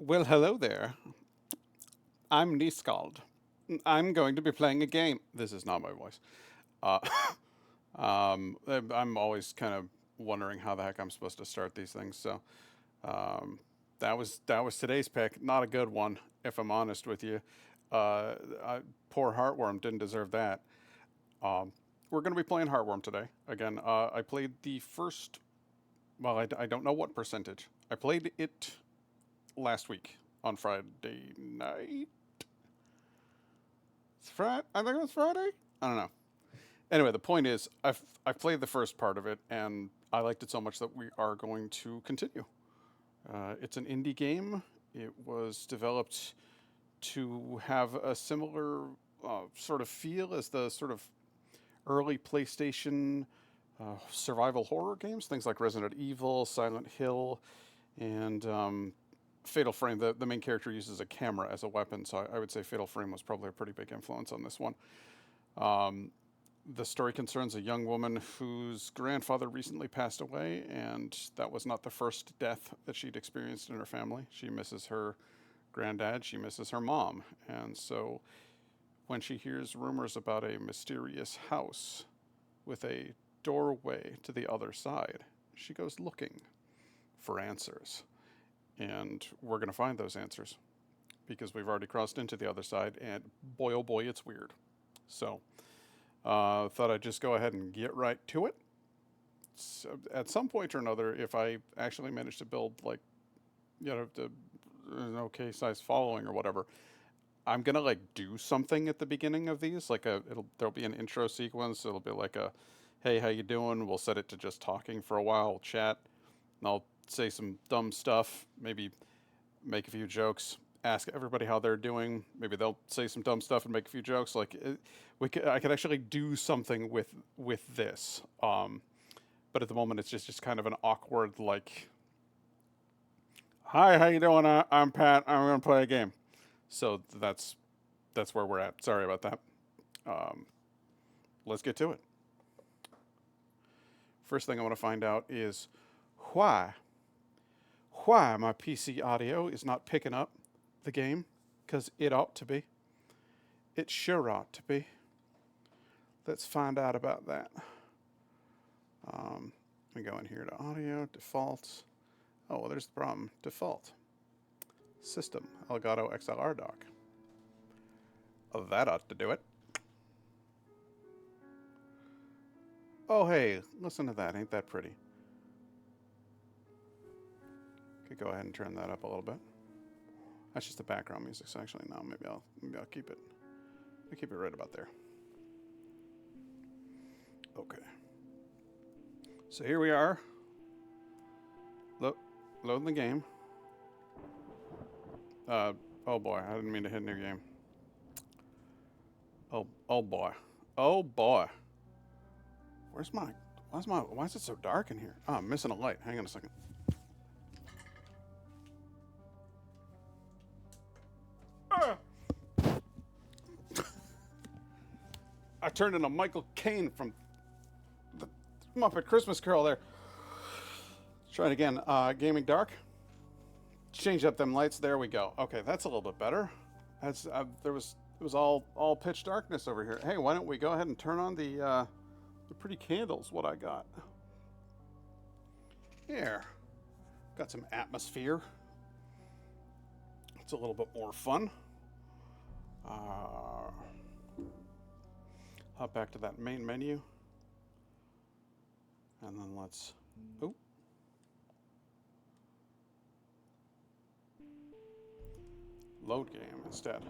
Well, hello there. I'm Niskald. I'm going to be playing a game. This is not my voice. Uh, I'm always kind of wondering how the heck I'm supposed to start these things. So um, that was today's pick. Not a good one, if I'm honest with you. Uh, I, Poor Heartworm didn't deserve that. Um, we're going to be playing Heartworm today. Again, I played the first. Well, I don't know what percentage. I played it last week on Friday night. It's Friday. I think it was Friday. I don't know. Anyway, the point is, I've played the first part of it, and I liked it so much that we are going to continue. It's an indie game. It was developed to have a similar sort of feel as the sort of early PlayStation survival horror games, things like Resident Evil, Silent Hill, and Fatal Frame. The main character uses a camera as a weapon, so I would say Fatal Frame was probably a pretty big influence on this one. Um, the story concerns a young woman whose grandfather recently passed away, and that was not the first death that she'd experienced in her family. She misses her granddad, she misses her mom, and so when she hears rumors about a mysterious house with a doorway to the other side, she goes looking for answers. And we're going to find those answers because we've already crossed into the other side, and boy, oh boy, it's weird. So, thought I'd just go ahead and get right to it. So at some point or another, if I actually manage to build, like, an okay sized following or whatever, I'm gonna like do something at the beginning of these. There'll be an intro sequence. It'll be like a, hey, how you doing? We'll set it to just talking for a while, we'll chat, and I'll say some dumb stuff, maybe make a few jokes, ask everybody how they're doing. Maybe they'll say some dumb stuff and make a few jokes. I could actually do something with this. But at the moment, it's just kind of an awkward like, hi, how you doing? I'm Pat. I'm gonna play a game. So that's where we're at. Sorry about that. Um, let's get to it. First thing I want to find out is why why my PC audio is not picking up the game, because it ought to be. It sure ought to be. Let's find out about that. We go in here to audio, defaults. Oh, well, there's the problem. Default. System, Elgato XLR dock. Oh, that ought to do it. Oh, hey, listen to that. Ain't that pretty? Could go ahead and turn that up a little bit. That's just the background music. So actually, no, maybe I'll keep it. I'll keep it right about there. Okay. So here we are. Loading the game. Oh boy, I didn't mean to hit new game. Oh boy. Oh boy. Why is it so dark in here? Oh, I'm missing a light. Hang on a second. Ah! I turned into Michael Caine from the Muppet Christmas Carol there. Let's try it again. Gaming dark. Change up them lights. There we go. Okay, that's a little bit better. That's it was all pitch darkness over here. Hey, why don't we go ahead and turn on the pretty candles? What I got here. Got some atmosphere. It's a little bit more fun. Hop back to that main menu, and then let's. Oh, load game instead.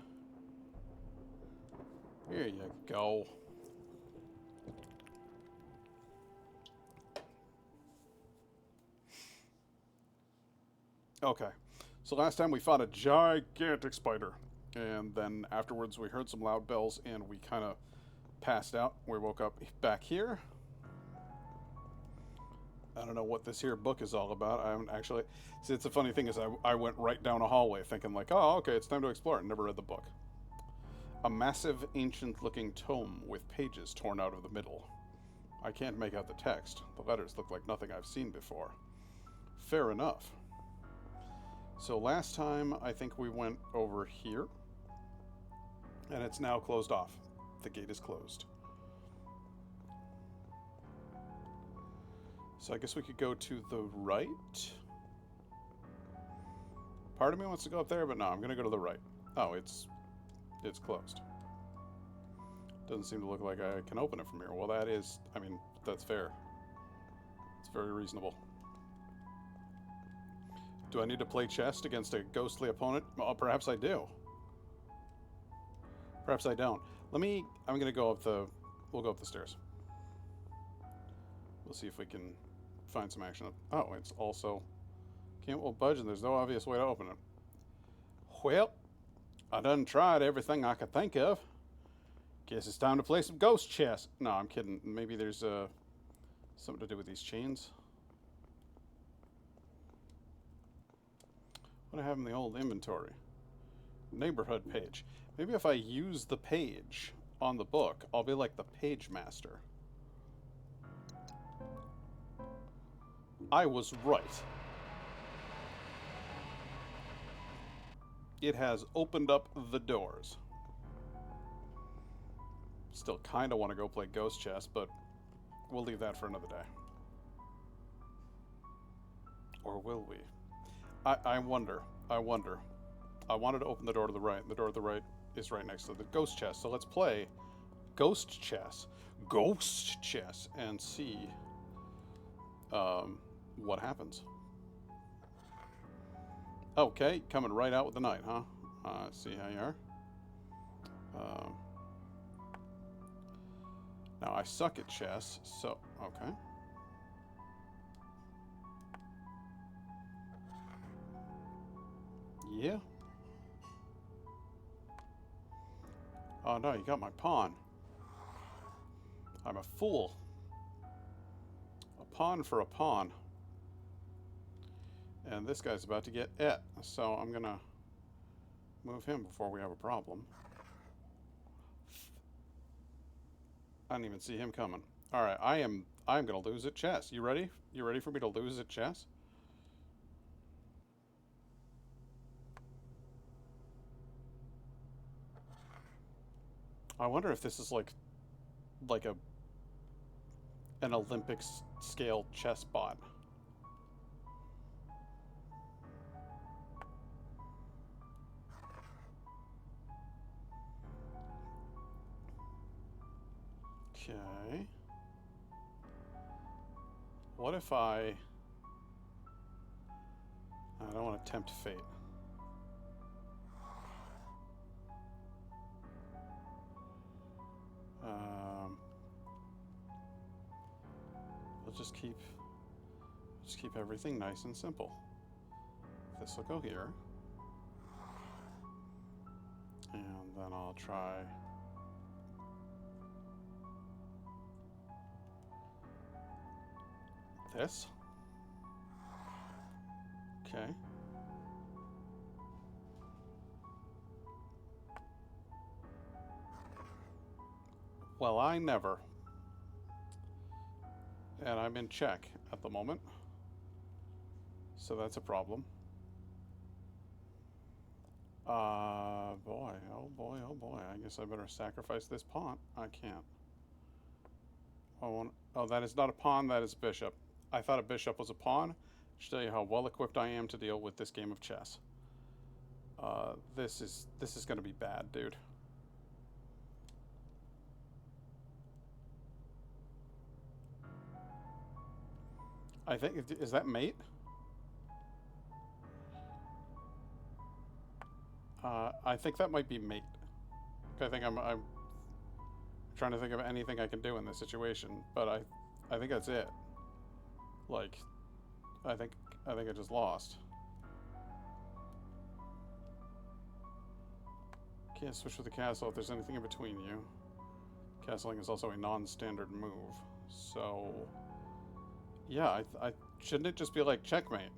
Here you go. Okay. So last time we fought a gigantic spider, and then afterwards we heard some loud bells and we kind of passed out. We woke up back here. I don't know what this here book is all about. I haven't actually. See, it's a funny thing is I went right down a hallway thinking like, oh, okay, it's time to explore. I never read the book. A massive, ancient-looking tome with pages torn out of the middle. I can't make out the text. The letters look like nothing I've seen before. Fair enough. So last time, I think we went over here. And it's now closed off. The gate is closed. So I guess we could go to the right. Part of me wants to go up there, but no, I'm going to go to the right. Oh, it's closed. Doesn't seem to look like I can open it from here. Well, that is, I mean, that's fair. It's very reasonable. Do I need to play chess against a ghostly opponent? Well, perhaps I do. Perhaps I don't. I'm going to go up we'll go up the stairs. We'll see if we can find some action. Oh, it's also, can't budge and there's no obvious way to open it. Well, I done tried everything I could think of. Guess it's time to play some ghost chess. No, I'm kidding. Maybe there's something to do with these chains. What do I have in the old inventory? Neighborhood page. Maybe if I use the page on the book, I'll be like the page master. I was right. It has opened up the doors. Still kind of want to go play ghost chess, but we'll leave that for another day. Or will we? I wonder. I wonder. I wanted to open the door to the right. The door to the right is right next to the ghost chest. So let's play ghost chess. Ghost chess. And see what happens. Okay, coming right out with the knight, huh? See how you are. Now, I suck at chess, so... Okay. Yeah. Oh, no, you got my pawn. I'm a fool. A pawn for a pawn. And this guy's about to get it, so I'm going to move him before we have a problem. I didn't even see him coming. All right, I'm going to lose at chess. You ready? You ready for me to lose at chess? I wonder if this is like an Olympics scale chess bot. Okay. What if I don't want to tempt fate. We'll just keep everything nice and simple. This will go here. And then I'll try this. Okay. Well, I never. And I'm in check at the moment. So that's a problem. Boy, oh boy, oh boy. I guess I better sacrifice this pawn. I can't. Oh, that is not a pawn, that is a bishop. I thought a bishop was a pawn. Should tell you how well equipped I am to deal with this game of chess. This is going to be bad, dude. I think, is that mate? I think that might be mate. I think I'm trying to think of anything I can do in this situation, but I think that's it. Like, I think I just lost. Can't switch with the castle if there's anything in between you. Castling is also a non-standard move, so yeah, I shouldn't it just be like checkmate?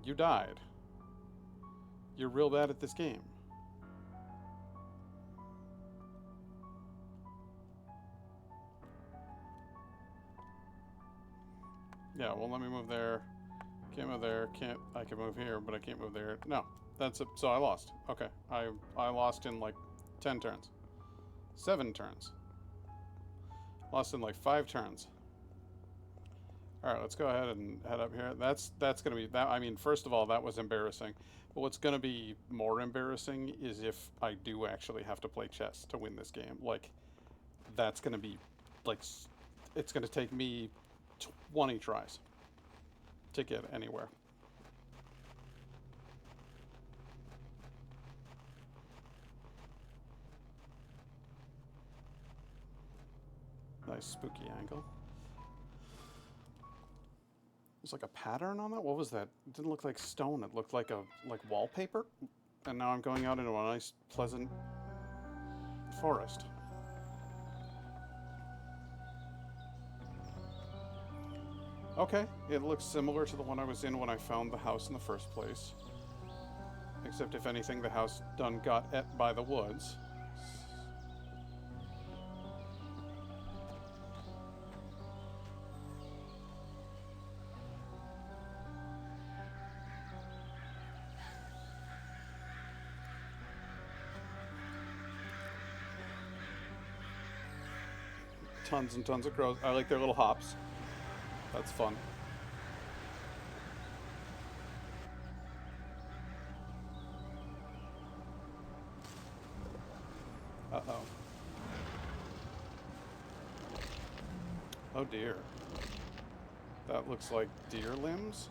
You died. You're real bad at this game. Yeah, well, let me move there. Can't move there. Can't. I can move here, but I can't move there. No, that's it. So I lost. Okay, I lost in like 10 turns, 7 turns. Lost in like 5 turns. All right, let's go ahead and head up here. That's gonna be that. I mean, first of all, that was embarrassing. But what's gonna be more embarrassing is if I do actually have to play chess to win this game. Like, that's gonna be like, it's gonna take me 20 tries to get anywhere. Nice spooky angle. There's like a pattern on that. What was that? It didn't look like stone. It looked like wallpaper. And now I'm going out into a nice, pleasant forest. Okay, it looks similar to the one I was in when I found the house in the first place. Except if anything, the house done got et by the woods. Tons and tons of crows. I like their little hops. That's fun. Uh-oh. Oh dear. That looks like deer limbs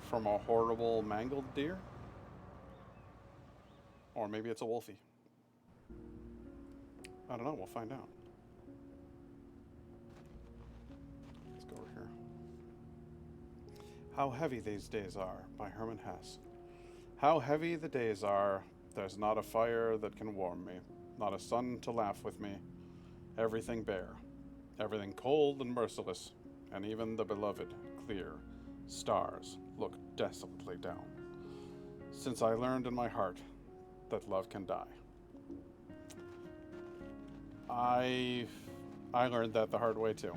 from a horrible mangled deer. Or maybe it's a wolfie. I don't know, we'll find out. Let's go over here. How Heavy These Days Are by Herman Hesse. How heavy the days are, there's not a fire that can warm me, not a sun to laugh with me, everything bare, everything cold and merciless, and even the beloved, clear stars look desolately down. Since I learned in my heart that love can die. I learned that the hard way too.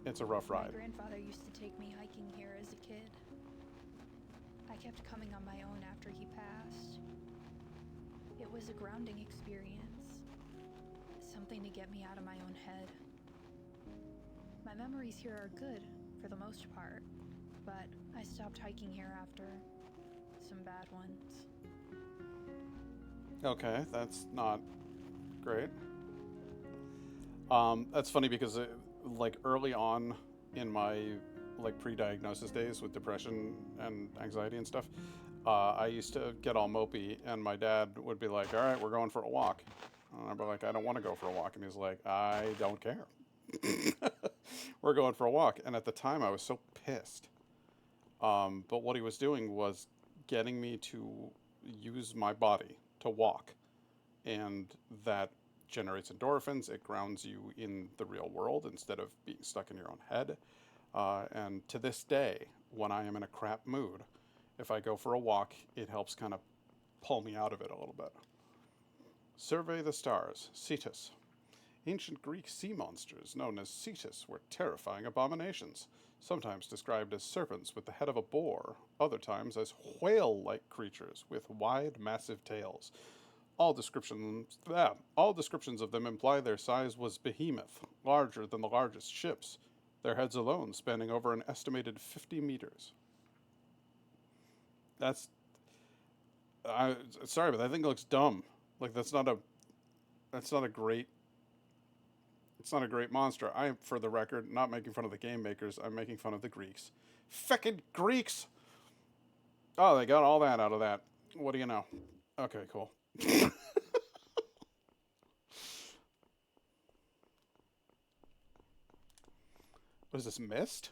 It's a rough ride. My grandfather used to take me hiking here as a kid. I kept coming on my own after he passed. It was a grounding experience. Something to get me out of my own head. My memories here are good, for the most part, but I stopped hiking here after some bad ones. Okay, that's not great. That's funny because like early on in my like pre-diagnosis days with depression and anxiety and stuff, I used to get all mopey, and my dad would be like, "All right, we're going for a walk." And I'd be like, "I don't want to go for a walk," and he's like, "I don't care." We're going for a walk, and at the time I was so pissed. But what he was doing was getting me to use my body to walk, and that generates endorphins. It grounds you in the real world instead of being stuck in your own head. And to this day, when I am in a crap mood, if I go for a walk, it helps kind of pull me out of it a little bit. Survey the stars. Cetus. Ancient Greek sea monsters known as Cetus were terrifying abominations, sometimes described as serpents with the head of a boar, other times as whale-like creatures with wide, massive tails. All descriptions of them imply their size was behemoth, larger than the largest ships, their heads alone spanning over an estimated 50 meters. Sorry, but that thing looks dumb. Like that's not a great monster. I am, for the record, not making fun of the game makers. I'm making fun of the Greeks. Feckin' Greeks! Oh, they got all that out of that. What do you know? Okay, cool. What is this, mist?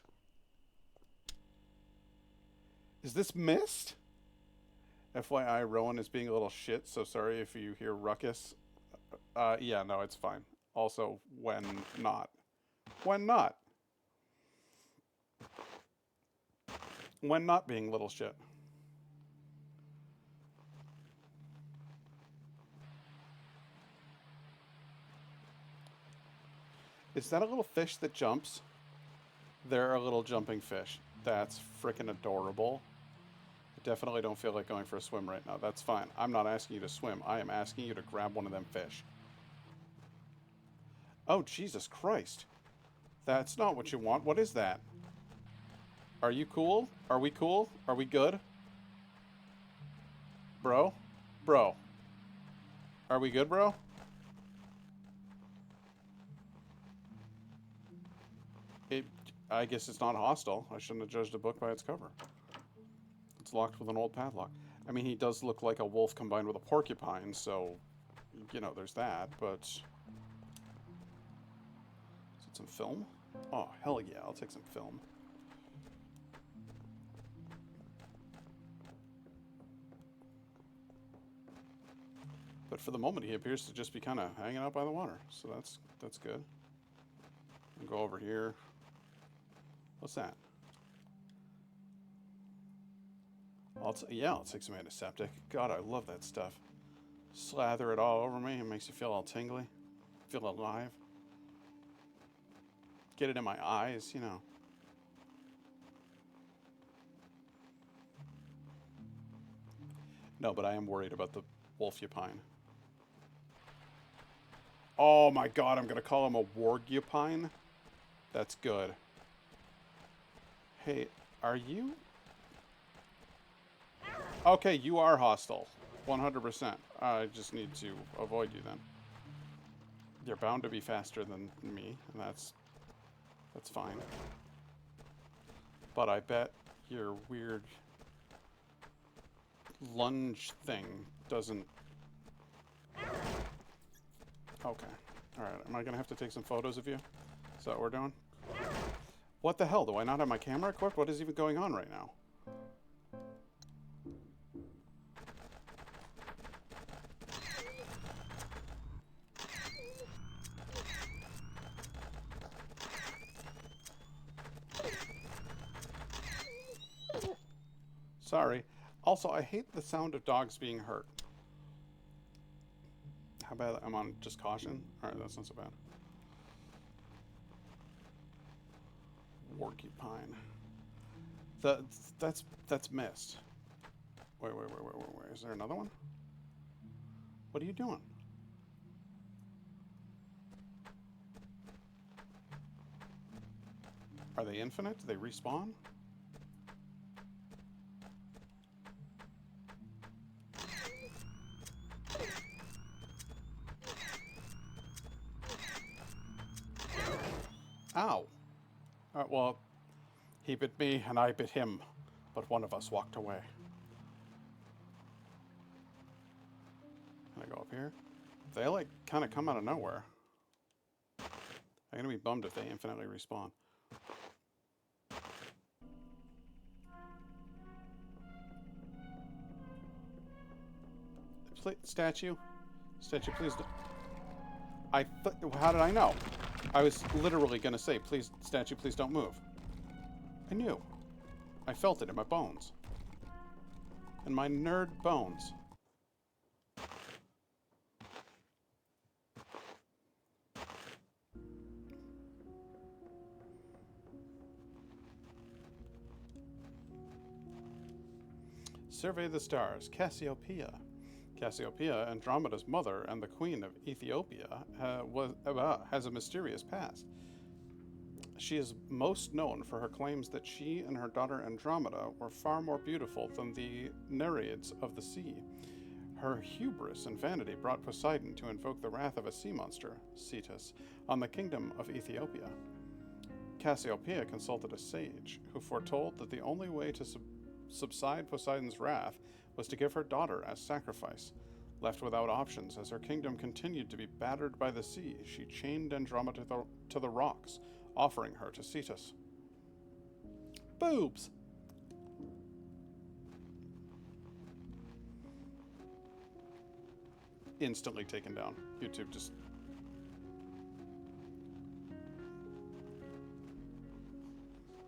Is this mist? FYI, Rowan is being a little shit, so sorry if you hear ruckus. Yeah, no, it's fine. Also, when not. When not. When not being little shit. Is that a little fish that jumps? They're a little jumping fish. That's freaking adorable. I definitely don't feel like going for a swim right now. That's fine. I'm not asking you to swim. I am asking you to grab one of them fish. Oh, Jesus Christ. That's not what you want. What is that? Are you cool? Are we cool? Are we good? Bro? Bro. Are we good, bro? It, I guess it's not hostile. I shouldn't have judged a book by its cover. It's locked with an old padlock. I mean, he does look like a wolf combined with a porcupine, so, you know, there's that, but... Is it some film? Oh, hell yeah, I'll take some film. But for the moment, he appears to just be kind of hanging out by the water, so that's good. I'll go over here. What's that? I'll take some antiseptic. God, I love that stuff. Slather it all over me. It makes you feel all tingly. Feel alive. Get it in my eyes, you know. No, but I am worried about the wolfupine. Oh my god, I'm going to call him a wargupine? That's good. Hey, are you... Okay, you are hostile. 100%. I just need to avoid you then. You're bound to be faster than me, and that's fine. But I bet your weird lunge thing doesn't... Okay. Alright, am I gonna have to take some photos of you? Is that what we're doing? What the hell? Do I not have my camera equipped? What is even going on right now? Sorry. Also, I hate the sound of dogs being hurt. How about I'm on just caution? Alright, that's not so bad. Porcupine. That's missed. Wait. Is there another one? What are you doing? Are they infinite? Do they respawn? Ow. Well, he bit me and I bit him, but one of us walked away. Can I go up here? They like kind of come out of nowhere. I'm gonna be bummed if they infinitely respawn. Statue, please. How did I know? I was literally gonna say, please, statue, please don't move. I knew. I felt it in my bones. In my nerd bones. Survey the stars. Cassiopeia. Cassiopeia, Andromeda's mother and the queen of Ethiopia, has a mysterious past. She is most known for her claims that she and her daughter Andromeda were far more beautiful than the Nereids of the sea. Her hubris and vanity brought Poseidon to invoke the wrath of a sea monster, Cetus, on the kingdom of Ethiopia. Cassiopeia consulted a sage, who foretold that the only way to subside Poseidon's wrath was to give her daughter as sacrifice. Left without options as her kingdom continued to be battered by the sea, she chained Andromeda to the rocks, offering her to Cetus. Boobs! Instantly taken down. YouTube just...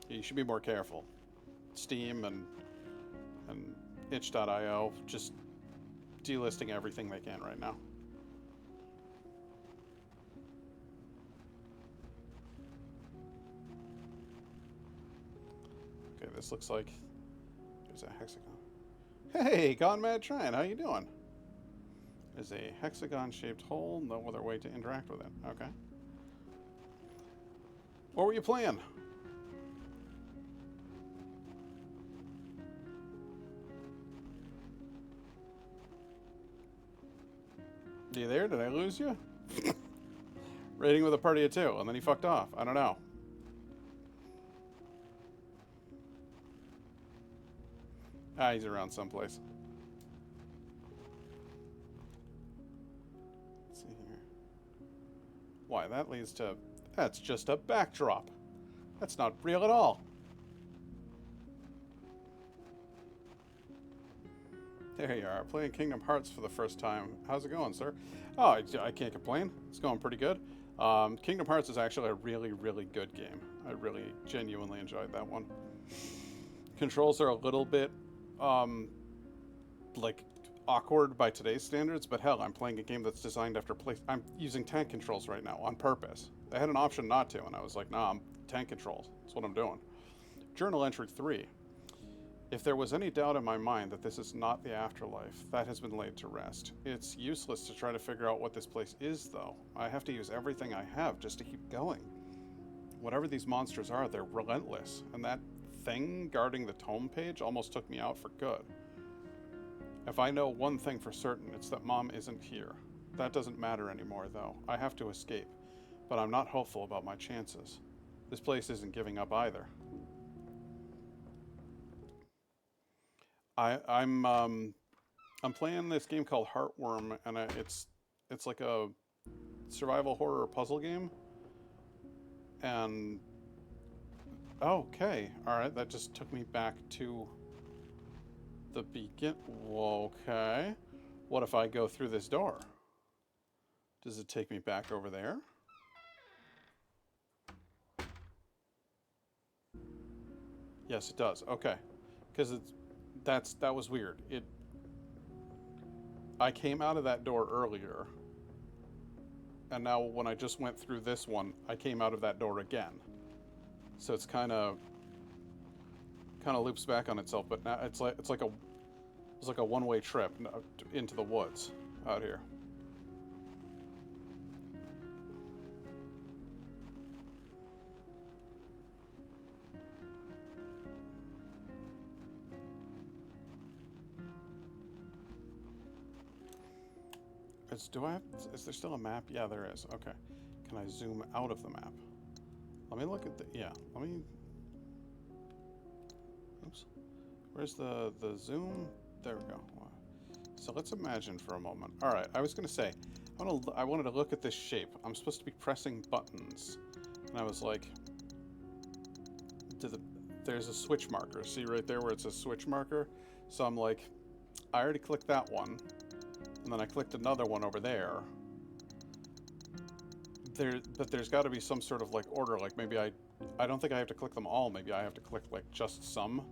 You should be more careful. Steam and itch.io just delisting everything they can right now. Okay, This looks like there's a hexagon. Hey, Gone Mad Trine, how you doing? There's a hexagon-shaped hole. No other way to interact with it. Okay. What were you playing? You there? Did I lose you? Raiding with a party of 2, and then he fucked off. I don't know. Ah, he's around someplace. Let's see here. Why, that leads to... That's just a backdrop. That's not real at all. There you are, playing Kingdom Hearts for the first time. How's it going, sir? Oh, I can't complain. It's going pretty good. Kingdom Hearts is actually a really, really good game. I really genuinely enjoyed that one. Controls are a little bit, like, awkward by today's standards, but hell, I'm playing a game that's designed after I'm using tank controls right now on purpose. They had an option not to, and I was like, nah, I'm tank controls. That's what I'm doing. Journal entry 3. If there was any doubt in my mind that this is not the afterlife, that has been laid to rest. It's useless to try to figure out what this place is, though. I have to use everything I have just to keep going. Whatever these monsters are, they're relentless, and that thing guarding the tome page almost took me out for good. If I know one thing for certain, it's that Mom isn't here. That doesn't matter anymore, though. I have to escape, but I'm not hopeful about my chances. This place isn't giving up either. I'm playing this game called Heartworm, and it's like a survival horror puzzle game. And okay, all right, that just took me back to the begin. Okay, what if I go through this door? Does it take me back over there? Yes, it does. Okay, because that was weird. I came out of that door earlier, and now when I just went through this one, I came out of that door again. So it's kind of loops back on itself, but now it's like a one-way trip into the woods out here. Is there still a map? Yeah, there is. Okay. Can I zoom out of the map? Let me look at let me... Oops. Where's the zoom? There we go. So let's imagine for a moment. All right, I was going to say, I wanted to look at this shape. I'm supposed to be pressing buttons. And I was like, there's a switch marker. See right there where it says switch marker? So I'm like, I already clicked that one. And then I clicked another one over there. But there's got to be some sort of like order. Like maybe I don't think I have to click them all. Maybe I have to click like just some.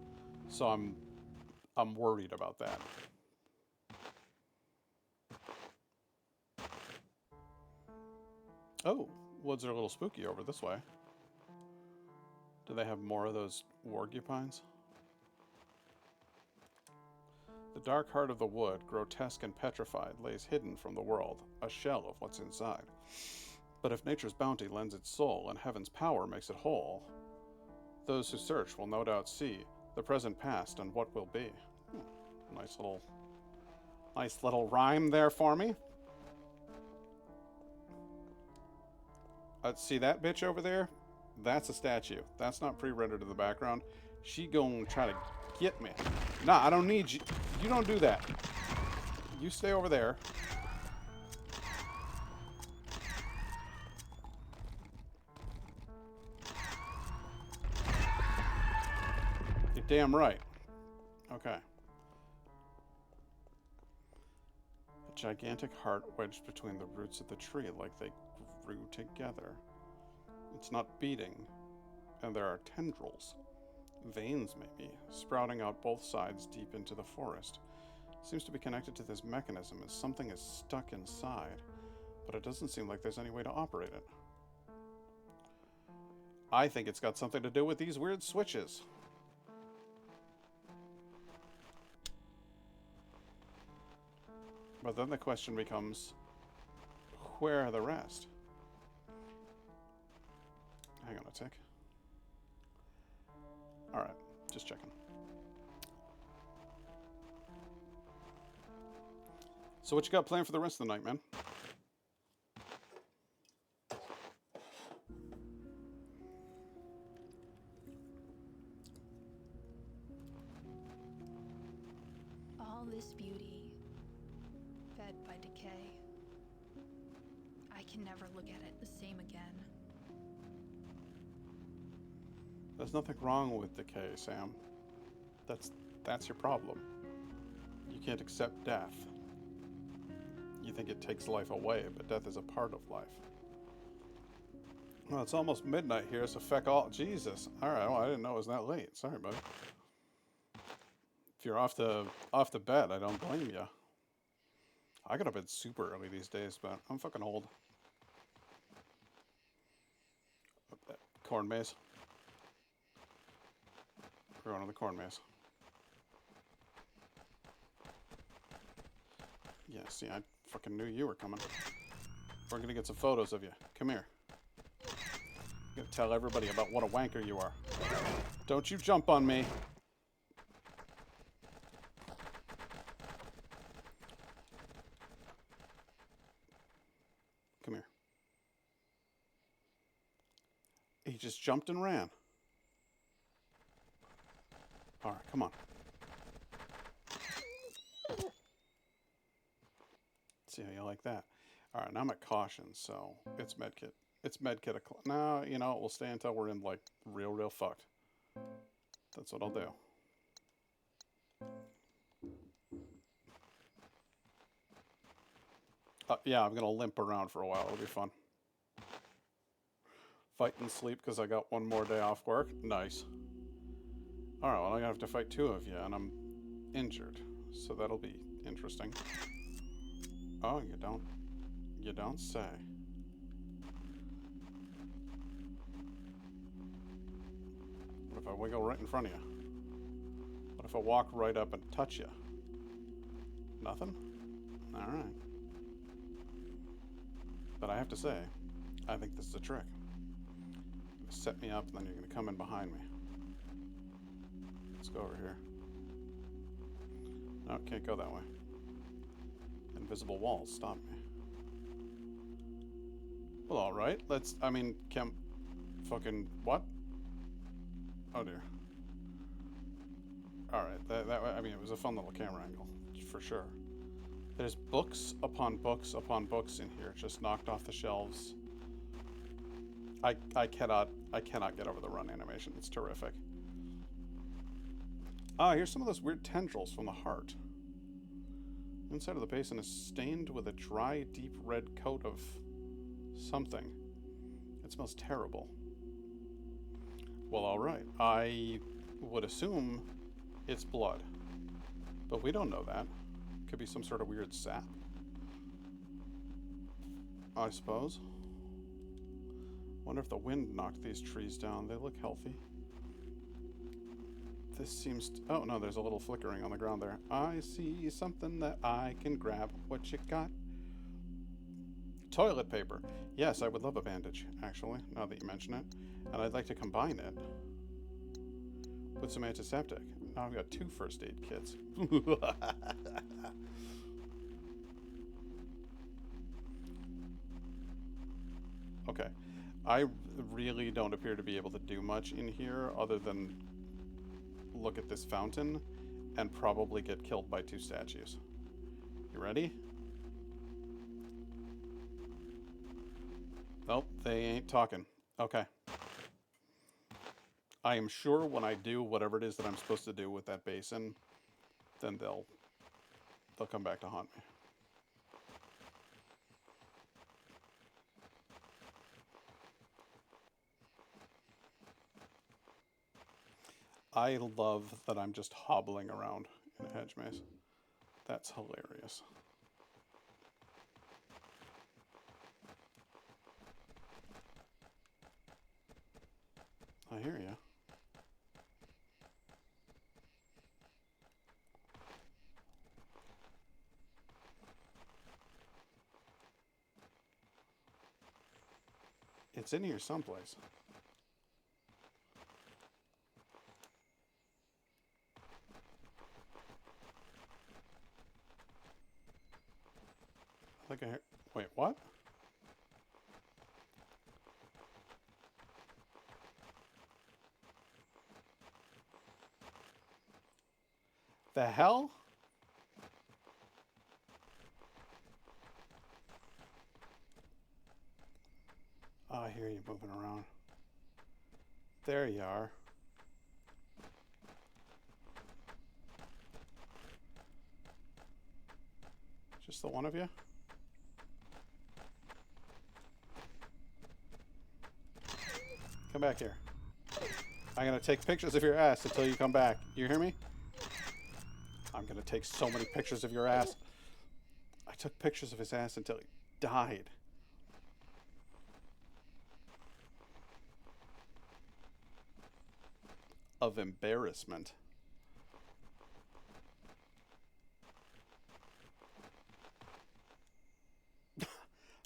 So I'm worried about that. Oh, woods are a little spooky over this way. Do they have more of those wargupines? The dark heart of the wood, grotesque and petrified, lays hidden from the world, a shell of what's inside. But if nature's bounty lends its soul and heaven's power makes it whole, those who search will no doubt see the present past and what will be. Nice little rhyme there for me. See that bitch over there? That's a statue. That's not pre-rendered in the background. She gonna try to get me. Nah, I don't need you. You don't do that. You stay over there. You're damn right. Okay. A gigantic heart wedged between the roots of the tree like they grew together. It's not beating, and there are tendrils. Veins, maybe, sprouting out both sides deep into the forest. Seems to be connected to this mechanism as something is stuck inside, but it doesn't seem like there's any way to operate it. I think it's got something to do with these weird switches. But then the question becomes, where are the rest? Hang on a tick. Alright, just checking. So what you got planned for the rest of the night, man? All this beauty, fed by decay. I can never look at it the same again. There's nothing wrong with decay, Sam. That's your problem. You can't accept death. You think it takes life away, but death is a part of life. Well, it's almost midnight here, so feck all. Jesus. All right. Well, I didn't know it was that late. Sorry, buddy. If you're off to bed, I don't blame you. I go to bed super early these days, but I'm fucking old. Corn maze. We're going to the corn maze. Yeah, see, I fucking knew you were coming. We're gonna get some photos of you. Come here. I'm gonna tell everybody about what a wanker you are. Don't you jump on me. Come here. He just jumped and ran. Alright, come on. See how you like that. Alright, now I'm at caution, so it's medkit. It's medkit o'clock. No, you know, we'll stay until we're in, like, real fucked. That's what I'll do. Yeah, I'm gonna limp around for a while. It'll be fun. Fight and sleep because I got one more day off work. Nice. Alright, well, I'm gonna have to fight 2 of you, and I'm injured. So that'll be interesting. Oh, you don't say. What if I wiggle right in front of you? What if I walk right up and touch you? Nothing? Alright. But I have to say, I think this is a trick. Set me up, and then you're going to come in behind me. Let's go over here. No, can't go that way. Invisible walls stop me. Well, alright. Let's, I mean, fucking, what? Oh dear. Alright, I mean, it was a fun little camera angle, for sure. There's books upon books upon books in here, just knocked off the shelves. I cannot get over the run animation. It's terrific. Ah, here's some of those weird tendrils from the heart. Inside of the basin is stained with a dry, deep red coat of something. It smells terrible. Well, alright. I would assume it's blood. But we don't know that. Could be some sort of weird sap. I suppose. Wonder if the wind knocked these trees down. They look healthy. This seems... oh, no, there's a little flickering on the ground there. I see something that I can grab. What you got? Toilet paper. Yes, I would love a bandage, actually, now that you mention it. And I'd like to combine it with some antiseptic. Now I've got 2 first aid kits. Okay. I really don't appear to be able to do much in here other than look at this fountain and probably get killed by 2 statues. You ready? Nope, they ain't talking. Okay. I am sure when I do whatever it is that I'm supposed to do with that basin, then they'll come back to haunt me. I love that I'm just hobbling around in a hedge maze. That's hilarious. I hear you. It's in here someplace. I think I heard... Wait, what? The hell? Oh, I hear you moving around. There you are. Just the one of you? Come back here. I'm gonna take pictures of your ass until you come back. You hear me? I'm gonna take so many pictures of your ass. I took pictures of his ass until he died. Of embarrassment.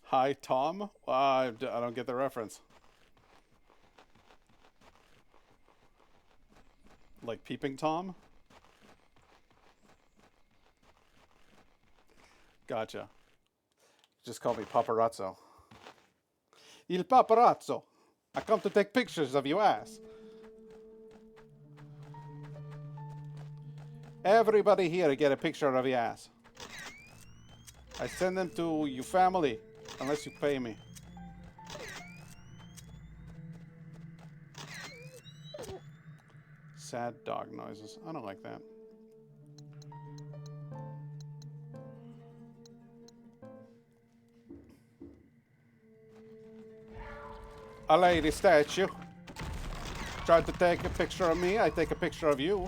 Hi, Tom? I don't get the reference. Like Peeping Tom? Gotcha. Just call me Paparazzo. Il paparazzo. I come to take pictures of your ass. Everybody here get a picture of your ass. I send them to your family, unless you pay me. Sad dog noises. I don't like that. A lady statue. Tried to take a picture of me, I take a picture of you.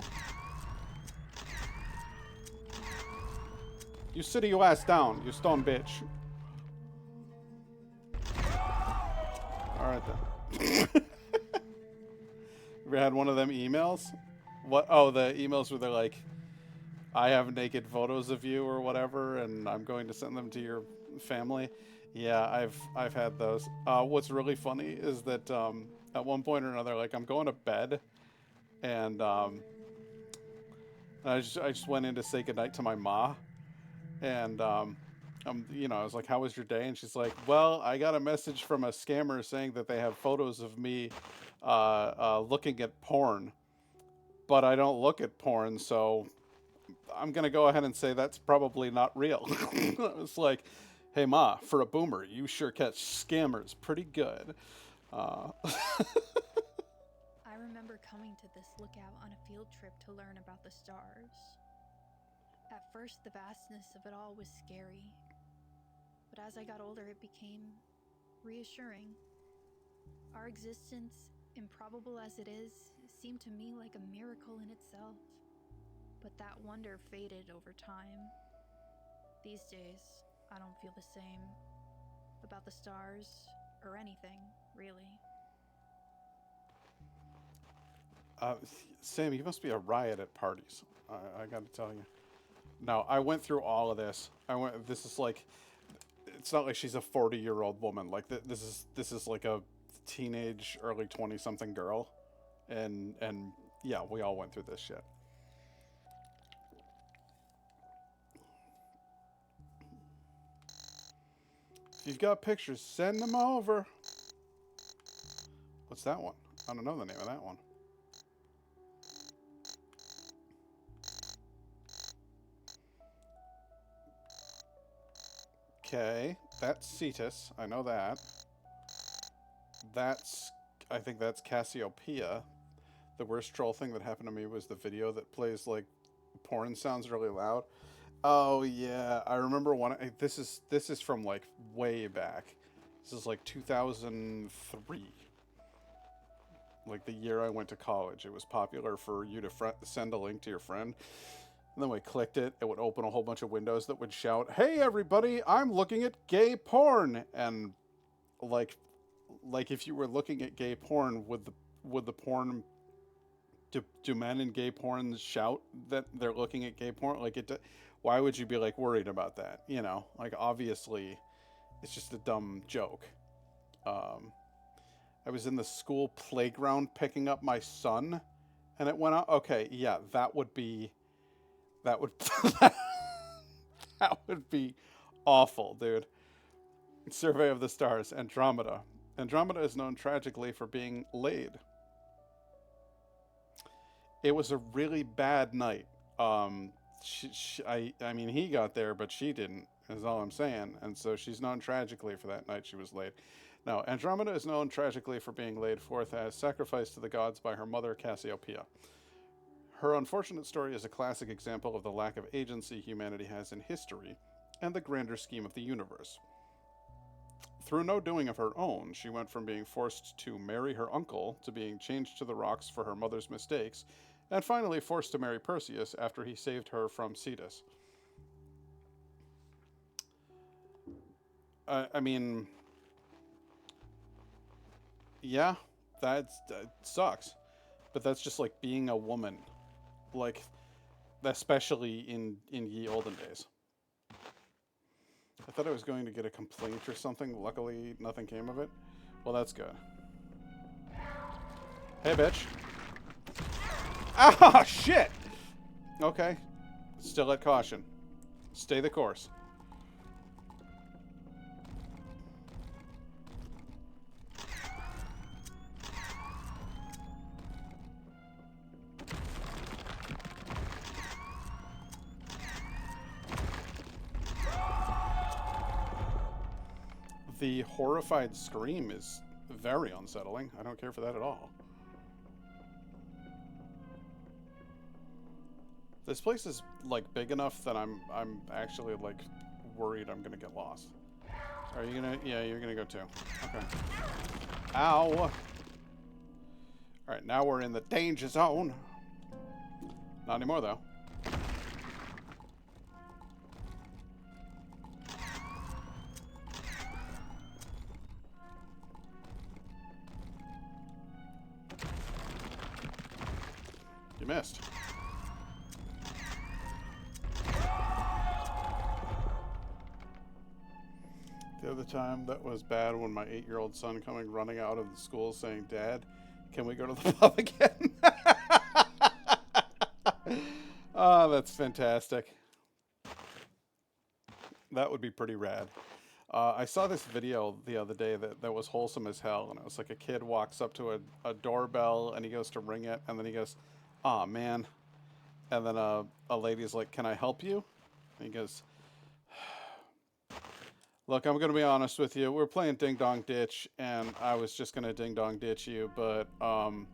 You sit your ass down, you stone bitch. Alright then. Ever had one of them emails? What? Oh, the emails where they're like, I have naked photos of you or whatever, and I'm going to send them to your family. Yeah, I've had those. What's really funny is that at one point or another, like I'm going to bed, and I just went in to say goodnight to my ma, and I was like, "How was your day?" And she's like, "Well, I got a message from a scammer saying that they have photos of me looking at porn, but I don't look at porn, so I'm gonna go ahead and say that's probably not real." I was like, "Hey ma, for a boomer, you sure catch scammers pretty good." Uh, I remember coming to this lookout on a field trip to learn about the stars. At first, the vastness of it all was scary, but as I got older, it became reassuring. Our existence, improbable as it is, seemed to me like a miracle in itself. But that wonder faded over time. These days, I don't feel the same about the stars or anything, really. uh, Sam, you must be a riot at parties. I got to tell you. No, I went through all of this. This is like, it's not like she's a 40-year-old woman. Like this is like a teenage, early 20-something girl, and yeah, we all went through this shit. If you've got pictures, send them over. What's that one? I don't know the name of that one. Okay, that's Cetus. I know that. That's, I think that's Cassiopeia. The worst troll thing that happened to me was the video that plays like porn sounds really loud. Oh yeah, I remember one. This is from like way back. This is like 2003, like the year I went to college. It was popular for you to send a link to your friend. And then we clicked it, it would open a whole bunch of windows that would shout, "Hey everybody, I'm looking at gay porn." And like like if you were looking at gay porn, would the porn do men in gay porn shout that they're looking at gay porn? Like it why would you be like worried about that? Like obviously it's just a dumb joke. Um I was in the school playground picking up my son, and it went out. Okay, yeah, that would be that would that would be awful, dude. Survey of the Stars, Andromeda. Andromeda is known tragically for being laid. It was a really bad night. I mean, he got there, but she didn't. Is all I'm saying. And so she's known tragically for that night she was laid. Now, Andromeda is known tragically for being laid forth as sacrifice to the gods by her mother Cassiopeia. Her unfortunate story is a classic example of the lack of agency humanity has in history and the grander scheme of the universe. Through no doing of her own, she went from being forced to marry her uncle to being changed to the rocks for her mother's mistakes, and finally forced to marry Perseus after he saved her from Cetus. I mean, yeah, that sucks, but that's just like being a woman, like especially in ye olden days. I thought I was going to get a complaint or something. Luckily, nothing came of it. Well, that's good. Hey, bitch. Ah, shit! Okay. Still at caution. Stay the course. The horrified scream is very unsettling. I don't care for that at all. This place is like big enough that I'm actually like worried I'm gonna get lost. Are you gonna? Yeah, you're gonna go too. Okay. Ow! All right, now we're in the danger zone. Not anymore though. You missed. The other time that was bad when my 8-year-old son coming running out of the school saying, "Dad, can we go to the pub again?" Oh, that's fantastic. That would be pretty rad. I saw this video the other day that was wholesome as hell, and it was like a kid walks up to a doorbell and he goes to ring it, and then he goes, "Aw, man." And then a lady's like, "Can I help you?" And he goes, "Look, I'm gonna be honest with you. We're playing Ding Dong Ditch, and I was just gonna Ding Dong Ditch you, but I'm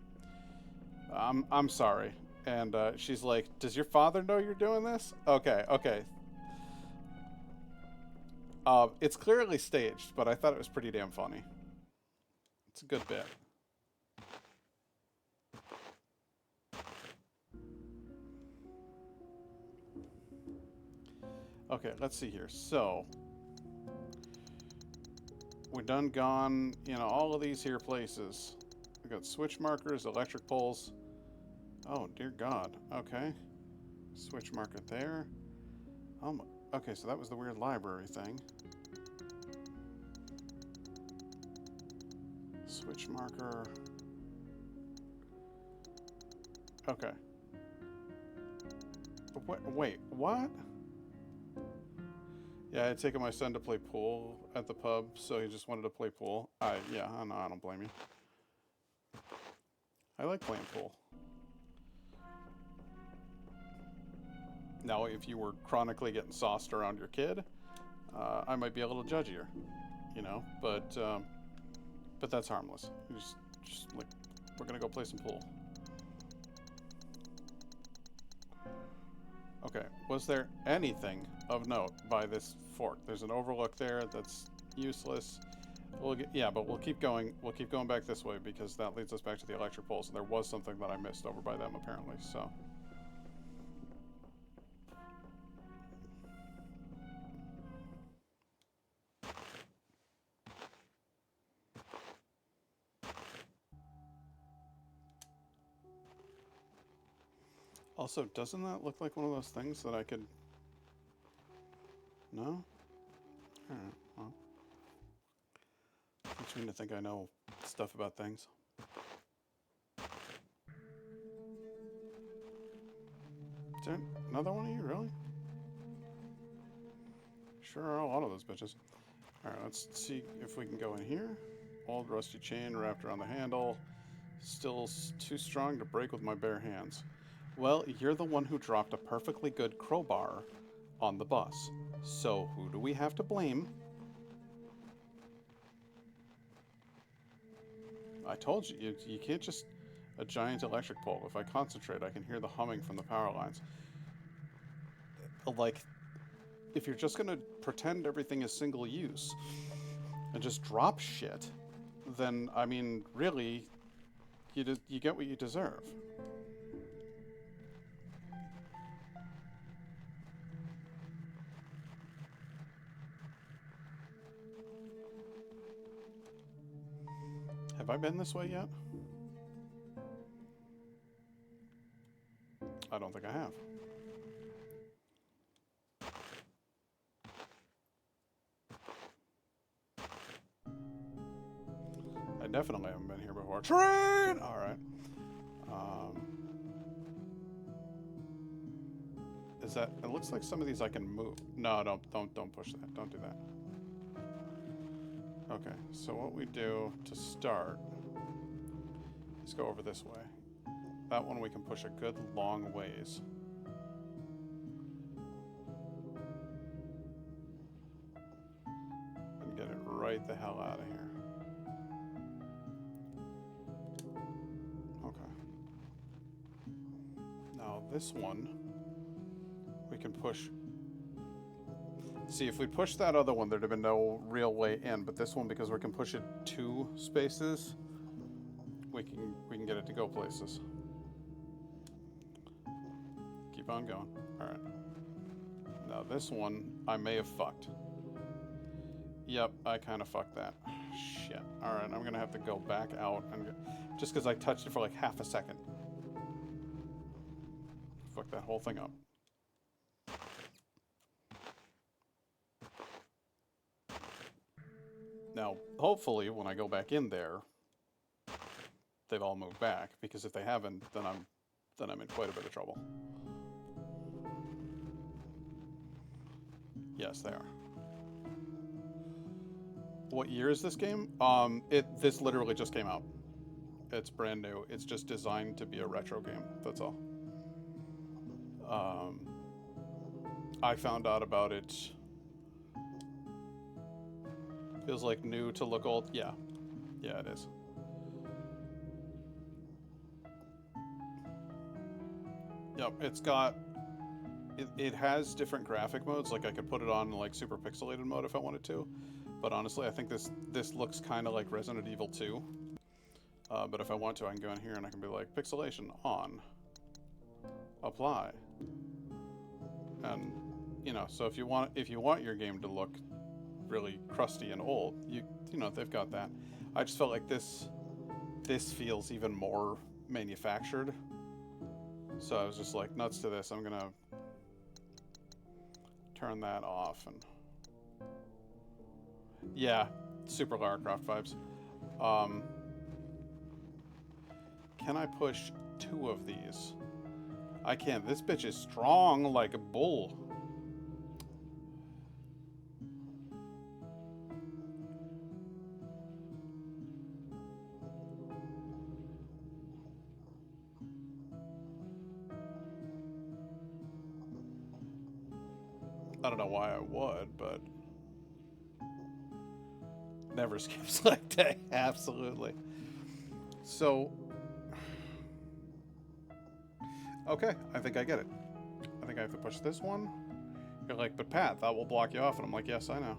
sorry." And she's like, "Does your father know you're doing this?" Okay, okay. It's clearly staged, but I thought it was pretty damn funny. It's a good bit. Okay, let's see here. So, we done gone, all of these here places. We got switch markers, electric poles. Oh, dear God. Okay. Switch marker there. Oh, my. Okay, so that was the weird library thing. Switch marker. Okay. Wait, what? Yeah, I had taken my son to play pool at the pub, so he just wanted to play pool. Yeah, I don't blame you. I like playing pool. Now, if you were chronically getting sauced around your kid, I might be a little judgier, but that's harmless. Just like, we're gonna go play some pool. Okay, was there anything of note by this fort? There's an overlook there that's useless. But we'll keep going. We'll keep going back this way because that leads us back to the electric poles. And there was something that I missed over by them apparently. So. Also, doesn't that look like one of those things that I could... No? Alright, well. Teach me to think I know stuff about things. Is there another one of you, really? Sure are a lot of those bitches. Alright, let's see if we can go in here. Old rusty chain wrapped around the handle. Still too strong to break with my bare hands. Well, you're the one who dropped a perfectly good crowbar on the bus. So who do we have to blame? I told you, you can't just... A giant electric pole. If I concentrate, I can hear the humming from the power lines. Like, if you're just gonna pretend everything is single use and just drop shit, then, I mean, really, you get what you deserve. Have I been this way yet? I don't think I have. I definitely haven't been here before. Train! Alright. Is that... It looks like some of these I can move. No, don't push that. Don't do that. Okay, so what we do to start is go over this way. That one we can push a good long ways. And get it right the hell out of here. Okay. Now this one, we can push... See, if we push that other one, there'd have been no real way in, but this one, because we can push it 2 spaces, we can get it to go places. Keep on going. Alright. Now this one, I may have fucked. Yep, I kind of fucked that. Shit. Alright, I'm gonna have to go back out, and just because I touched it for like half a second. Fuck that whole thing up. Now, hopefully, when I go back in there, they've all moved back, because if they haven't, then I'm in quite a bit of trouble. Yes, they are. What year is this game? This literally just came out. It's brand new. It's just designed to be a retro game. That's all. I found out about it. Feels like new to look old. Yeah. Yeah, it is. Yep, it's got... It has different graphic modes. Like, I could put it on, like, super pixelated mode if I wanted to. But honestly, I think this looks kind of like Resident Evil 2. But if I want to, I can go in here and I can be like, pixelation on. Apply. And, you know, so if you want your game to look really crusty and old, you know, they've got that. I just felt like this feels even more manufactured. So I was just like, nuts to this. I'm gonna turn that off. And yeah, super Lara Croft vibes. Can I push 2 of these? I can't. This bitch is strong like a bull. I don't know why I would, but never skips leg day. Absolutely. So, okay, I think I get it. I think I have to push this one. You're like, but Pat, that will block you off. And I'm like, yes, I know.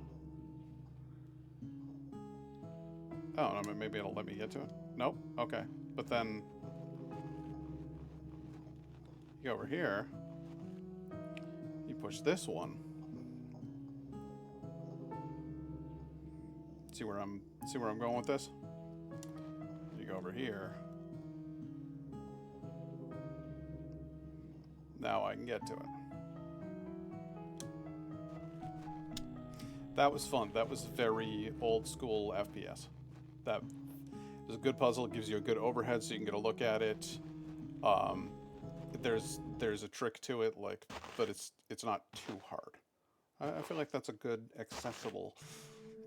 Oh, no, maybe it'll let me get to it. Nope. Okay. But then you go over here. You push this one. See where I'm going with this? You go over here. Now I can get to it. That was fun. That was very old school FPS. That It's a good puzzle. It gives you a good overhead so you can get a look at it. Um, there's a trick to it, like, but it's not too hard. I feel like that's a good accessible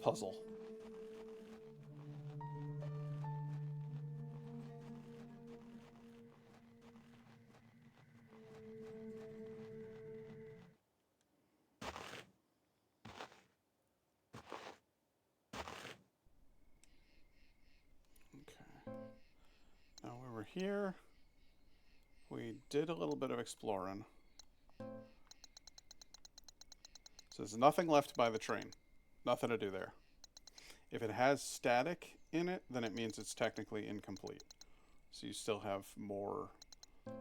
puzzle. Okay. Now we were here. We did a little bit of exploring. So there's nothing left by the train. Nothing to do there. If it has static in it, then it means it's technically incomplete. So you still have more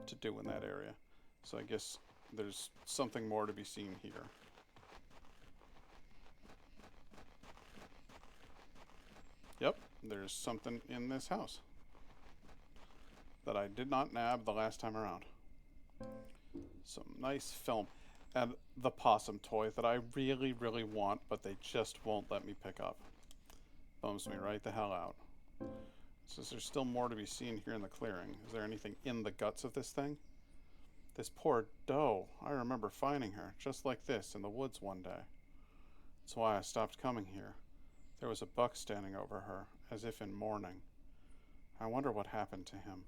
to do in that area. So I guess there's something more to be seen here. Yep, there's something in this house that I did not nab the last time around. Some nice film. And the possum toy that I really, really want, but they just won't let me pick up. Bums me right the hell out. Says there's still more to be seen here in the clearing. Is there anything in the guts of this thing? This poor doe. I remember finding her, just like this, in the woods one day. That's why I stopped coming here. There was a buck standing over her, as if in mourning. I wonder what happened to him.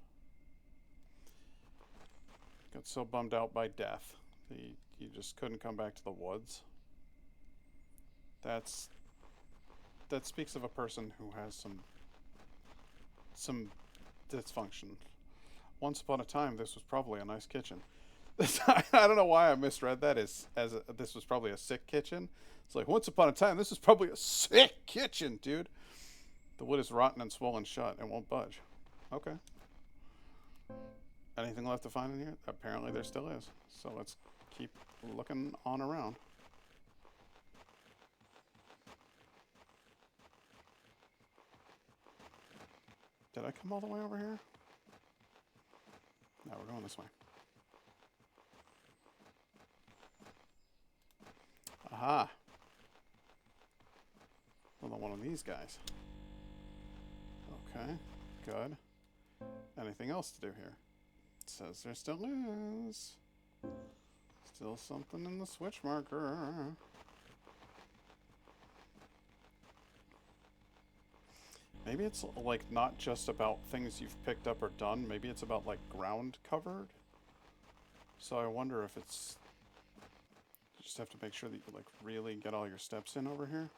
Got so bummed out by death. He just couldn't come back to the woods. That speaks of a person who has some dysfunction. Once upon a time, this was probably a nice kitchen. I don't know why I misread that as this was probably a sick kitchen. It's like, once upon a time, this was probably a sick kitchen, dude. The wood is rotten and swollen shut and won't budge. Okay. Anything left to find in here? Apparently there still is. So let's keep looking on around. Did I come all the way over here? No, we're going this way. Aha. Another one of these guys. Okay, good. Anything else to do here? It says there still is. Still something in the switch marker. Maybe it's like not just about things you've picked up or done. Maybe it's about like ground covered. So I wonder if it's... You just have to make sure that you like really get all your steps in over here.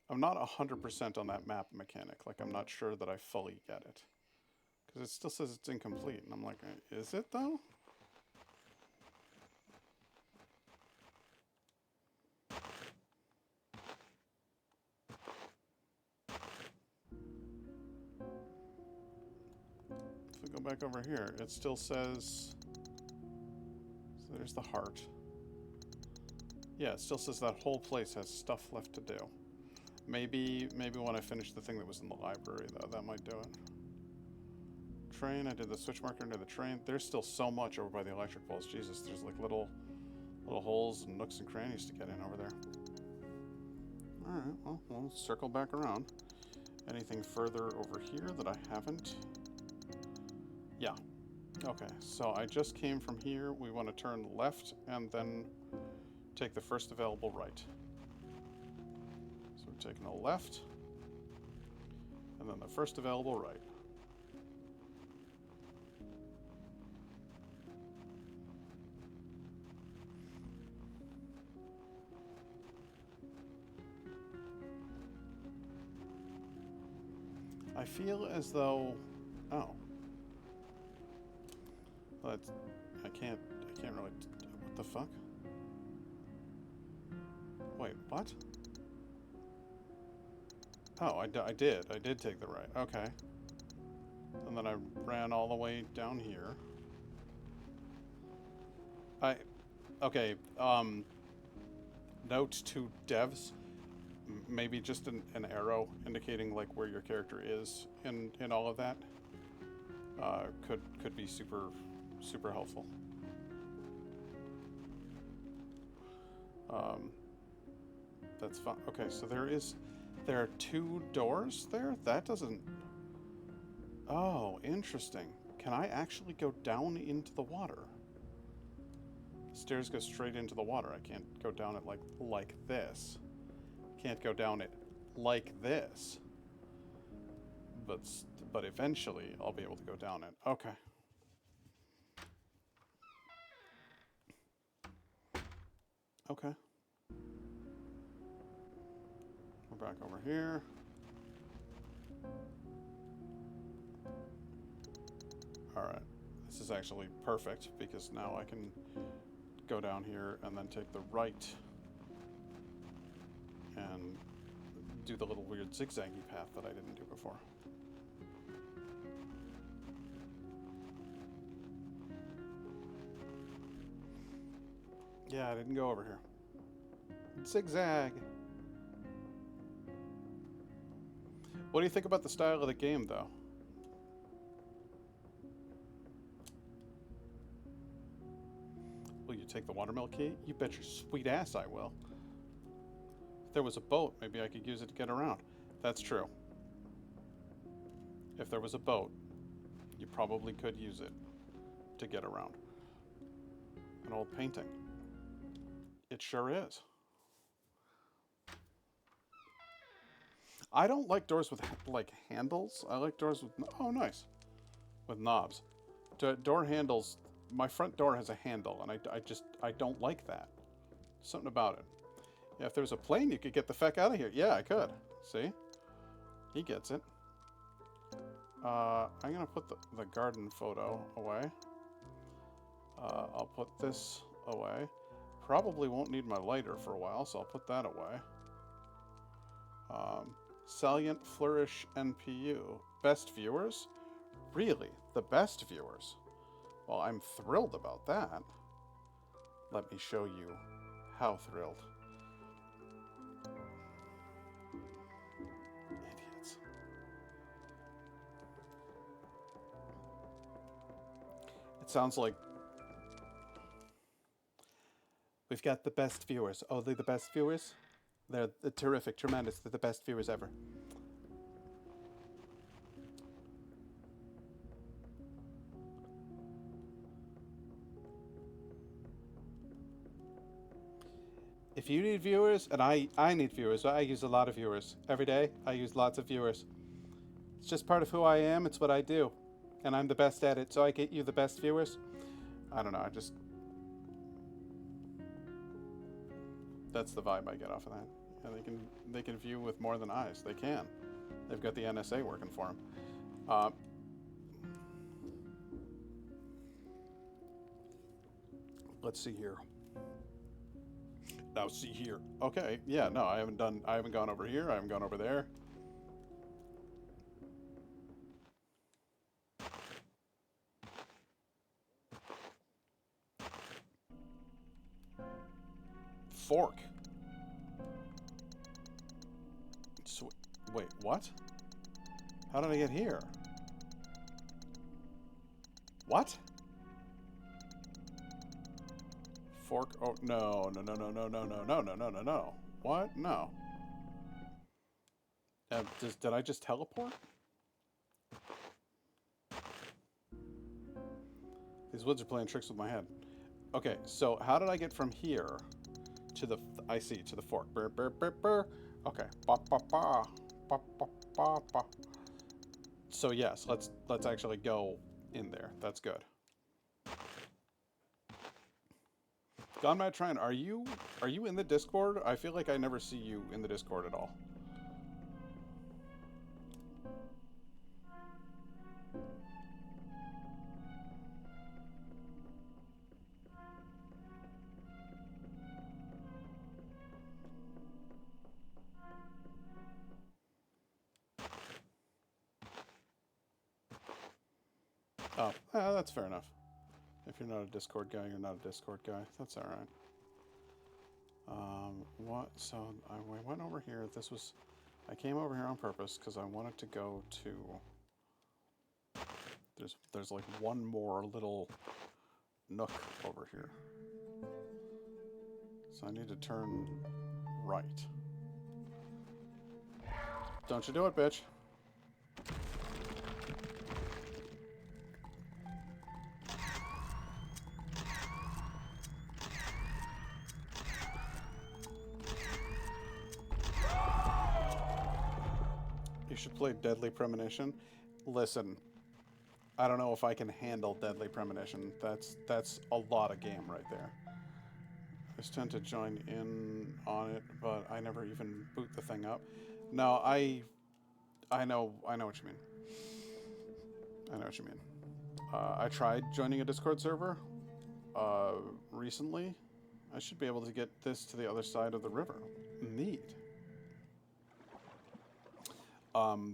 I'm not 100% on that map mechanic. Like, I'm not sure that I fully get it. Because it still says it's incomplete. And I'm like, is it though? If we go back over here, it still says... So there's the heart. Yeah, it still says that whole place has stuff left to do. Maybe when I finish the thing that was in the library, though, that might do it. Train, I did the switch marker into the train. There's still so much over by the electric poles. Jesus, there's like little holes and nooks and crannies to get in over there. Alright, well, we'll circle back around. Anything further over here that I haven't? Yeah. Okay, so I just came from here. We want to turn left and then take the first available right. So we're taking a left and then the first available right. I feel as though... Oh. Well, I can't really... What the fuck? Wait, what? Oh, I did take the right. Okay. And then I ran all the way down here. Okay, note to devs, maybe just an arrow indicating like where your character is in all of that could be super helpful. That's fine. Okay, so there is There are 2 doors there? That doesn't... Oh, interesting. Can I actually go down into the water? Stairs go straight into the water. I can't go down it like this. Can't go down it like this. But eventually I'll be able to go down it. Okay. Okay. We're back over here. Alright. This is actually perfect because now I can go down here and then take the right and do the little weird zigzaggy path that I didn't do before. Yeah, I didn't go over here. Zigzag! What do you think about the style of the game, though? Will you take the watermill key? You bet your sweet ass I will. If there was a boat, maybe I could use it to get around. That's true. If there was a boat, you probably could use it to get around. An old painting. It sure is. I don't like doors with, like, handles. I like doors with... Oh, nice. With knobs. Door handles... My front door has a handle, and I don't like that. Something about it. Yeah, if there was a plane, you could get the feck out of here. Yeah, I could. See? He gets it. I'm going to put the garden photo away. I'll put this away. Probably won't need my lighter for a while, so I'll put that away. Salient Flourish NPU. Best viewers? Really? The best viewers? Well, I'm thrilled about that. Let me show you how thrilled. Idiots. It sounds like we've got the best viewers. Oh, they're the best viewers? They're terrific, tremendous. They're the best viewers ever. If you need viewers, and I need viewers, I use a lot of viewers. Every day, I use lots of viewers. It's just part of who I am. It's what I do. And I'm the best at it, so I get you the best viewers. I don't know, I just... That's the vibe I get off of that. Yeah, they can view with more than eyes. They can. They've got the NSA working for them. Let's see here. Now see here. Okay, yeah, no, I haven't gone over here. I haven't gone over there. Fork. Wait, what? How did I get here? What? Fork? Oh, no. What? No. Did I just teleport? These woods are playing tricks with my head. Okay, so how did I get from here to the... I see, to the fork. Burr, burr, burr, burr. Okay. Ba, ba, ba. Ba, ba, ba, ba. So yes, let's actually go in there. That's good. Gone Mad Trine, are you in the Discord? I feel like I never see you in the Discord at all. Oh, that's fair enough. If you're not a Discord guy, you're not a Discord guy. That's all right. What? So I went over here. I came over here on purpose because I wanted to go to... There's like one more little nook over here. So I need to turn right. Don't you do it, bitch. You should play Deadly Premonition. Listen, I don't know if I can handle Deadly Premonition. That's a lot of game right there. I just tend to join in on it, but I never even boot the thing up. No, I know what you mean. I know what you mean. I tried joining a Discord server uh, recently. I should be able to get this to the other side of the river. Neat.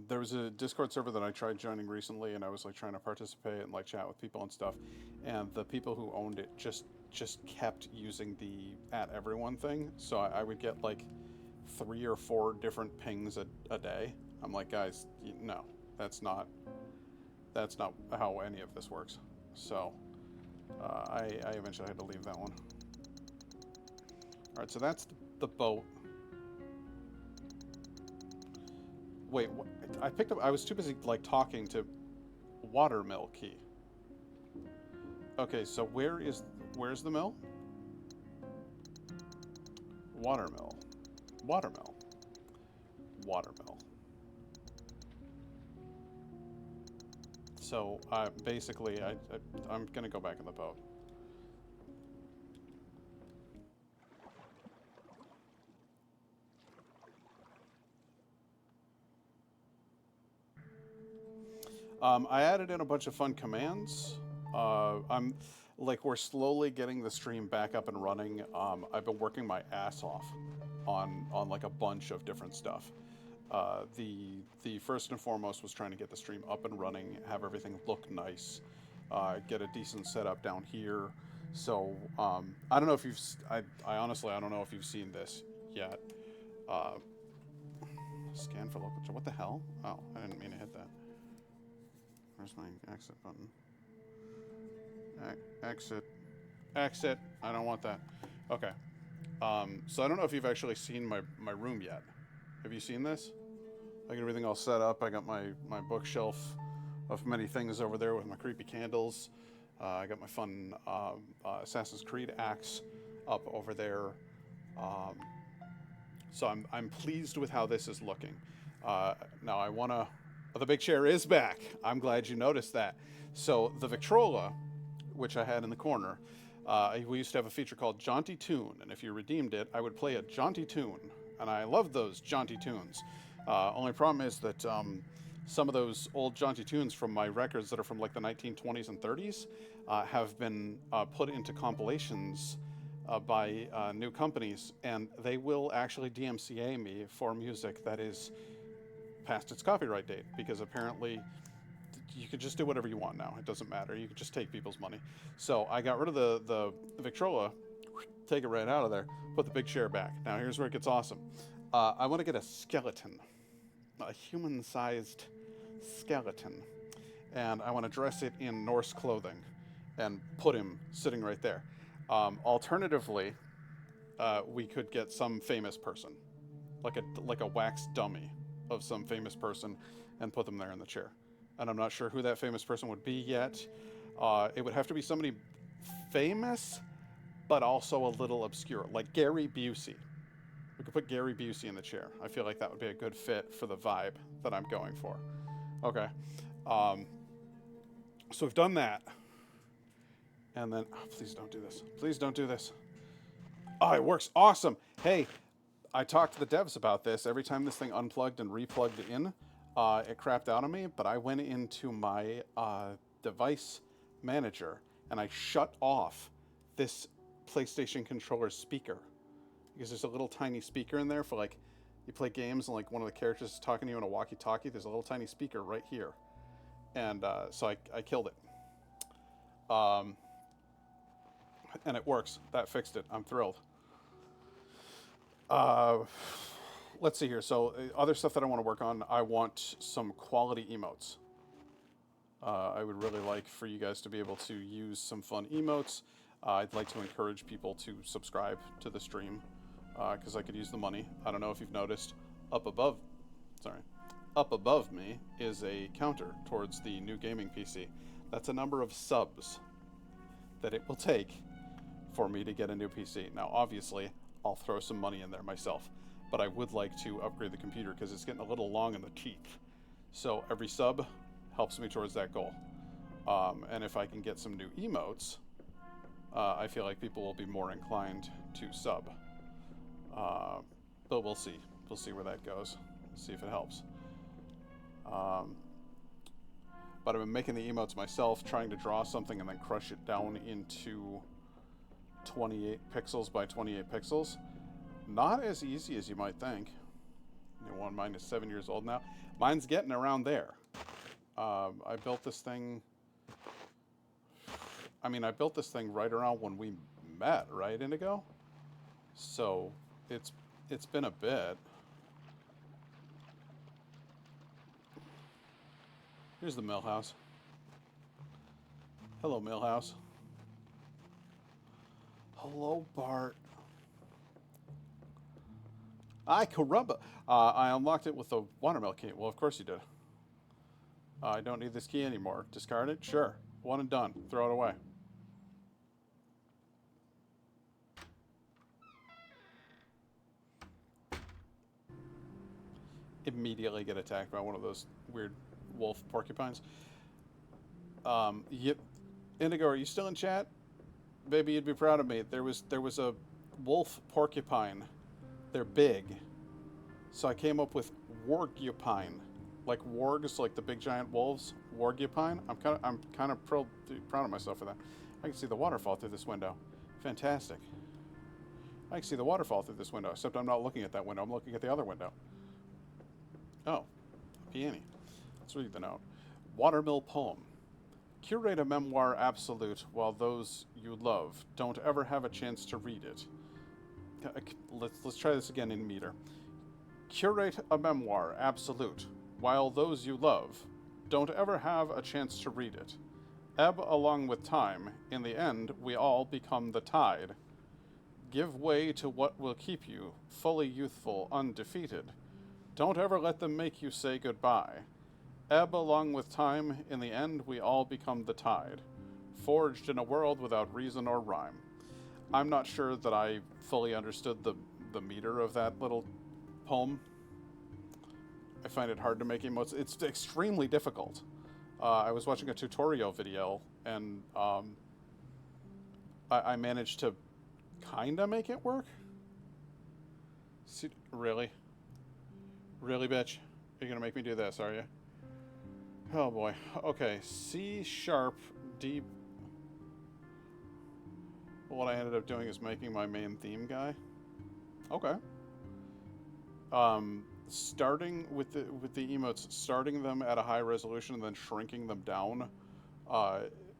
There was a Discord server that I tried joining recently, and I was like trying to participate and like chat with people and stuff. And the people who owned it just kept using the @everyone thing. So I would get like 3 or 4 different pings a day. I'm like, guys, no, that's not how any of this works. So I eventually had to leave that one. All right, so that's the boat. Wait, I picked up. I was too busy like talking to Watermill Key. Okay, so where's the mill? Watermill, Watermill, Watermill. So basically, I'm gonna go back in the boat. I added in a bunch of fun commands. I'm like we're slowly getting the stream back up and running. I've been working my ass off on like a bunch of different stuff. The first and foremost was trying to get the stream up and running, have everything look nice, get a decent setup down here. So I don't know if I honestly I don't know if you've seen this yet. Uh, Scan for local. What the hell? Oh, I didn't mean to hit that. Where's my exit button? Exit. Exit. I don't want that. Okay. So I don't know if you've actually seen my room yet. Have you seen this? I got everything all set up. I got my bookshelf of many things over there with my creepy candles. I got my fun Assassin's Creed axe up over there. So I'm pleased with how this is looking. Now I wanna. The big chair is back. I'm glad you noticed that. So the Victrola, which I had in the corner, we used to have a feature called Jaunty Tune, and if you redeemed it, I would play a jaunty tune, and I love those jaunty tunes. Only problem is that some of those old jaunty tunes from my records that are from like the 1920s and 30s have been put into compilations by new companies, and they will actually DMCA me for music that is past its copyright date, because apparently you can just do whatever you want now. It doesn't matter. You can just take people's money. So I got rid of the Victrola, take it right out of there, put the big chair back. Now here's where it gets awesome. I want to get a skeleton, a human-sized skeleton, and I want to dress it in Norse clothing and put him sitting right there. Alternatively, we could get some famous person, like a wax dummy of some famous person, and put them there in the chair. And I'm not sure who that famous person would be yet. It would have to be somebody famous, but also a little obscure, like Gary Busey. We could put Gary Busey in the chair. I feel like that would be a good fit for the vibe that I'm going for. Okay. So we've done that. And then, oh, please don't do this. Please don't do this. Oh, it works. Awesome. Hey, I talked to the devs about this. Every time this thing unplugged and replugged in, it crapped out on me, but I went into my device manager and I shut off this PlayStation controller speaker, because there's a little tiny speaker in there for like, you play games and like one of the characters is talking to you in a walkie-talkie. There's a little tiny speaker right here. And so I killed it. And it works. That fixed it. I'm thrilled. Let's see here. So other stuff that I want to work on, I want some quality emotes. I would really like for you guys to be able to use some fun emotes. I'd like to encourage people to subscribe to the stream, because I could use the money. I don't know if you've noticed up above. Sorry. up above me is a counter towards the new gaming PC. That's a number of subs that it will take for me to get a new PC. Now, obviously, I'll throw some money in there myself, but I would like to upgrade the computer because it's getting a little long in the teeth. So every sub helps me towards that goal. And if I can get some new emotes, I feel like people will be more inclined to sub. But we'll see. We'll see where that goes. See if it helps. But I've been making the emotes myself, trying to draw something and then crush it down into 28 pixels by 28 pixels. Not as easy as you might think. Mine is 7 years old now. Mine's getting around there. I built this thing... I built this thing right around when we met, right, Indigo? So, it's been a bit. Here's the mill house. Hello, mill house. Hello, Bart. Ay, caramba. I unlocked it with the watermill key. Well, of course you did. I don't need this key anymore. Discard it? Sure. One and done. Throw it away. Immediately get attacked by one of those weird wolf porcupines. Yep. Indigo, are you still in chat? Baby, you'd be proud of me. There was a wolf porcupine. They're big. So I came up with wargupine. Like wargs, like the big giant wolves. Wargupine. I'm kind of proud of myself for that. I can see the waterfall through this window. Fantastic. I can see the waterfall through this window, except I'm not looking at that window. I'm looking at the other window. Oh, peony. Let's read the note. Watermill poem. Curate a memoir absolute while those you love don't ever have a chance to read it. Let's try this again in meter. Curate a memoir absolute while those you love don't ever have a chance to read it. Ebb along with time. In the end, we all become the tide. Give way to what will keep you fully youthful, undefeated. Don't ever let them make you say goodbye. Ebb along with time, in the end we all become the tide, forged in a world without reason or rhyme. I'm not sure that I fully understood the meter of that little poem. I find it hard to make emotes. It's extremely difficult. I was watching a tutorial video, and I managed to kinda make it work. See, really? Really, bitch? You're gonna make me do this, are you? Oh boy. Okay, C sharp D. What I ended up doing is making my main theme guy. Okay. Starting with the emotes, starting them at a high resolution and then shrinking them down,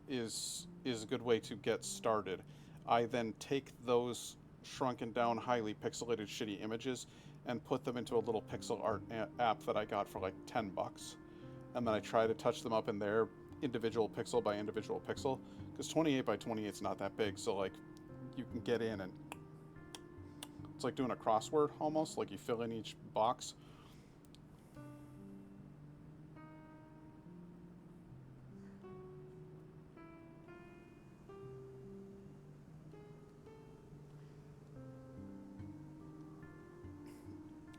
is a good way to get started. I then take those shrunken down, highly pixelated, shitty images and put them into a little pixel art app that I got for like $10. And then I try to touch them up in there, individual pixel by individual pixel, because 28 by 28 is not that big, so like you can get in and it's like doing a crossword almost, like you fill in each box.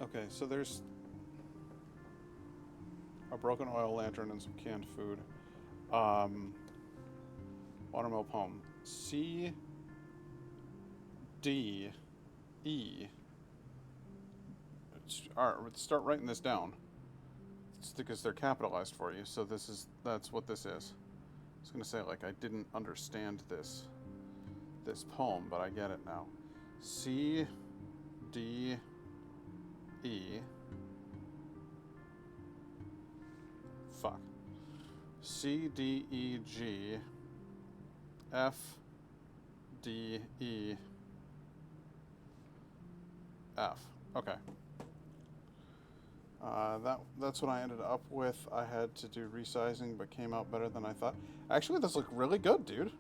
Okay, so there's a broken oil lantern and some canned food. Watermill poem. C D E. Alright, let's start writing this down. It's because they're capitalized for you, so that's what this is. I was gonna say, like, I didn't understand this poem, but I get it now. C D E. Fuck. C D E G F D E F. Okay. That's what I ended up with. I had to do resizing, but came out better than I thought. Actually, those look really good, dude.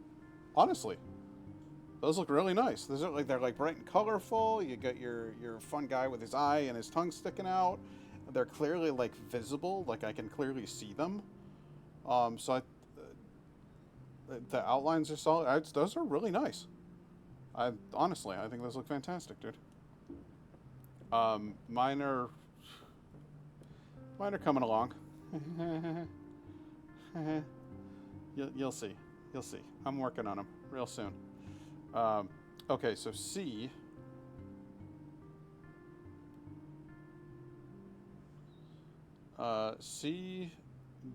Honestly. Those look really nice. They're like bright and colorful. You got your fun guy with his eye and his tongue sticking out. they're clearly like visible, like I can clearly see them. So the outlines are solid. Those are really nice. I honestly, I think those look fantastic, dude. Um, mine are mine are coming along. You'll see. You'll see. I'm working on them real soon. Um, okay, so C,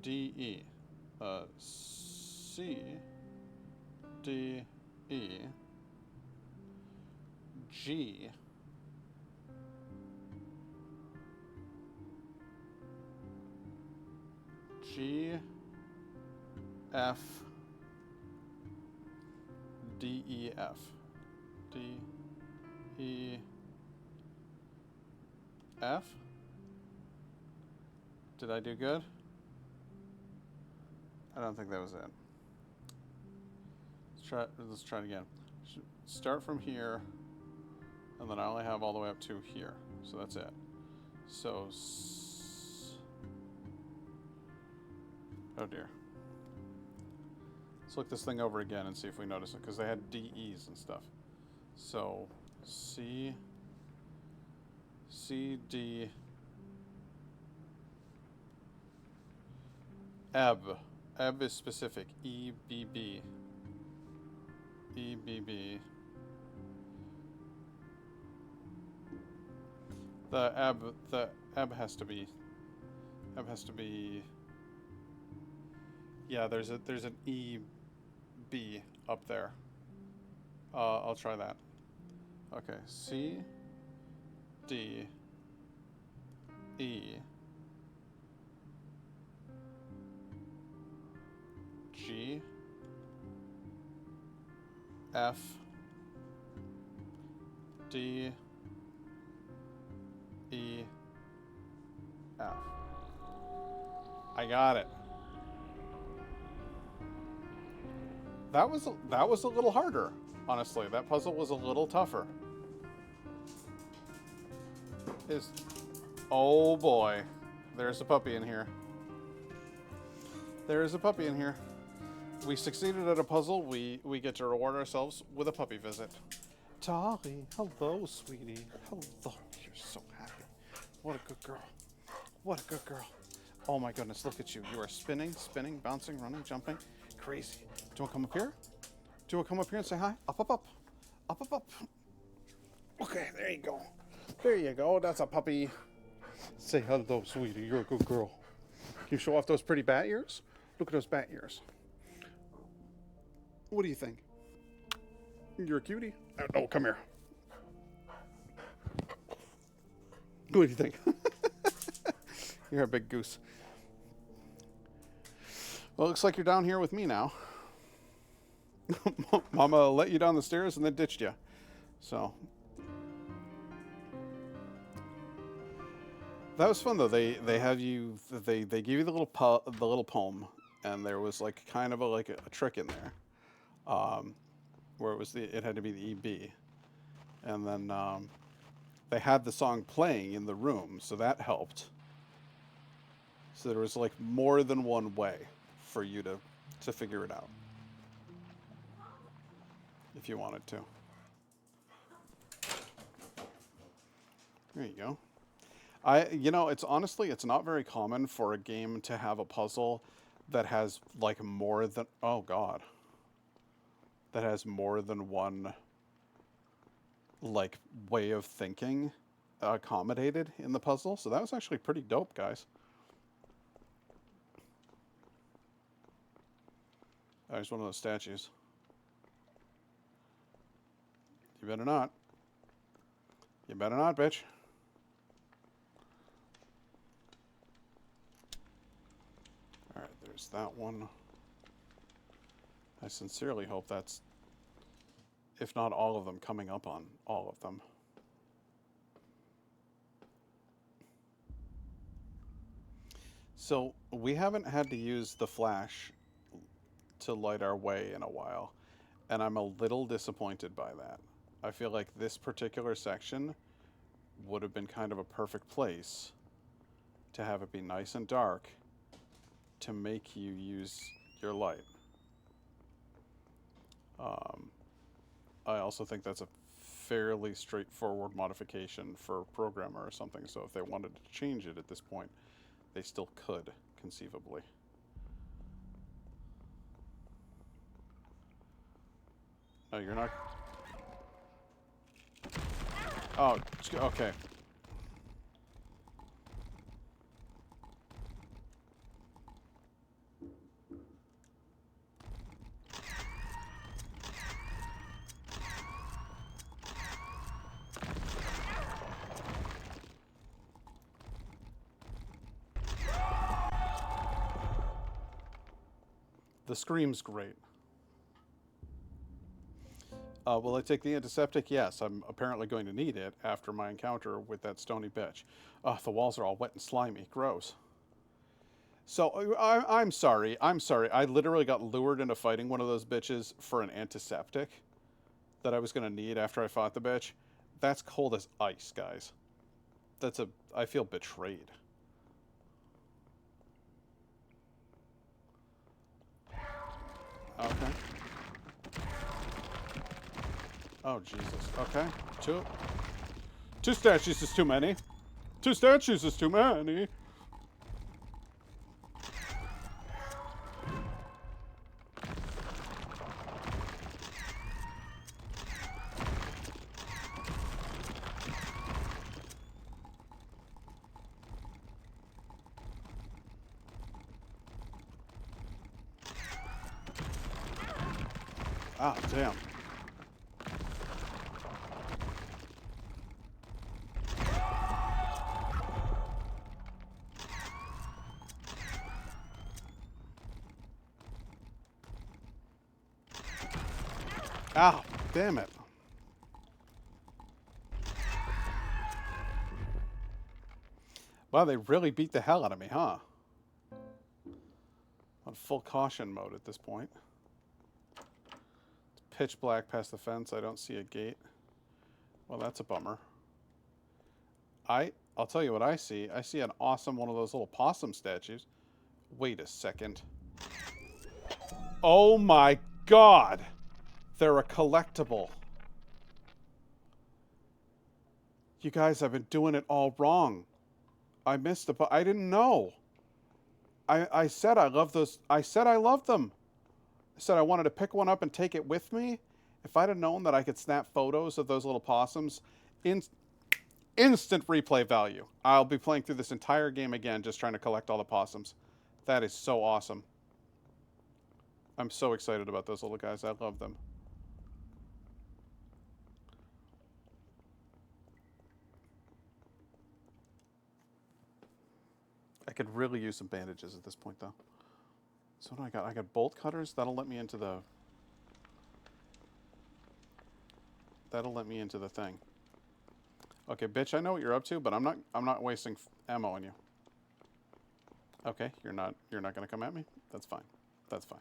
D, E. C, D, E, G, G, F, D, E, F. D, E, F? Did I do good? I don't think that was it. Let's try it again. Start from here, and then I only have all the way up to here. So that's it. So, oh dear. Let's look this thing over again and see if we notice it, because they had DEs and stuff. So, C, D, ebb. Ebb is specific. E, B, B. E, B, B. The ebb has to be, yeah, there's an E, B up there. I'll try that. Okay, C, D, E, G, F, D, E, F. I got it. That was a little harder, honestly. That puzzle was a little tougher. Oh boy, there's a puppy in here. There is a puppy in here. We succeeded at a puzzle. We get to reward ourselves with a puppy visit. Tolly, hello, sweetie. Hello. You're so happy. What a good girl. What a good girl. Oh my goodness, look at you. You are spinning, bouncing, running, jumping. Crazy. Do you want to come up here? Do you want to come up here and say hi? Up, up, up. Up, up, up. Okay, there you go. There you go. That's a puppy. Say hello, sweetie. You're a good girl. Can you show off those pretty bat ears? Look at those bat ears. What do you think? You're a cutie. Oh, come here. What do you think? You're a big goose. Well, it looks like you're down here with me now. Mama let you down the stairs and then ditched you. So that was fun though. They have you. They gave you the little poem, and there was like kind of a trick in there, where it had to be the EB, and then they had the song playing in the room, so that helped. So there was like more than one way for you to figure it out if you wanted to. There you go. It's honestly, it's not very common for a game to have a puzzle that has like more than, oh God, that has more than one like way of thinking accommodated in the puzzle. So that was actually pretty dope, guys. Oh, there's one of those statues. You better not. You better not, bitch. Alright, there's that one. I sincerely hope that's, if not all of them, coming up on all of them. So, we haven't had to use the flash to light our way in a while, and I'm a little disappointed by that. I feel like this particular section would have been kind of a perfect place to have it be nice and dark to make you use your light. I also think that's a fairly straightforward modification for a programmer or something, so if they wanted to change it at this point, they still could, conceivably. No, you're not... Oh, okay. The scream's great. Will I take the antiseptic? Yes, I'm apparently going to need it after my encounter with that stony bitch. The walls are all wet and slimy. Gross. So, I'm sorry. I'm sorry. I literally got lured into fighting one of those bitches for an antiseptic that I was going to need after I fought the bitch. That's cold as ice, guys. I feel betrayed. Okay. Oh, Jesus. Okay. Two statues is too many. Two statues is too many. Ah, damn. Ah, damn it. Wow, they really beat the hell out of me, huh? On full caution mode at this point. It's pitch black past the fence. I don't see a gate. Well, that's a bummer. I'll tell you what I see. I see an awesome one of those little possum statues. Wait a second. Oh my god! They're a collectible. You guys, I've been doing it all wrong. I missed the... I didn't know. I said I love those... I said I loved them. I said I wanted to pick one up and take it with me. If I'd have known that I could snap photos of those little possums, instant replay value. I'll be playing through this entire game again just trying to collect all the possums. That is so awesome. I'm so excited about those little guys. I love them. I could really use some bandages at this point, though. So what do I got? I got bolt cutters. That'll let me into the... That'll let me into the thing. Okay, bitch, I know what you're up to, but I'm not wasting ammo on you. Okay, you're not gonna come at me? That's fine. That's fine.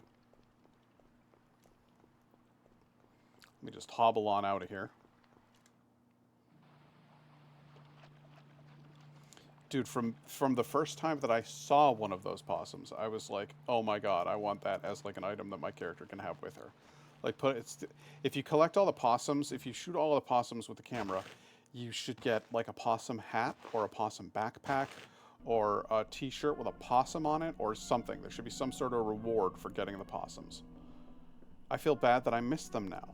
Let me just hobble on out of here. Dude, from the first time that I saw one of those possums, I was like, oh my god, I want that as like an item that my character can have with her. Like, if you collect all the possums, if you shoot all the possums with the camera, you should get like a possum hat or a possum backpack or a t-shirt with a possum on it or something. There should be some sort of reward for getting the possums. I feel bad that I missed them now.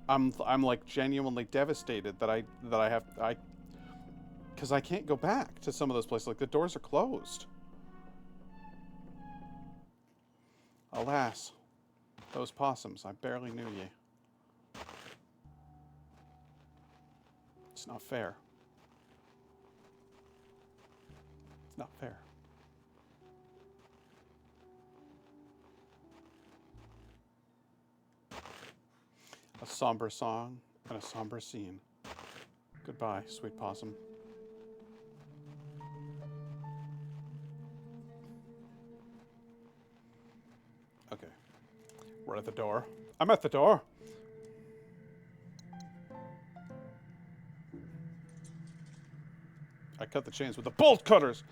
I'm like genuinely devastated that I because I can't go back to some of those places. Like, the doors are closed. Alas, those possums, I barely knew ye. It's not fair. It's not fair. A somber song and a somber scene. Goodbye, sweet possum. Okay. We're at the door. I'm at the door. I cut the chains with the bolt cutters.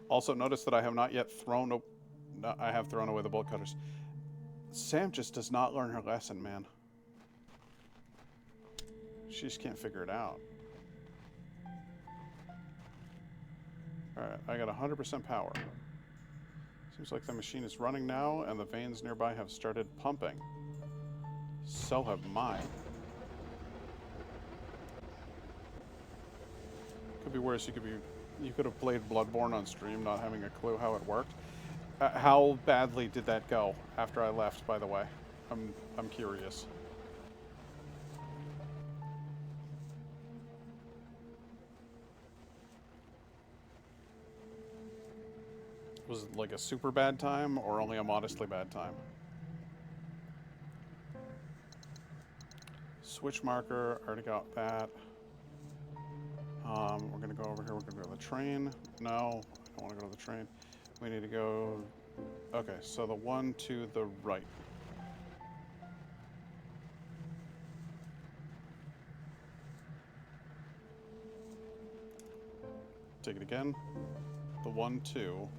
Also, notice that I have not yet thrown. No, I have thrown away the bolt cutters. Sam just does not learn her lesson, man. She just can't figure it out. Alright, I got 100% power. Seems like the machine is running now, and the veins nearby have started pumping. So have mine. Could be worse. You could have played Bloodborne on stream, not having a clue how it worked. How badly did that go after I left? By the way, I'm curious. Was it like a super bad time, or only a modestly bad time? Switch marker, already got that. We're gonna go over here, we're gonna go to the train. No, I don't wanna go to the train. We need to go, okay, so the one to the right. Take it again. The one to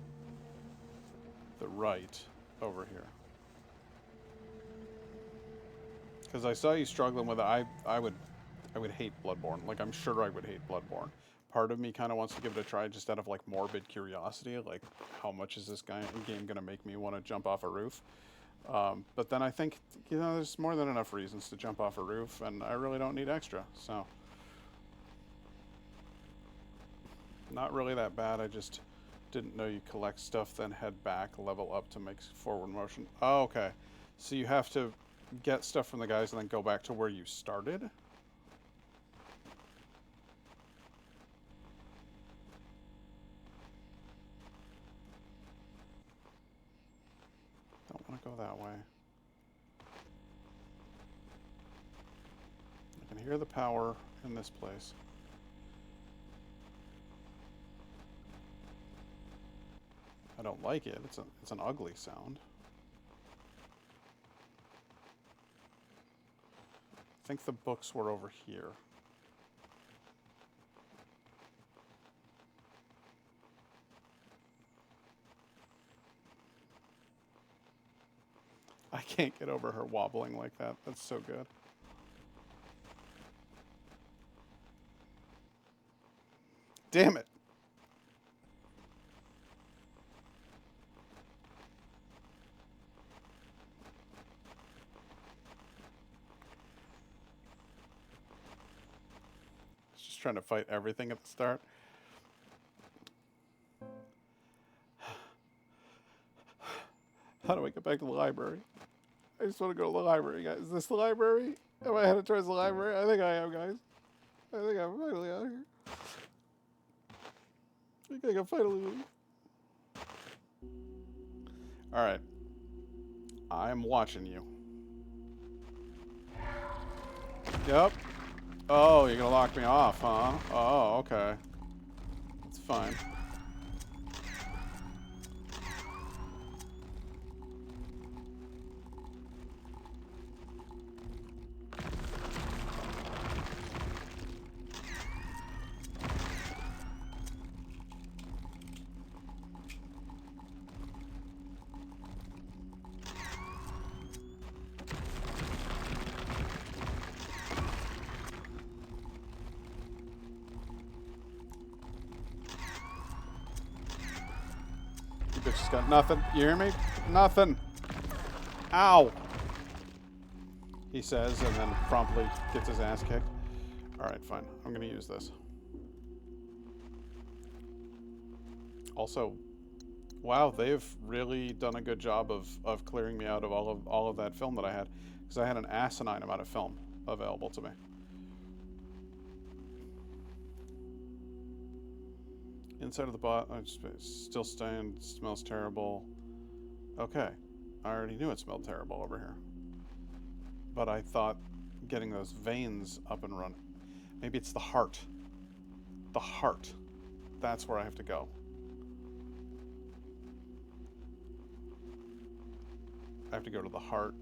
the right over here. Because I saw you struggling with it. I would hate Bloodborne. Like, I'm sure I would hate Bloodborne. Part of me kind of wants to give it a try just out of, like, morbid curiosity. Like, how much is this game going to make me want to jump off a roof? But then I think, you know, there's more than enough reasons to jump off a roof, and I really don't need extra, so. Not really that bad. I just didn't know you collect stuff, then head back, level up to make forward motion. Oh, okay. So you have to get stuff from the guys and then go back to where you started? Don't want to go that way. I can hear the power in this place. I don't like it. It's an ugly sound. I think the books were over here. I can't get over her wobbling like that. That's so good. Damn it. Just trying to fight everything at the start. How do I get back to the library? I just want to go to the library, guys. Is this the library? Am I headed towards the library? I think I am, guys. I think I'm finally out of here. I think I'm finally leaving. Alright. I'm watching you. Yep. Oh, you're gonna lock me off, huh? Oh, okay. That's fine. Bitch has got nothing. You hear me? Nothing. Ow! He says, and then promptly gets his ass kicked. Alright, fine. I'm gonna use this. Also, wow, they've really done a good job of clearing me out of all of that film that I had. Because I had an asinine amount of film available to me. Inside of the bot, still staying, smells terrible. Okay, I already knew it smelled terrible over here. But I thought getting those veins up and running. Maybe it's the heart. The heart. That's where I have to go. I have to go to the heart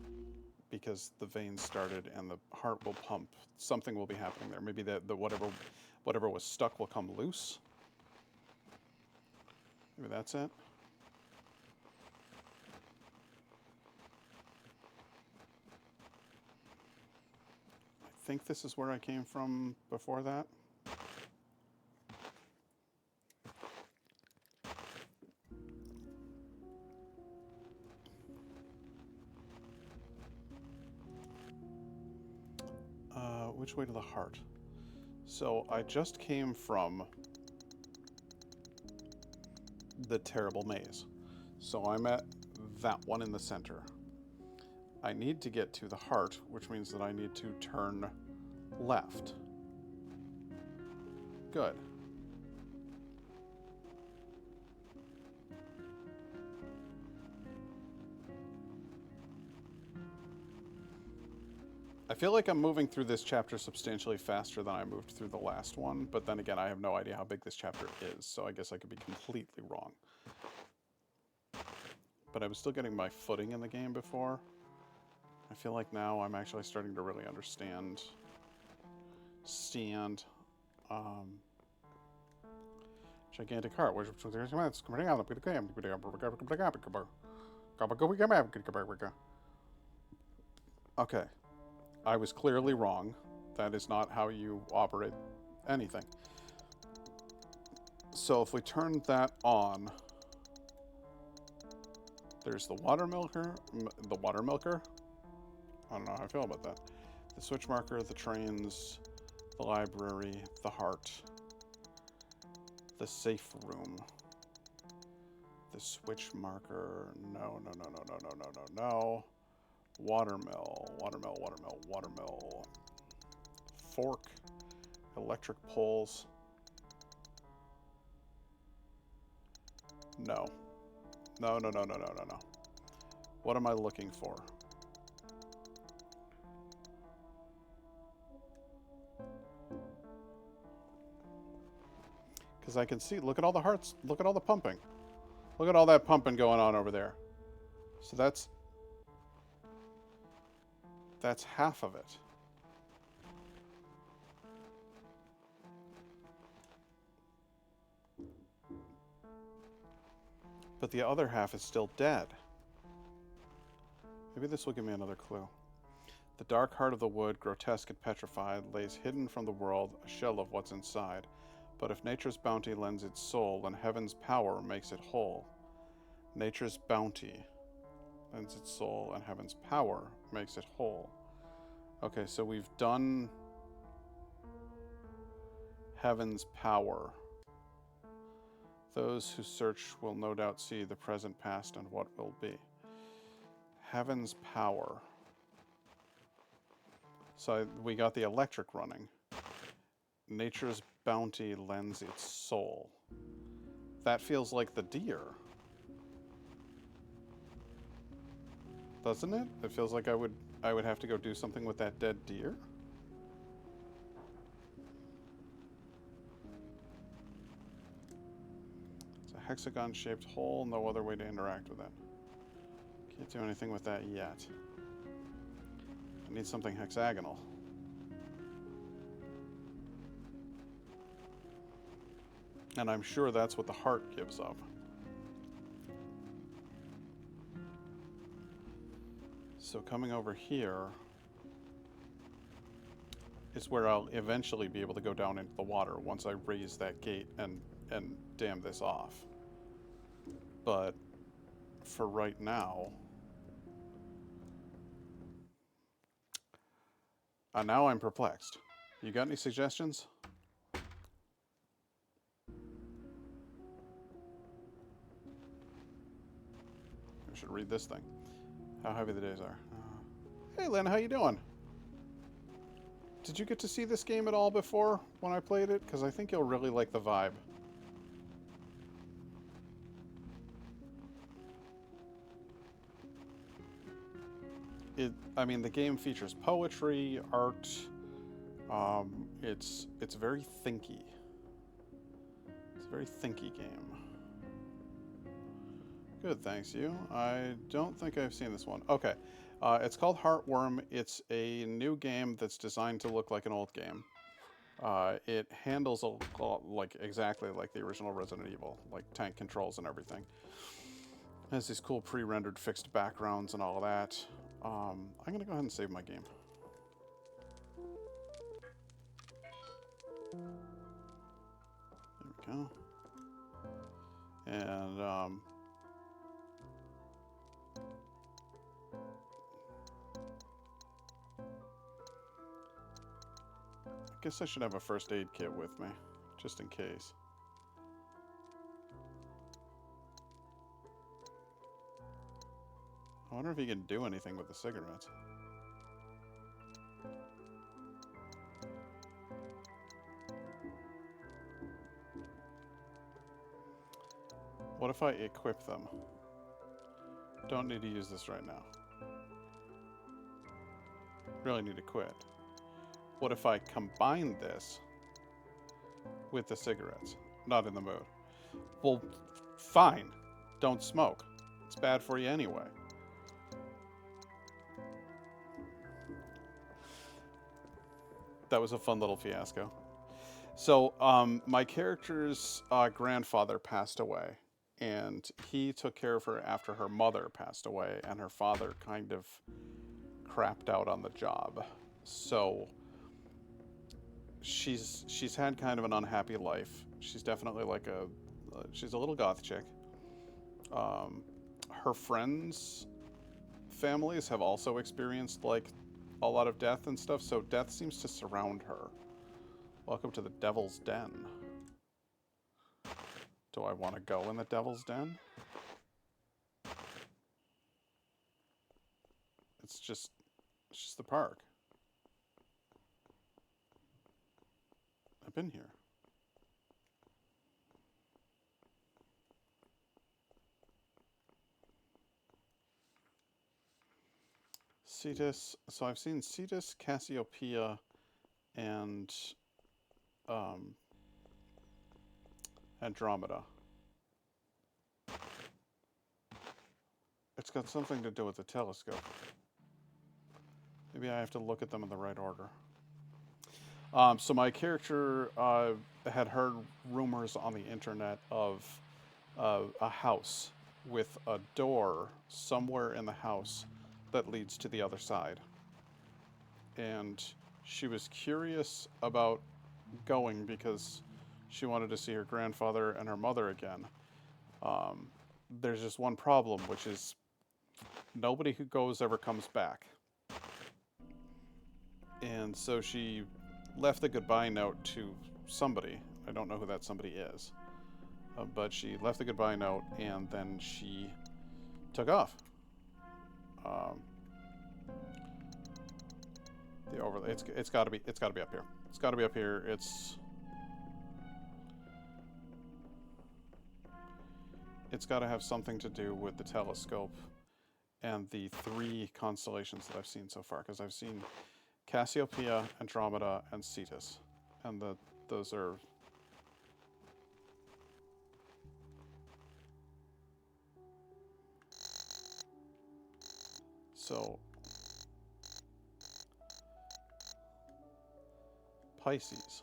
because the veins started and the heart will pump. Something will be happening there. Maybe the whatever was stuck will come loose. Maybe that's it. I think this is where I came from before that. Which way to the heart? So I just came from the terrible maze. So I'm at that one in the center. I need to get to the heart, which means that I need to turn left. Good. I feel like I'm moving through this chapter substantially faster than I moved through the last one, but then again, I have no idea how big this chapter is, so I guess I could be completely wrong. But I was still getting my footing in the game before. I feel like now I'm actually starting to really understand gigantic heart. Okay. I was clearly wrong. That is not how you operate anything. So if we turn that on, there's the water milker. I don't know how I feel about that. The switch marker, the trains, the library, the heart, the safe room, the switch marker. No. Watermill. Fork, electric poles. No. What am I looking for? Because I can see, look at all the hearts, look at all the pumping. Look at all that pumping going on over there. So that's half of it. But the other half is still dead. Maybe this will give me another clue. The dark heart of the wood, grotesque and petrified, lays hidden from the world, a shell of what's inside. But if nature's bounty lends its soul, and heaven's power makes it whole. Nature's bounty lends its soul, and heaven's power makes it whole. Okay, so we've done heaven's power. Those who search will no doubt see the present, past, and what will be. Heaven's power. So we got the electric running. Nature's bounty lends its soul. That feels like the deer. Doesn't it? It feels like I would have to go do something with that dead deer. It's a hexagon-shaped hole, no other way to interact with it. Can't do anything with that yet. I need something hexagonal. And I'm sure that's what the heart gives up. So coming over here is where I'll eventually be able to go down into the water once I raise that gate and dam this off. But for right now, now I'm perplexed. You got any suggestions? I should read this thing. How heavy the days are. Hey, Lynn, how you doing? Did you get to see this game at all before when I played it? Because I think you'll really like the vibe. I mean, the game features poetry, art. It's very thinky. It's a very thinky game. Good, thanks you. I don't think I've seen this one. Okay. It's called Heartworm. It's a new game that's designed to look like an old game. It handles a lot like exactly like the original Resident Evil, like tank controls and everything. It has these cool pre-rendered fixed backgrounds and all of that. I'm gonna go ahead and save my game. There we go. And I guess I should have a first aid kit with me, just in case. I wonder if you can do anything with the cigarettes. What if I equip them? Don't need to use this right now. Really need to quit. What if I combine this with the cigarettes? Not in the mood. Well, fine. Don't smoke. It's bad for you anyway. That was a fun little fiasco. So, my character's grandfather passed away, and he took care of her after her mother passed away, and her father kind of crapped out on the job. So, she's had kind of an unhappy life. She's definitely like she's a little goth chick. Her friends' families have also experienced like a lot of death and stuff, so death seems to surround her. Welcome to the Devil's Den. Do I want to go in the Devil's Den? It's just the park. I've been here. Cetus. So I've seen Cetus, Cassiopeia, and Andromeda. It's got something to do with the telescope. Maybe I have to look at them in the right order. So my character had heard rumors on the internet of a house with a door somewhere in the house that leads to the other side. And she was curious about going because she wanted to see her grandfather and her mother again. There's just one problem, which is nobody who goes ever comes back. And so she left a goodbye note to somebody. I don't know who that somebody is. But she left a goodbye note and then she took off. The overlay. It's got to be up here. It's got to be up here. It's got to have something to do with the telescope and the 3 constellations that I've seen so far, because I've seen Cassiopeia, Andromeda, and Cetus, and those are. So Pisces,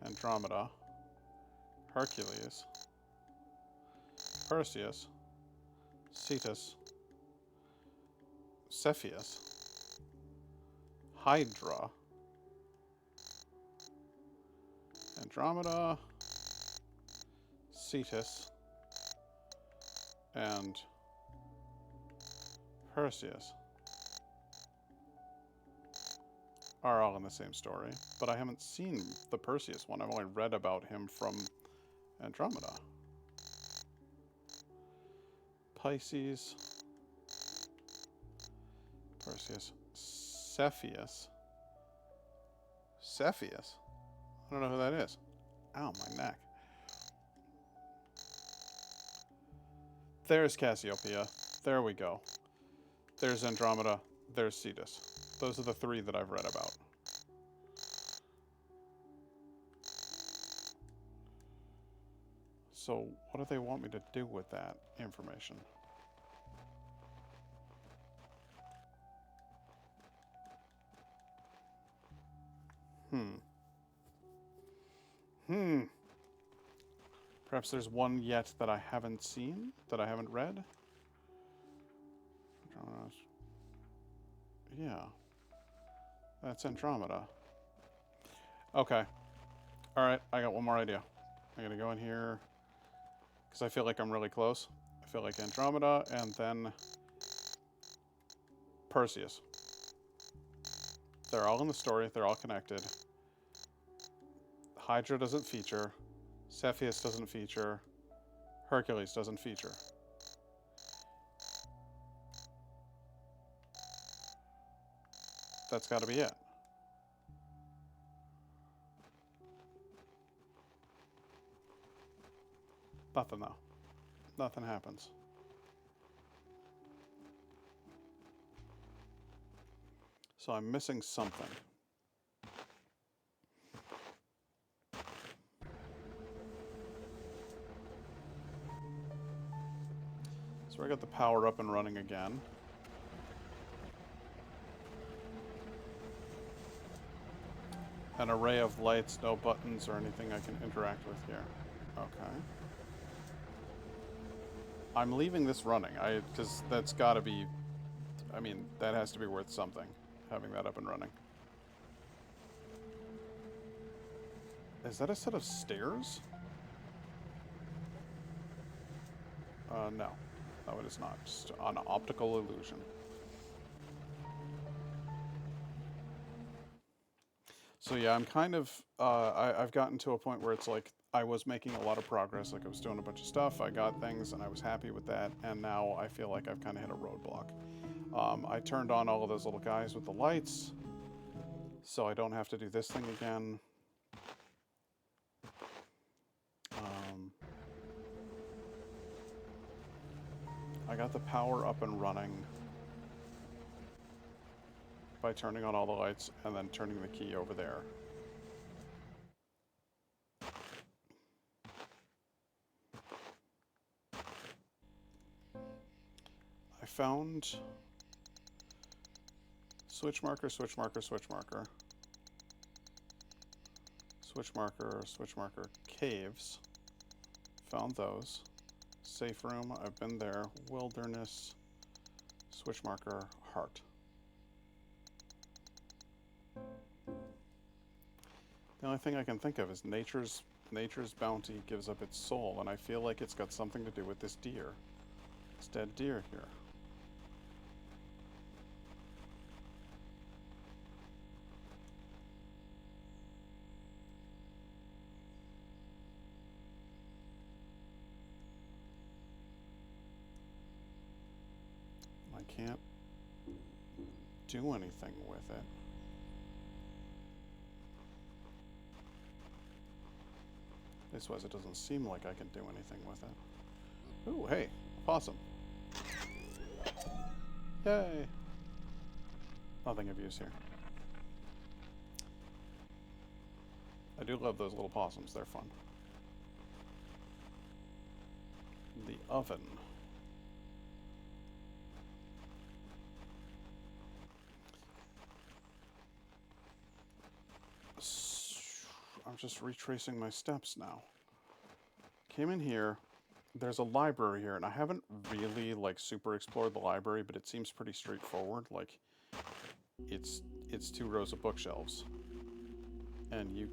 Andromeda, Hercules, Perseus, Cetus, Cepheus, Hydra, Andromeda, Cetus, and Perseus are all in the same story, but I haven't seen the Perseus one. I've only read about him from Andromeda. Pisces, Perseus, Cepheus. Cepheus? I don't know who that is. Ow, my neck. There's Cassiopeia. There we go. There's Andromeda. There's Cetus. Those are the 3 that I've read about. So what do they want me to do with that information? Hmm. Hmm. Perhaps there's one yet that I haven't seen, that I haven't read. Yeah. That's Andromeda. Okay. Alright, I got one more idea. I'm gonna go in here, because I feel like I'm really close. I feel like Andromeda, and then Perseus. They're all in the story, they're all connected. Hydra doesn't feature. Cepheus doesn't feature. Hercules doesn't feature. That's gotta be it. Nothing, though. Nothing happens. So I'm missing something. So I got the power up and running again. An array of lights, no buttons or anything I can interact with here. Okay. I'm leaving this running, because that's gotta be, I mean, that has to be worth something, having that up and running. Is that a set of stairs? No. No, it is not. Just an optical illusion. So yeah, I'm kind of, I've gotten to a point where it's like, I was making a lot of progress, like I was doing a bunch of stuff, I got things, and I was happy with that, and now I feel like I've kind of hit a roadblock. I turned on all of those little guys with the lights, so I don't have to do this thing again. I got the power up and running by turning on all the lights and then turning the key over there. I found switch marker, switch marker, switch marker. Switch marker, switch marker, caves. Found those. Safe room, I've been there. Wilderness, switch marker, heart. The only thing I can think of is nature's bounty gives up its soul, and I feel like it's got something to do with this deer. This dead deer here. I can't do anything with it. This was, it doesn't seem like I can do anything with it. Ooh, hey, possum. Yay! Nothing of use here. I do love those little possums, they're fun. The oven. I'm just retracing my steps now. Came in here. There's a library here, and I haven't really, like, super explored the library, but it seems pretty straightforward. Like, it's 2 rows of bookshelves. And you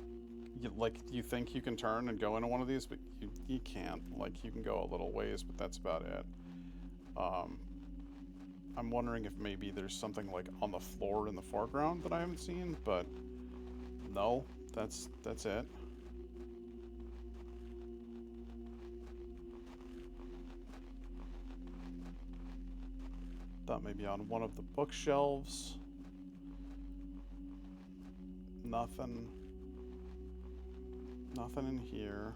think you can turn and go into one of these, but you can't. Like, you can go a little ways, but that's about it. I'm wondering if maybe there's something, like, on the floor in the foreground that I haven't seen, but no. That's it. Thought maybe on one of the bookshelves. Nothing. Nothing in here.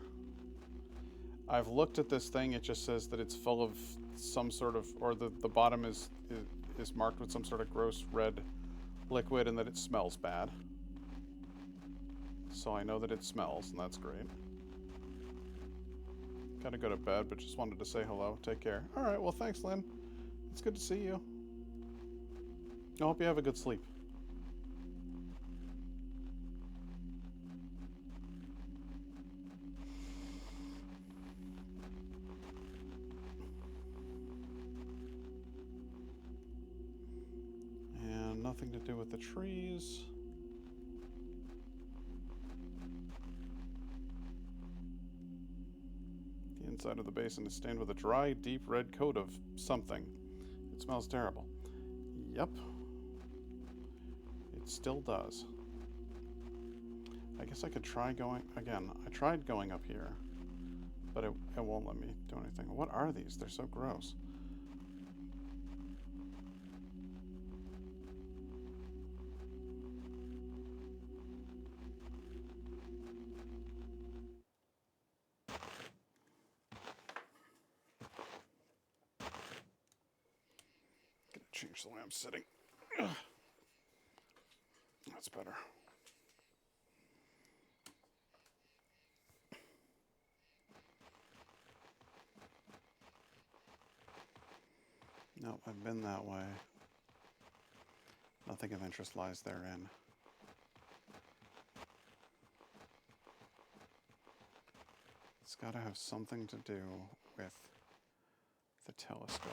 I've looked at this thing, it just says that it's full of some sort of, or the bottom is marked with some sort of gross red liquid and that it smells bad. So I know that it smells, and that's great. Gotta go to bed, but just wanted to say hello. Take care. Alright, well thanks, Lynn. It's good to see you. I hope you have a good sleep. Nothing to do with the trees. The inside of the basin is stained with a dry, deep red coat of something. It smells terrible. Yep. It still does. I guess I could try going... Again, I tried going up here, but it won't let me do anything. What are these? They're so gross. Gonna change the way I'm sitting. Ugh. That's better. Nope, I've been that way. Nothing of interest lies therein. It's got to have something to do with the telescope.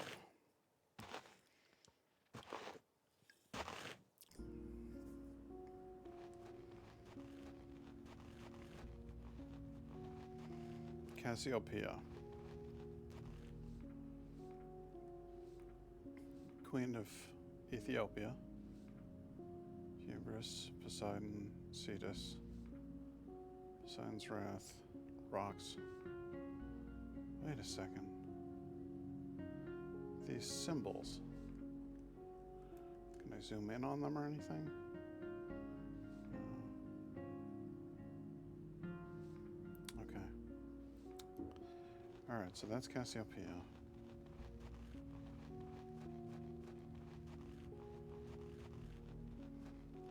Cassiopeia. Queen of Ethiopia. Hubris, Poseidon, Cetus, Poseidon's Wrath, rocks. Wait a second. These symbols. Can I zoom in on them or anything? Okay. Alright, so that's Cassiopeia.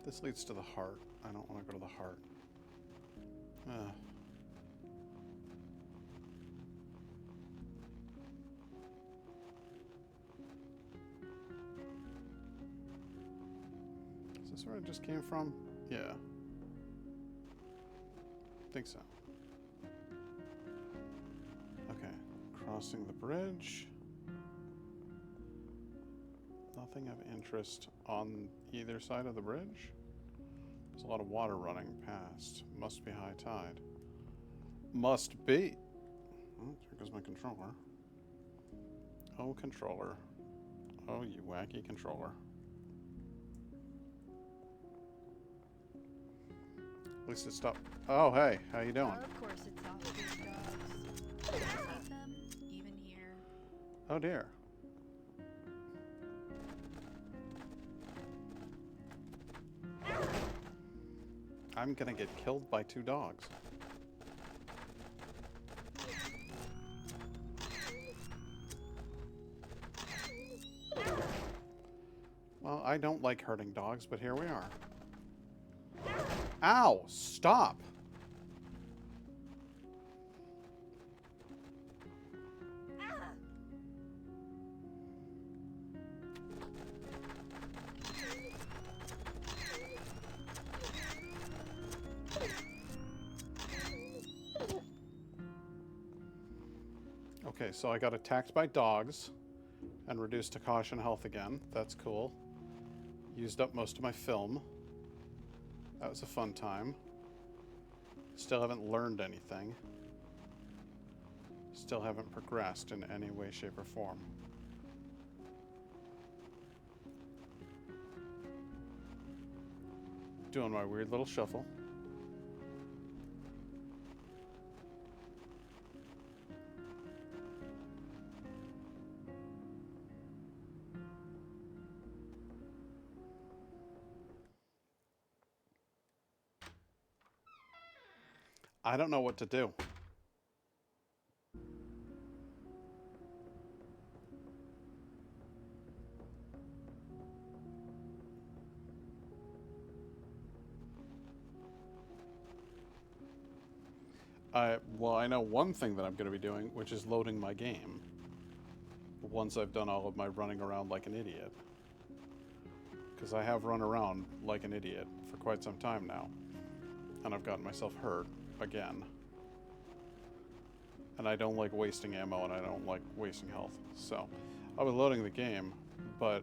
This leads to the heart. I don't want to go to the heart. Is this where it just came from? Yeah. Think so. Okay. Crossing the bridge. Nothing of interest on either side of the bridge. There's a lot of water running past. Must be high tide. Must be. Oh, there goes my controller. Oh, controller. Oh, you wacky controller. At least it stopped. Oh, hey. How you doing? Of course it's off these dogs. I hate them, even here. Oh, dear. I'm gonna get killed by 2 dogs. Well, I don't like hurting dogs, but here we are. Ow! Stop! Okay, so I got attacked by dogs and reduced to caution health again. That's cool. Used up most of my film. That was a fun time. Still haven't learned anything. Still haven't progressed in any way, shape, or form. Doing my weird little shuffle. I don't know what to do. Well, I know one thing that I'm going to be doing, which is loading my game. Once I've done all of my running around like an idiot. Because I have run around like an idiot for quite some time now. And I've gotten myself hurt again. And I don't like wasting ammo and I don't like wasting health. So, I was loading the game, but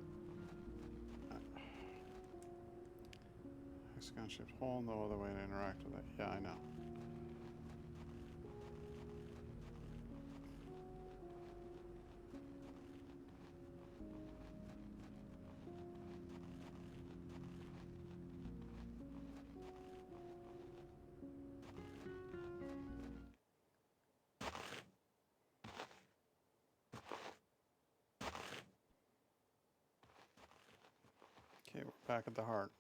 hexagon-shaped hole, no other way to interact with it. Yeah, I know. Okay, we're back at the heart.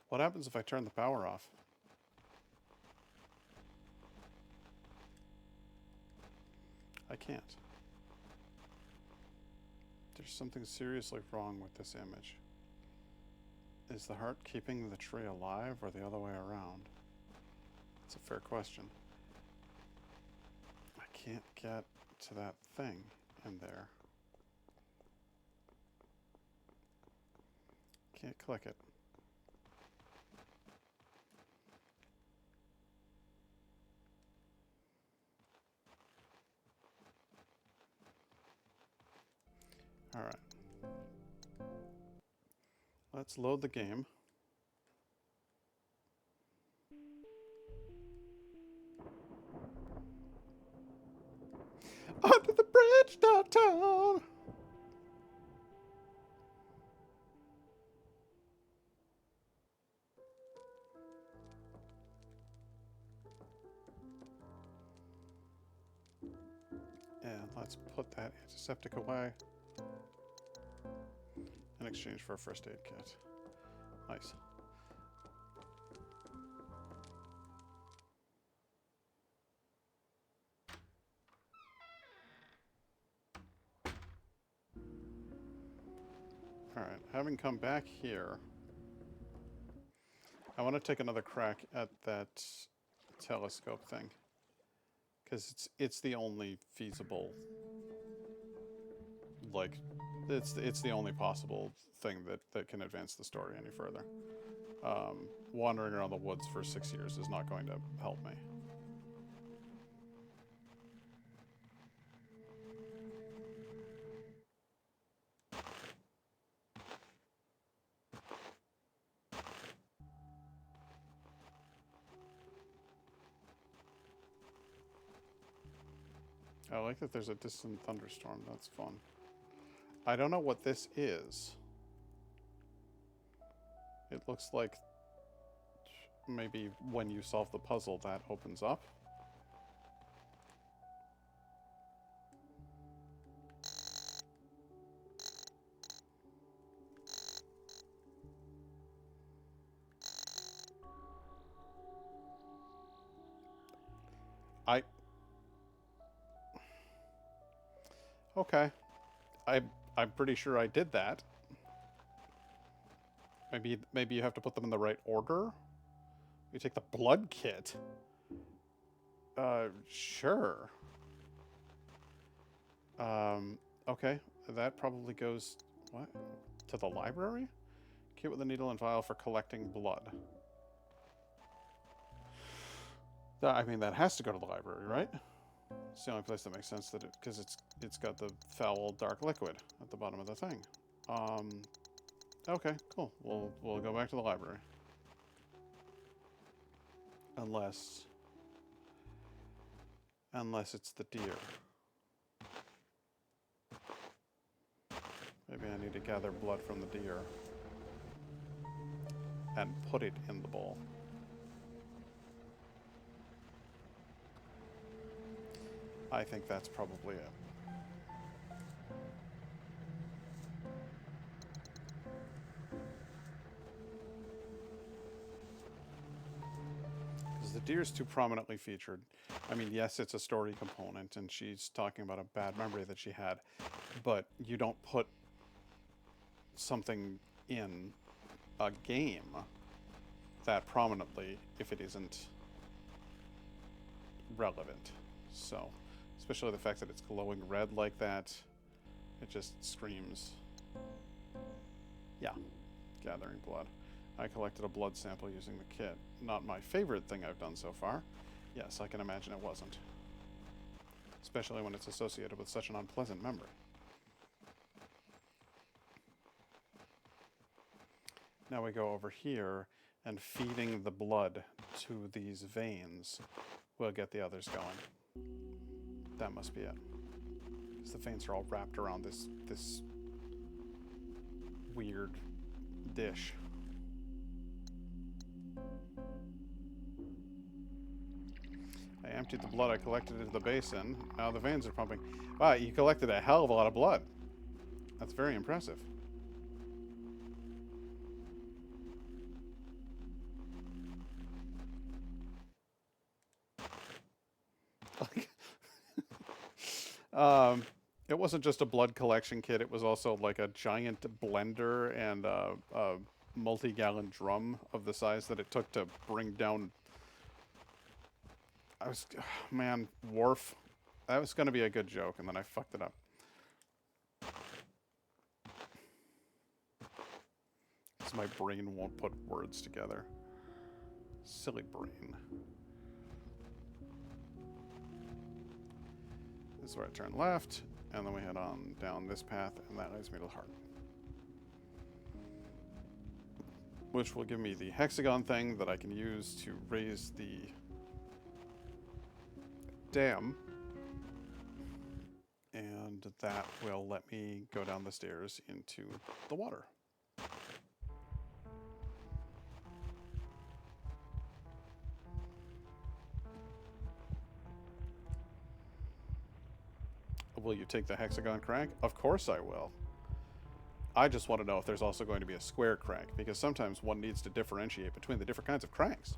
What happens if I turn the power off? I can't. There's something seriously wrong with this image. Is the heart keeping the tree alive or the other way around? It's a fair question. I can't get to that thing in there. Can't click it. Alright. Let's load the game. Under the bridge downtown! And let's put that antiseptic away in exchange for a first aid kit. Nice. Alright, having come back here, I want to take another crack at that telescope thing. Because it's the only feasible, like, it's the only possible thing that can advance the story any further. Wandering around the woods for 6 years is not going to help me. I like that there's a distant thunderstorm. That's fun. I don't know what this is. It looks like maybe when you solve the puzzle, that opens up. Okay. I'm pretty sure I did that. Maybe you have to put them in the right order. You take the blood kit. Sure. Okay. That probably goes what? To the library? Kit with a needle and vial for collecting blood. I mean, that has to go to the library, right? It's the only place that makes sense that because it's got the foul dark liquid at the bottom of the thing. Okay, cool. We'll go back to the library. Unless it's the deer. Maybe I need to gather blood from the deer and put it in the bowl. I think that's probably it. Because the deer's too prominently featured. I mean, yes, it's a story component, and she's talking about a bad memory that she had, but you don't put something in a game that prominently if it isn't relevant. So, especially the fact that it's glowing red like that, it just screams, yeah, gathering blood. I collected a blood sample using the kit. Not my favorite thing I've done so far. Yes, I can imagine it wasn't. Especially when it's associated with such an unpleasant memory. Now we go over here, and feeding the blood to these veins will get the others going. That must be it. Because the veins are all wrapped around this weird dish. I emptied the blood I collected into the basin. Now the veins are pumping. Wow, you collected a hell of a lot of blood. That's very impressive. It wasn't just a blood collection kit. It was also like a giant blender and a multi-gallon drum of the size that it took to bring down. Man, Wharf. That was going to be a good joke, and then I fucked it up. Because my brain won't put words together. Silly brain. This is where I turn left, and then we head on down this path, and that leads me to the heart. Which will give me the hexagon thing that I can use to raise the dam. And that will let me go down the stairs into the water. Will you take the hexagon crank? Of course I will. I just want to know if there's also going to be a square crank, because sometimes one needs to differentiate between the different kinds of cranks.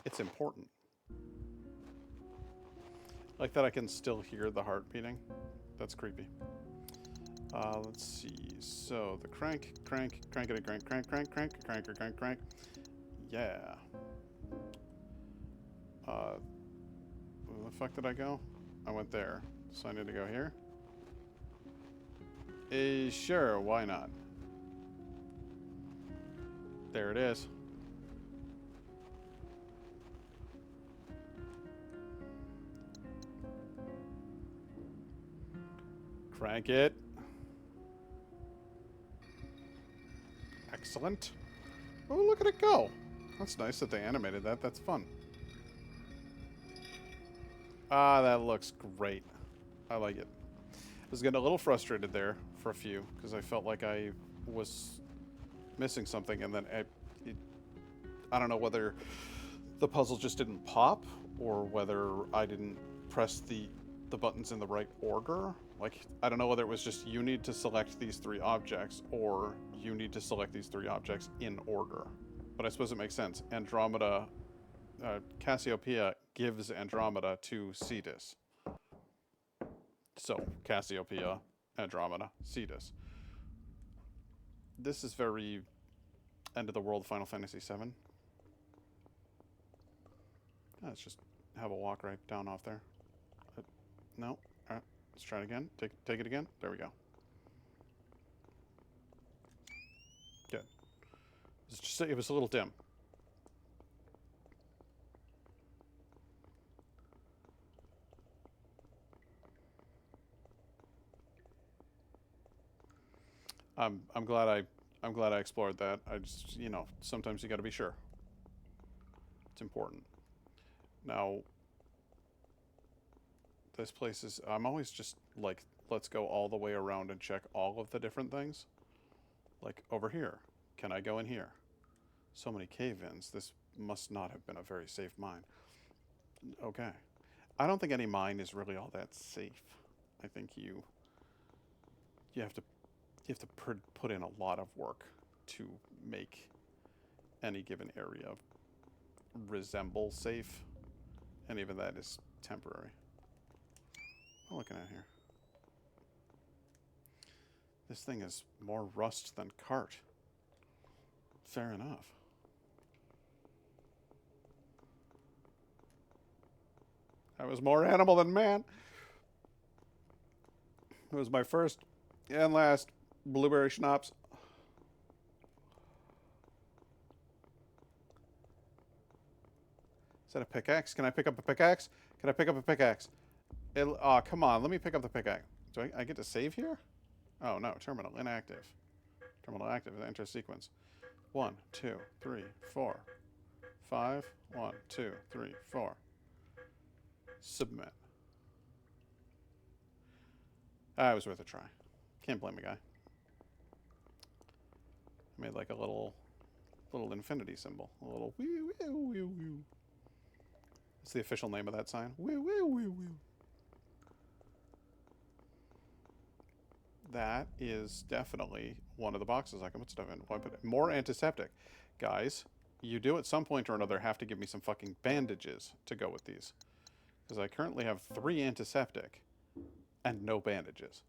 It's important. Like that I can still hear the heart beating. That's creepy. Let's see. So the crank, crankity, crank. Yeah. Where the fuck did I go? I went there. So I need to go here? Sure, why not? There it is. Crank it. Excellent. Oh, look at it go. That's nice that they animated that. That's fun. Ah, that looks great. I like it. I was getting a little frustrated there for a few because I felt like I was missing something, and then I don't know whether the puzzle just didn't pop or whether I didn't press the buttons in the right order. Like, I don't know whether it was just you need to select these 3 objects or you need to select these 3 objects in order. But I suppose it makes sense. Andromeda, Cassiopeia gives Andromeda to Cetus. So, Cassiopeia, Andromeda, Cetus. This is very end of the world Final Fantasy VII. Let's just have a walk right down off there. No. Alright, let's try it again. Take it again. There we go. Good. It was a little dim. I'm glad I explored that. I just, sometimes you got to be sure. It's important. Now, this place is, I'm always just like, let's go all the way around and check all of the different things. Like over here, can I go in here? So many cave-ins. This must not have been a very safe mine. Okay. I don't think any mine is really all that safe. I think you have to put in a lot of work to make any given area resemble safe, and even that is temporary. What am I looking at here? This thing is more rust than cart. Fair enough. I was more animal than man. It was my first and last blueberry schnapps. Is that a pickaxe? Can I pick up a pickaxe? Oh, come on. Let me pick up the pickaxe. Do I get to save here? Oh no, terminal inactive. Terminal active, enter sequence. 1, 2, 3, 4, 5. 1, 2, 3, 4. Submit. It was worth a try. Can't blame a guy. I made like a little infinity symbol. A little wee wee wee wee. It's the official name of that sign. Wee wee wee wee. That is definitely one of the boxes I can put stuff in. Why put it? More antiseptic. Guys, you do at some point or another have to give me some fucking bandages to go with these. Because I currently have 3 antiseptic and no bandages.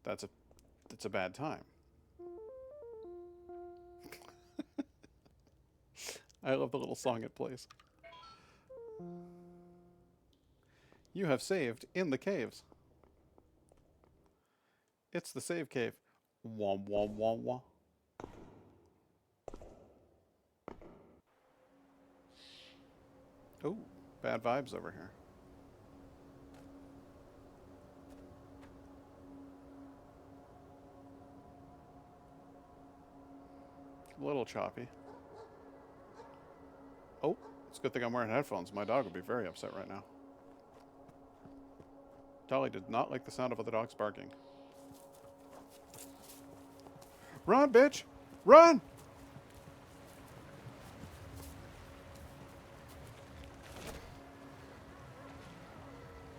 That's a bad time. I love the little song it plays. You have saved in the caves. It's the save cave. Wah wah wah wah. Oh, bad vibes over here. A little choppy. Oh, it's a good thing I'm wearing headphones. My dog would be very upset right now. Dolly did not like the sound of other dogs barking. Run, bitch! Run!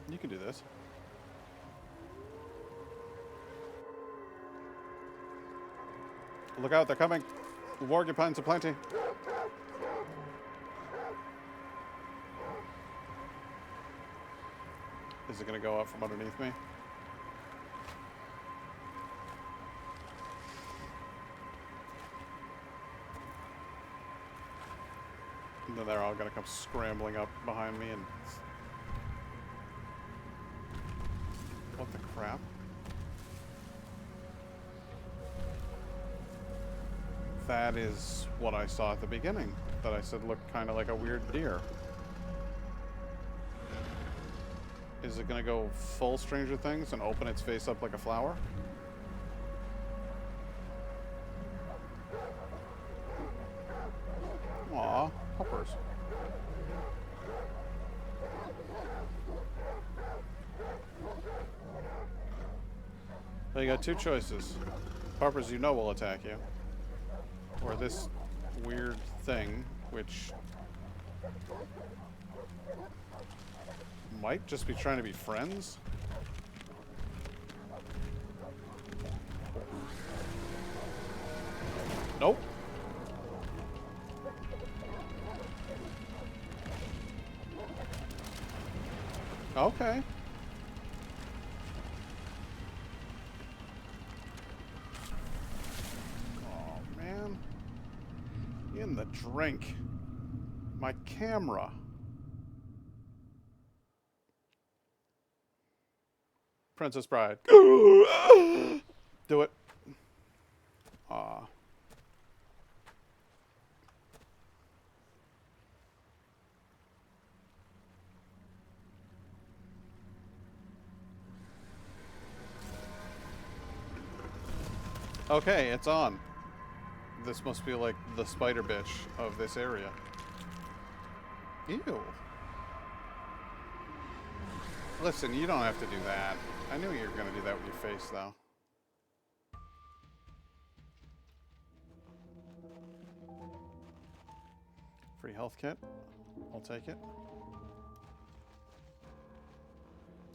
You can do this. Look out, they're coming. Wargapines aplenty. Is it going to go up from underneath me? And then they're all going to come scrambling up behind me and... What the crap? That is what I saw at the beginning. That I said looked kind of like a weird deer. Is it going to go full Stranger Things and open its face up like a flower? Aw, hoppers. Well, you got 2 choices. Hoppers you know will attack you. Or this weird thing, which... might just be trying to be friends. Nope. Okay. Oh, man. In the drink. My camera. Princess Bride. Do it. Aw. Okay, it's on. This must be like the spider bitch of this area. Ew. Listen, you don't have to do that. I knew you were going to do that with your face, though. Free health kit. I'll take it.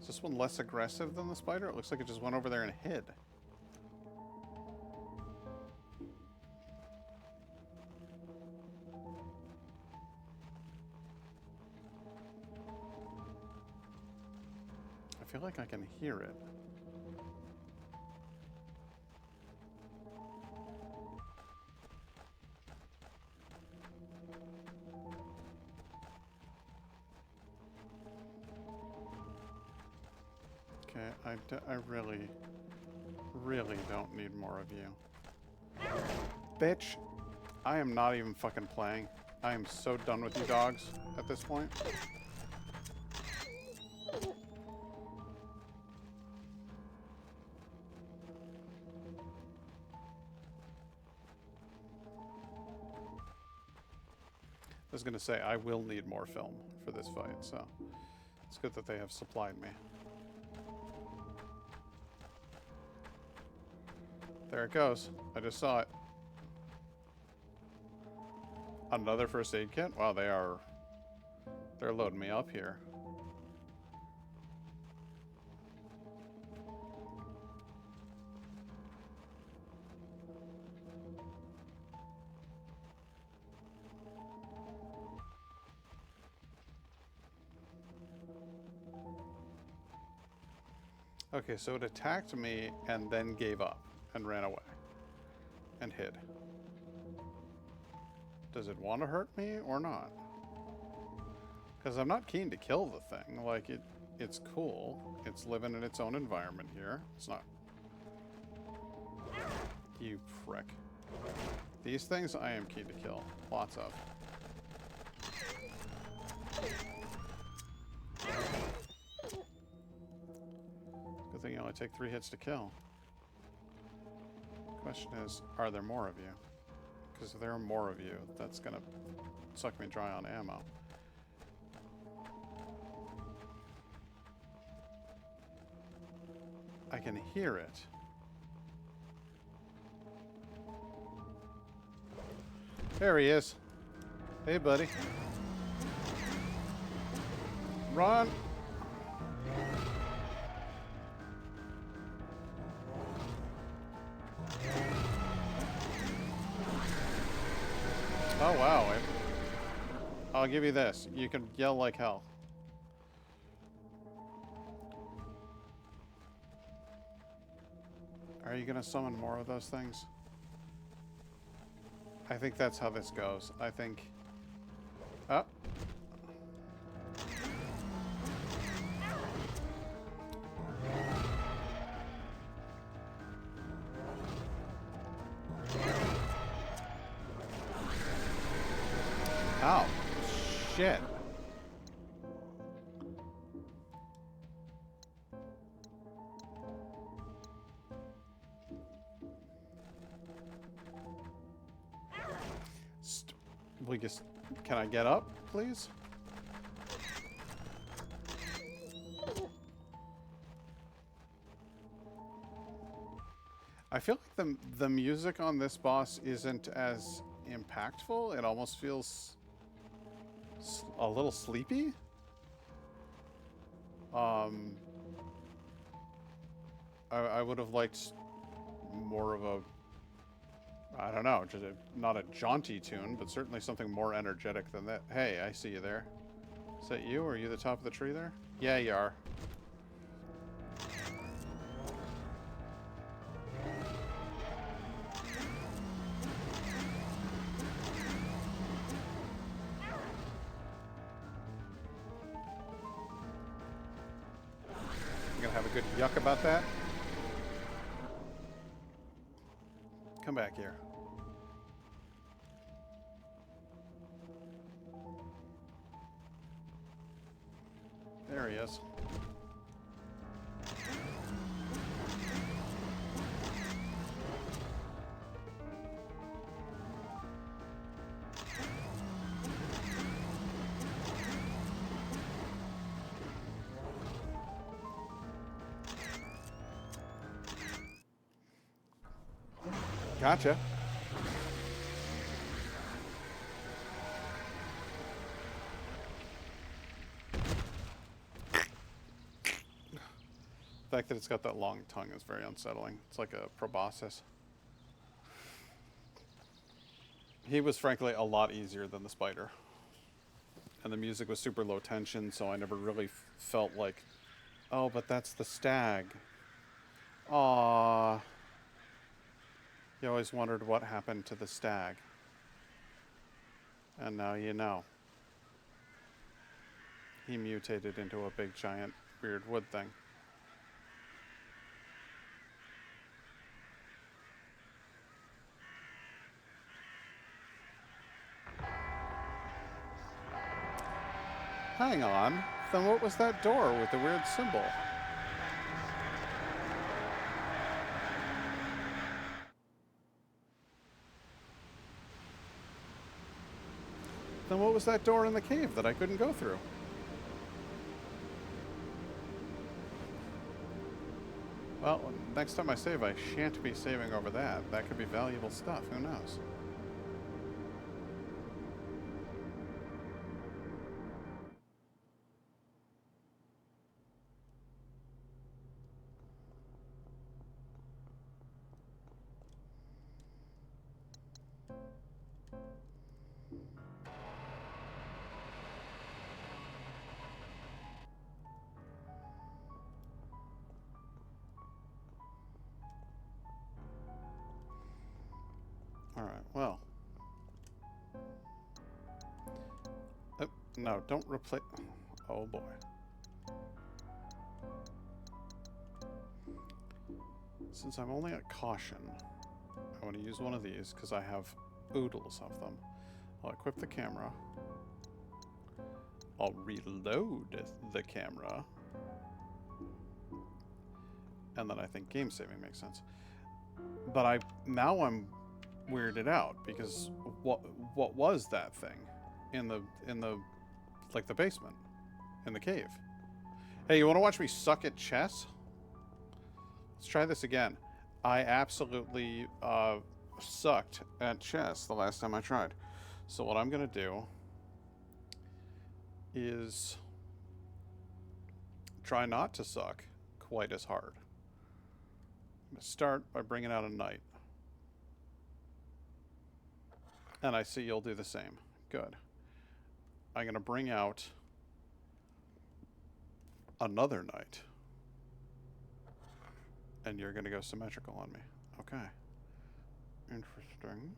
Is this one less aggressive than the spider? It looks like it just went over there and hid. I feel like I can hear it. Okay, I really, really don't need more of you. Bitch, I am not even fucking playing. I am so done with you dogs at this point. was going to say, I will need more film for this fight, so it's good that they have supplied me. There it goes. I just saw it. Another first aid kit? Wow, they're loading me up here. Okay, so it attacked me and then gave up and ran away and hid. Does it want to hurt me or not? Because I'm not keen to kill the thing. Like, it's cool. It's living in its own environment here. It's not... You prick. These things I am keen to kill. Lots of. Good thing you only take 3 hits to kill. Question is, are there more of you? Because if there are more of you, that's gonna suck me dry on ammo. I can hear it. There he is. Hey, buddy. Run! Oh, wow. I'll give you this. You can yell like hell. Are you going to summon more of those things? I think that's how this goes. I think... Oh. Ow. Shit. Can I get up, please? I feel like the music on this boss isn't as impactful. It almost feels a little sleepy. I would have liked more of a, I don't know, just not a jaunty tune, but certainly something more energetic than that. Hey, I see you there. Is that you? Are you the top of the tree there? Yeah, you are. You gonna have a good yuck about that? Come back here. There he is. Gotcha. The fact that it's got that long tongue is very unsettling. It's like a proboscis. He was frankly a lot easier than the spider. And the music was super low tension, so I never really felt like, oh, but that's the stag. Aww. You always wondered what happened to the stag. And now you know. He mutated into a big, giant, weird wood thing. Hang on. Then what was that door with the weird symbol? Then what was that door in the cave that I couldn't go through? Well, next time I save, I shan't be saving over that. That could be valuable stuff. Who knows? Alright, well. Oh, no, don't replace... Oh, boy. Since I'm only at caution, I want to use one of these because I have oodles of them. I'll equip the camera. I'll reload the camera. And then I think game saving makes sense. But now I'm weirded out because what was that thing in the like the basement in the cave? Hey, you want to watch me suck at chess? Let's try this again. I absolutely sucked at chess the last time I tried. So what I'm gonna do is try not to suck quite as hard. I'm gonna start by bringing out a knight. And I see you'll do the same. Good. I'm going to bring out another knight. And you're going to go symmetrical on me. Okay. Interesting.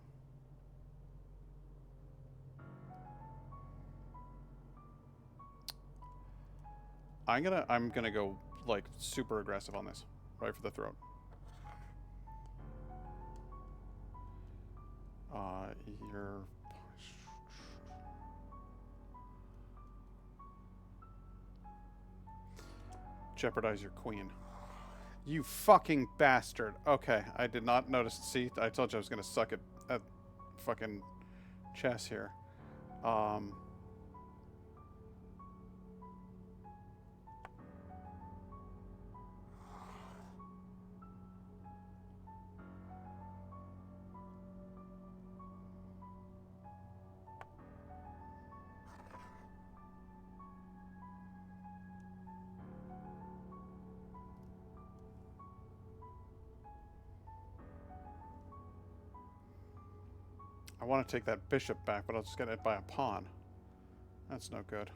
I'm gonna go like super aggressive on this. Right for the throat. You're jeopardize your queen. You fucking bastard. Okay, I did not notice. See, I told you I was gonna suck at fucking chess here. I want to take that bishop back, but I'll just get it by a pawn. That's no good.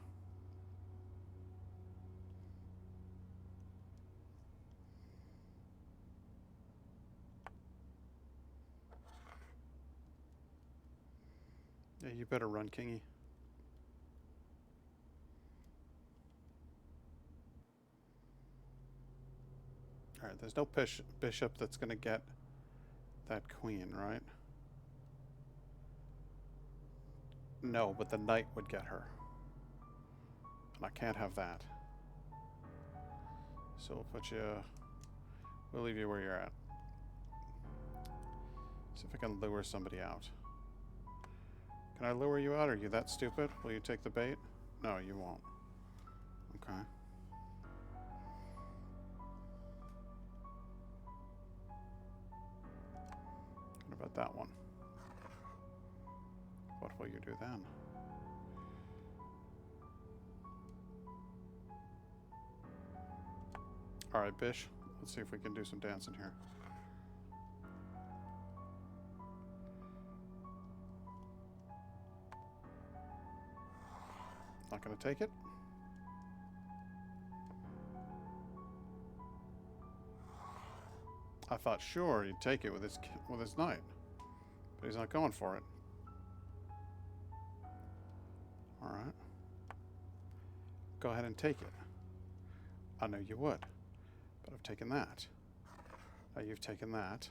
Yeah, you better run, Kingy. Alright, there's no bishop that's going to get that queen, right? No, but the knight would get her. And I can't have that. So we'll put you... We'll leave you where you're at. See if I can lure somebody out. Can I lure you out? Are you that stupid? Will you take the bait? No, you won't. Okay. What about that one? What will you do then? Alright, Bish. Let's see if we can do some dancing here. Not gonna take it? I thought sure he'd take it with his knight. But he's not going for it. Alright. Go ahead and take it. I know you would. But I've taken that. Now you've taken that.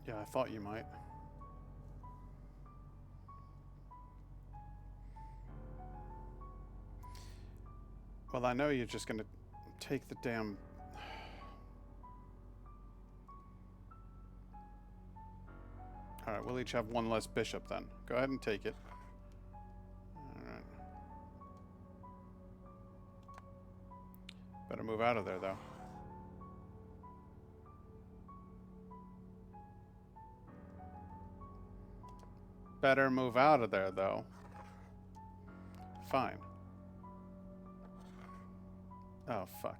Yeah, I thought you might. Well, I know you're just gonna take the damn... Alright, we'll each have one less bishop then. Go ahead and take it. Alright. Better move out of there, though. Better move out of there, though. Fine. Oh, fuck.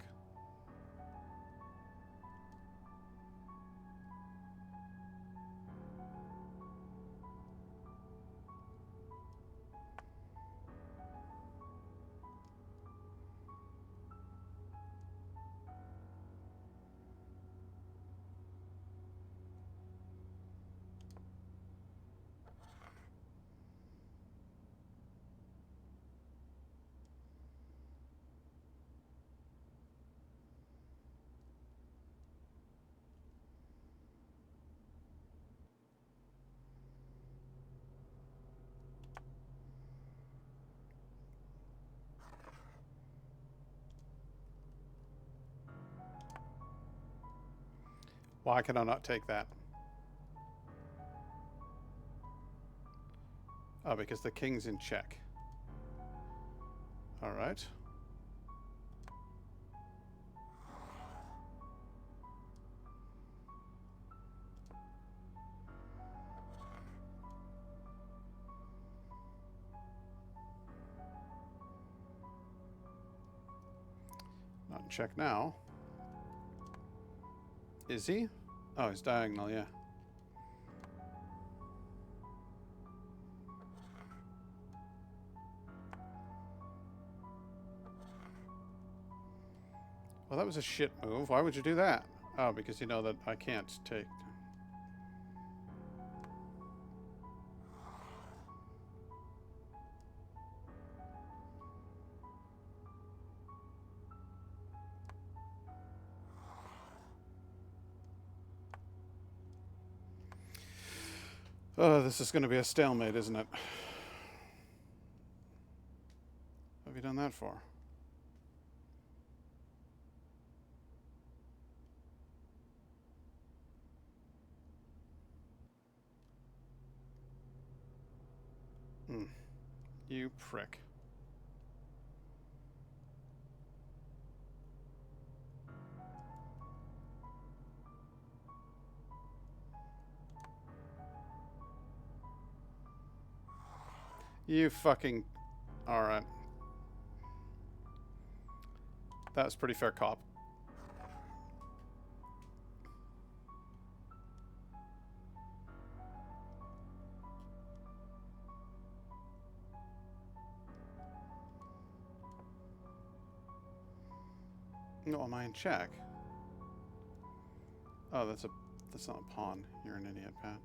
Why can I not take that? Oh, because the king's in check. Alright. Not in check now. Is he? Oh, he's diagonal, yeah. Well, that was a shit move. Why would you do that? Oh, because you know that I can't take... Oh, this is going to be a stalemate, isn't it? What have you done that for? You prick. You fucking... Alright. That's pretty fair cop. No, am I in check? Oh, that's not a pawn. You're an idiot, Pat.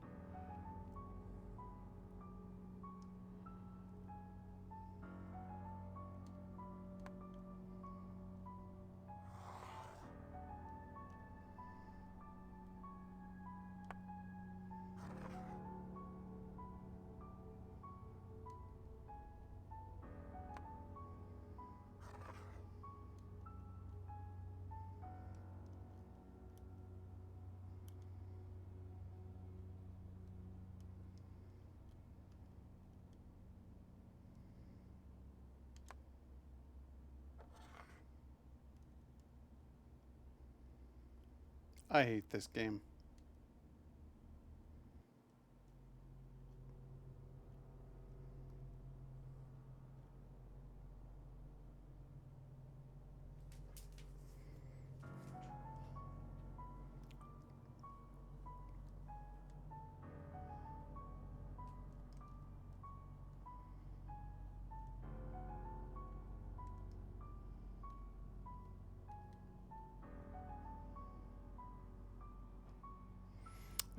I hate this game.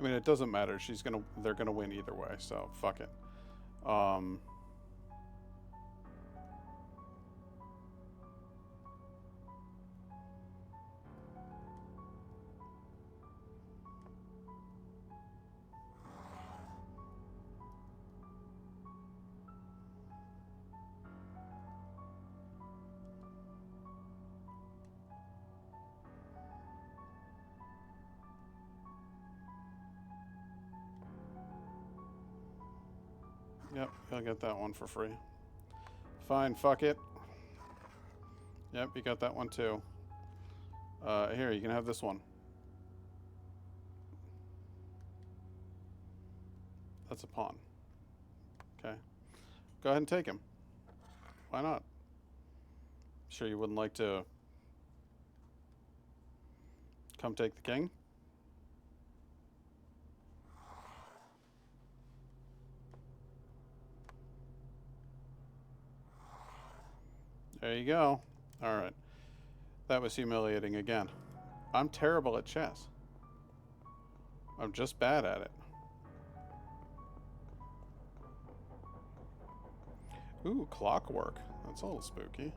I mean, it doesn't matter. They're gonna win either way, so fuck it. Yep, you'll get that one for free. Fine, fuck it. Yep, you got that one too. Here, you can have this one. That's a pawn. Okay. Go ahead and take him. Why not? Sure you wouldn't like to come take the king? There you go. Alright. That was humiliating again. I'm terrible at chess. I'm just bad at it. Ooh, clockwork. That's a little spooky.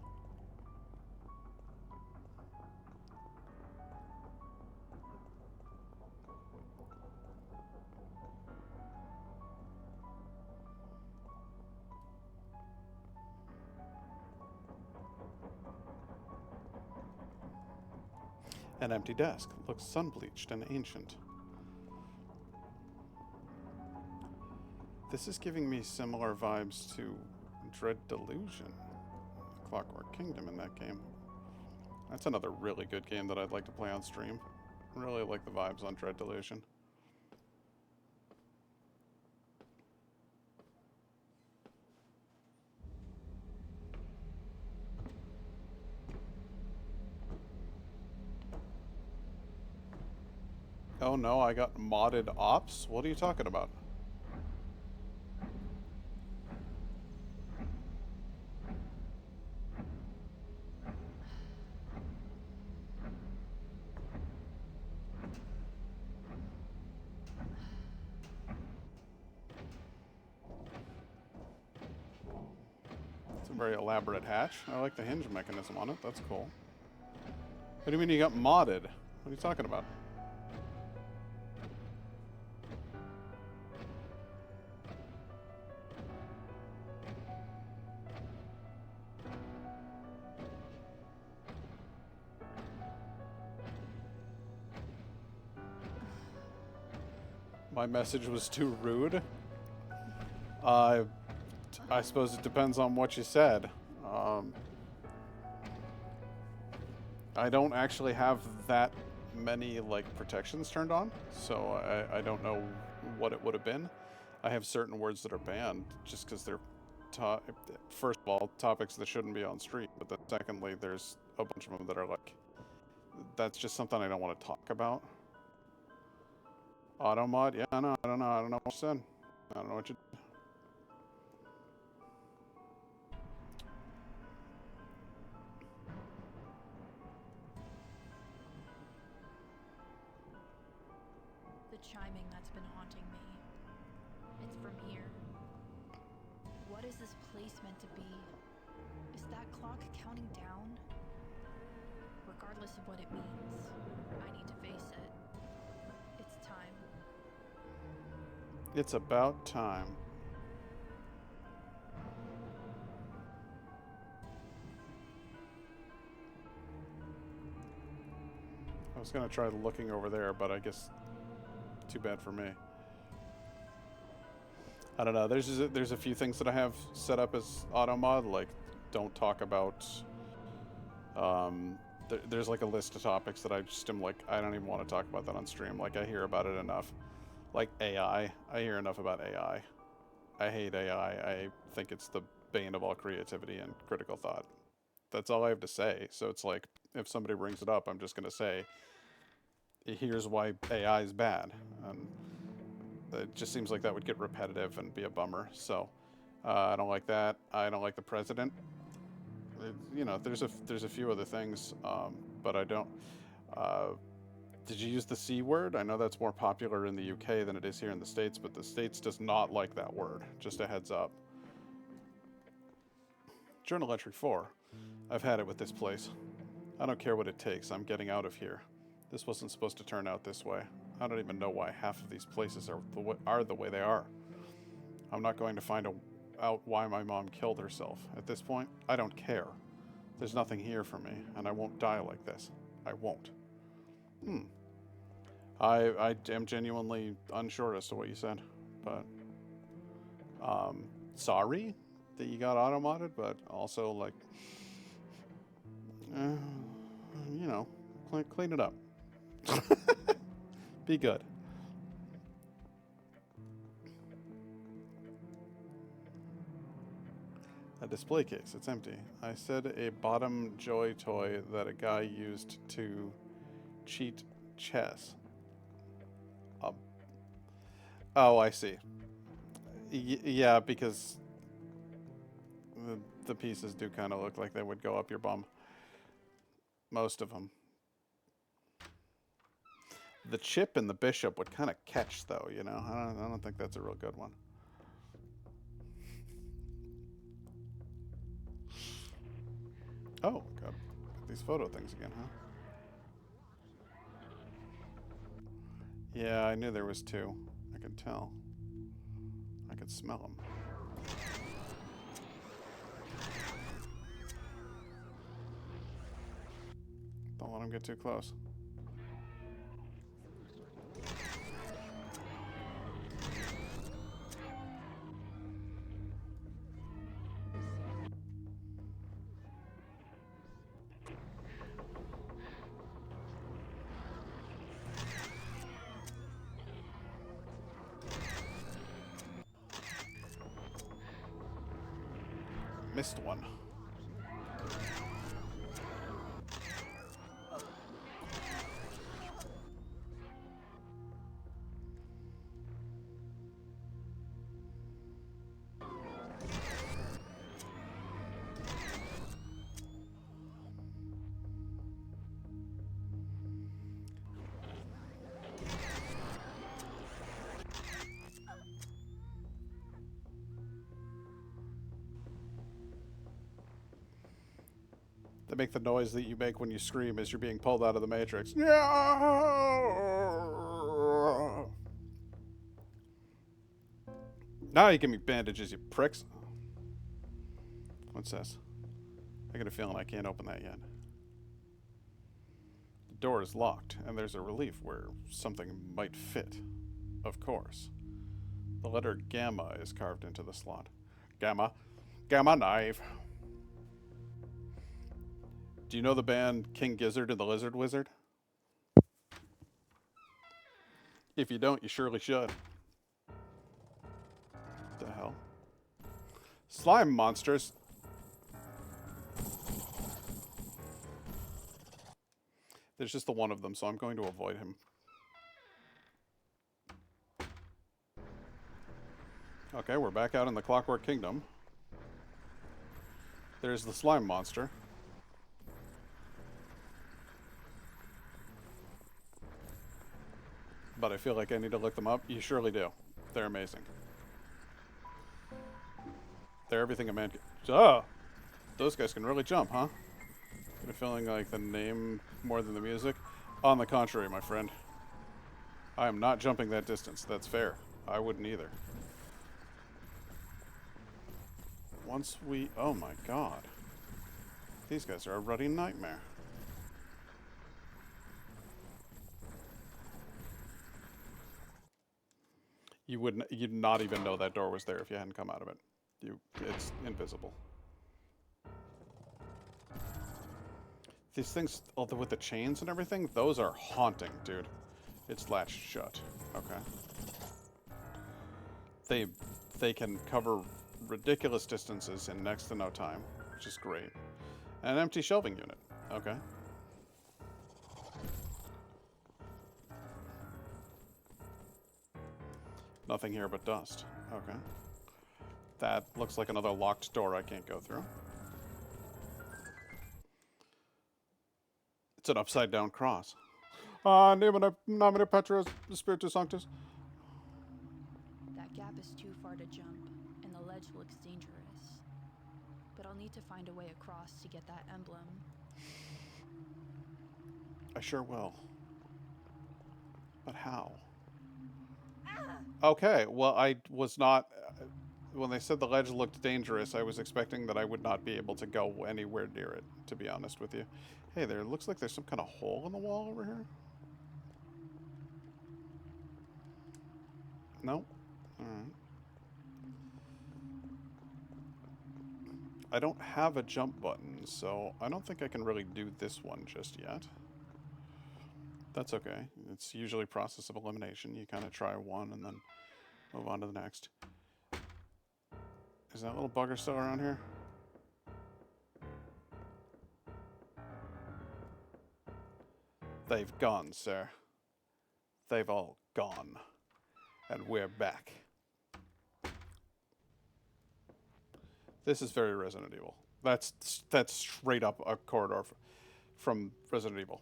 An empty desk. Looks sun-bleached and ancient. This is giving me similar vibes to Dread Delusion. Clockwork Kingdom in that game. That's another really good game that I'd like to play on stream. Really like the vibes on Dread Delusion. Oh no, I got modded ops? What are you talking about? It's a very elaborate hatch. I like the hinge mechanism on it. That's cool. What do you mean you got modded? What are you talking about? My message was too rude. I suppose it depends on what you said. I don't actually have that many like protections turned on, so I don't know what it would have been. I have certain words that are banned just because they're, first of all, topics that shouldn't be on stream, but then secondly, there's a bunch of them that are like, that's just something I don't want to talk about. Auto mod? Yeah, I know. I don't know. I don't know what you said. I don't know what you. The chiming that's been haunting me. It's from here. What is this place meant to be? Is that clock counting down? Regardless of what it means, I need to face it. It's time. It's about time. I was gonna try looking over there, but I guess too bad for me. I don't know. There's a few things that I have set up as auto mod, like don't talk about. There's like a list of topics that I just am like, I don't even want to talk about that on stream. Like I hear about it enough. Like AI, I hear enough about AI. I hate AI. I think it's the bane of all creativity and critical thought. That's all I have to say. So it's like, if somebody brings it up, I'm just gonna say, here's why AI is bad, and it just seems like that would get repetitive and be a bummer. So I don't like that. I don't like the president. You know, there's a few other things, but I don't. Did you use the C word? I know that's more popular in the UK than it is here in the States, but the States does not like that word. Just a heads up. Journal entry 4. I've had it with this place. I don't care what it takes. I'm getting out of here. This wasn't supposed to turn out this way. I don't even know why half of these places are the way they are. I'm not going to find out why my mom killed herself. At this point, I don't care. There's nothing here for me, and I won't die like this. I won't. I am genuinely unsure as to what you said, but sorry that you got auto-modded, but also, like, uh, you know, clean it up. Be good. A display case. It's empty. I said a bottom joy toy that a guy used to cheat chess. Uh, oh, I see. Yeah, because the pieces do kind of look like they would go up your bum. Most of them. The chip and the bishop would kind of catch, though. You know, I don't think that's a real good one. Oh, got these photo things again, huh? Yeah, I knew there was two. I could tell. I could smell them. Don't let them get too close. Missed one. They make the noise that you make when you scream as you're being pulled out of the Matrix. Now you give me bandages, you pricks. What's this? I got a feeling I can't open that yet. The door is locked, and there's a relief where something might fit. Of course. The letter Gamma is carved into the slot. Gamma. Gamma knife. Do you know the band King Gizzard and the Lizard Wizard? If you don't, you surely should. What the hell? Slime monsters. There's just the one of them, so I'm going to avoid him. Okay, we're back out in the Clockwork Kingdom. There's the slime monster. But I feel like I need to look them up. You surely do. They're amazing. They're everything a man can... Ah! Those guys can really jump, huh? Got a feeling like the name more than the music. On the contrary, my friend. I am not jumping that distance. That's fair. I wouldn't either. Once we... Oh my god. These guys are a ruddy nightmare. You'd not even know that door was there if you hadn't come out of it. It's invisible. These things, although with the chains and everything, those are haunting, dude. It's latched shut. Okay. They can cover ridiculous distances in next to no time, which is great. And an empty shelving unit. Okay. Nothing here but dust. Okay. That looks like another locked door I can't go through. It's an upside down cross. Nomine Patris Spiritus Sanctus. That gap is too far to jump, and the ledge looks dangerous. But I'll need to find a way across to get that emblem. I sure will. But how? Okay, well, I was not... when they said the ledge looked dangerous, I was expecting that I would not be able to go anywhere near it, to be honest with you. Hey, there looks like there's some kind of hole in the wall over here. No? Alright. I don't have a jump button, so I don't think I can really do this one just yet. That's okay. It's usually process of elimination. You kind of try one and then move on to the next. Is that little bugger still around here? They've gone, sir. They've all gone. And we're back. This is very Resident Evil. That's straight up a corridor from Resident Evil.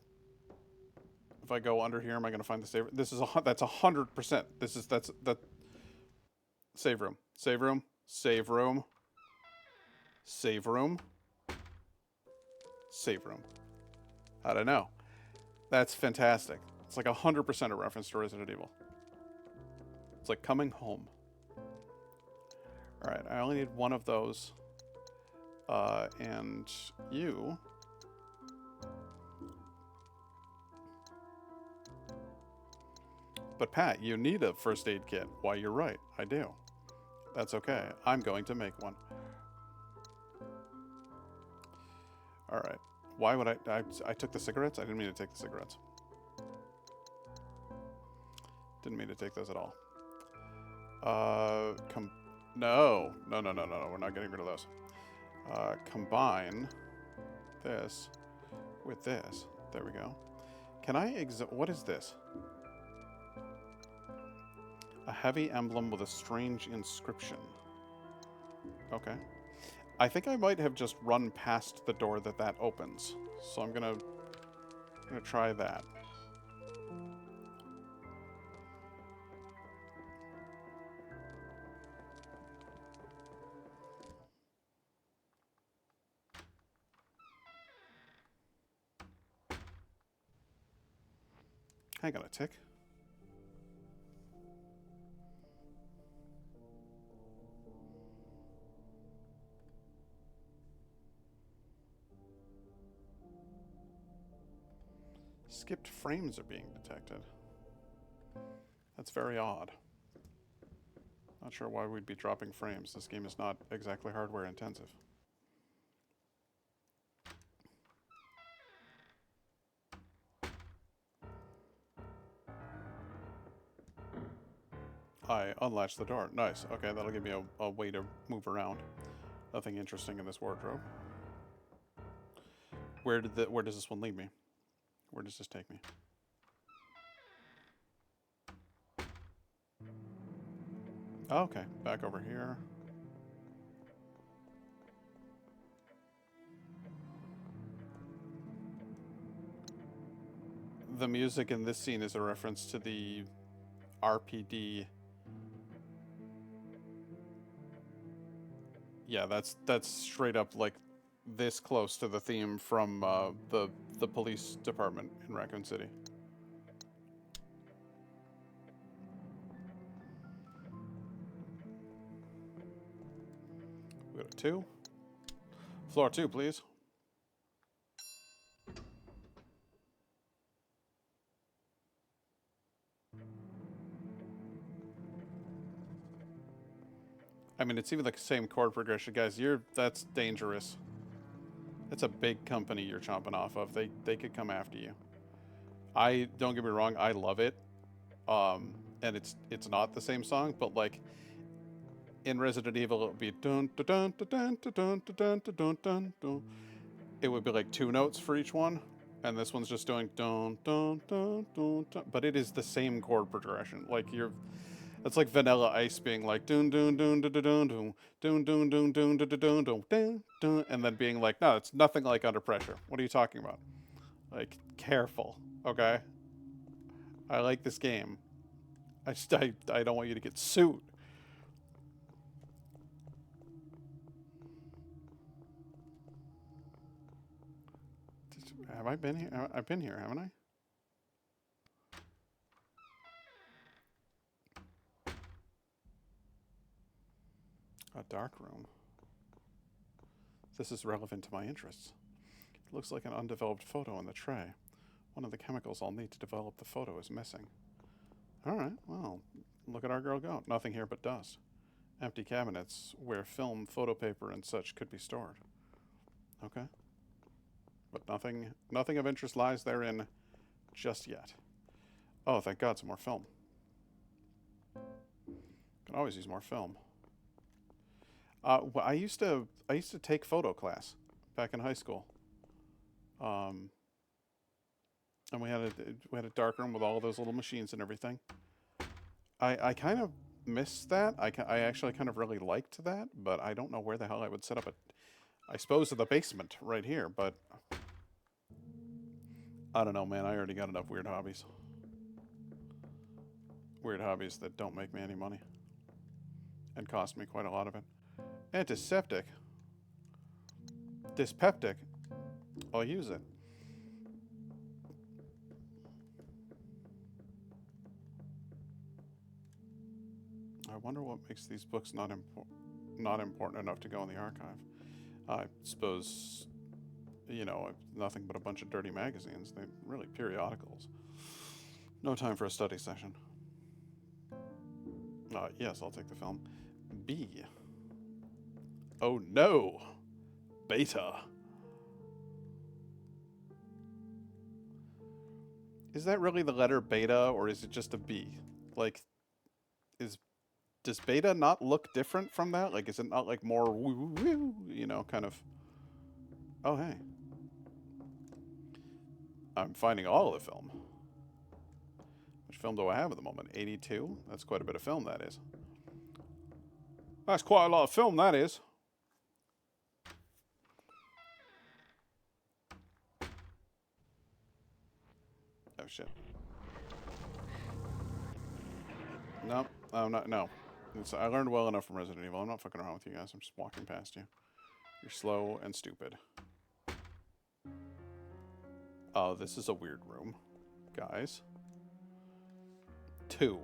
If I go under here, am I going to find the save? This is that's 100%. That's save room, save room, save room, save room, save room. I don't know. That's fantastic. It's like 100% a reference to Resident Evil. It's like coming home. All right, I only need one of those. And you. But Pat, you need a first aid kit. Why, you're right. I do. That's okay. I'm going to make one. All right. Why would I took the cigarettes? I didn't mean to take the cigarettes. Didn't mean to take those at all. No. We're not getting rid of those. Combine this with this. There we go. Can I what is this? A heavy emblem with a strange inscription. Okay. I think I might have just run past the door that opens. So I'm gonna try that. Hang on a tick. Skipped frames are being detected. That's very odd. Not sure why we'd be dropping frames. This game is not exactly hardware intensive. I unlatched the door. Nice. Okay, that'll give me a way to move around. Nothing interesting in this wardrobe. Where does this one lead me? Where does this take me? Oh, okay, back over here. The music in this scene is a reference to the RPD. Yeah, that's straight up like this close to the theme from the police department in Raccoon City. We go to 2. Floor 2, please. I mean, it's even the same chord progression, guys. That's dangerous. It's a big company you're chomping off of. They could come after you. Don't get me wrong, I love it. And it's not the same song, but like in Resident Evil, it would be dun dun dun dun dun dun dun dun dun dun. It would be like 2 notes for each one, and this one's just doing dun dun dun dun dun. But it is the same chord progression. Like it's like Vanilla Ice being like dun dun dun dun dun dun dun dun dun dun dun dun dun dun dun, and then being like, no, it's nothing like Under Pressure. What are you talking about? Like, careful, okay? I like this game. I don't want you to get sued. Have I been here? I've been here, haven't I? A dark room. This is relevant to my interests. It looks like an undeveloped photo in the tray. One of the chemicals I'll need to develop the photo is missing. Alright, well, look at our girl go. Nothing here but dust. It looks like an undeveloped photo in the tray. One of the chemicals I'll need to develop the photo is missing. Alright, well, look at our girl go. Nothing here but dust. It looks like an undeveloped photo in the tray. One of the chemicals I'll need to develop the photo is missing. Alright, well, look at our girl go. Nothing here but dust. Empty cabinets where film, photo paper, and such could be stored. Okay. But nothing of interest lies therein just yet. Oh, thank God, some more film. Can always use more film. Well, I used to take photo class back in high school. Um, and we had a dark room with all those little machines and everything. I kind of missed that. I actually kind of really liked that, but I don't know where the hell I would set up it. I suppose in the basement right here, but I don't know, man. I already got enough weird hobbies. Weird hobbies that don't make me any money and cost me quite a lot of it. Antiseptic, dyspeptic. I'll use it. I wonder what makes these books not important enough to go in the archive. I suppose, nothing but a bunch of dirty magazines. They really periodicals. No time for a study session. Yes, I'll take the film. B. Oh no! Beta. Is that really the letter beta, or is it just a B? Like, is does beta not look different from that? Like, is it not like more woo woo, kind of? Oh hey, I'm finding all of the film. Which film do I have at the moment? 82. That's quite a bit of film. That is. That's quite a lot of film. That is. Oh shit. No, I'm not. No, I learned well enough from Resident Evil. I'm not fucking around with you guys. I'm just walking past you. You're slow and stupid. Oh, this is a weird room, guys. 2.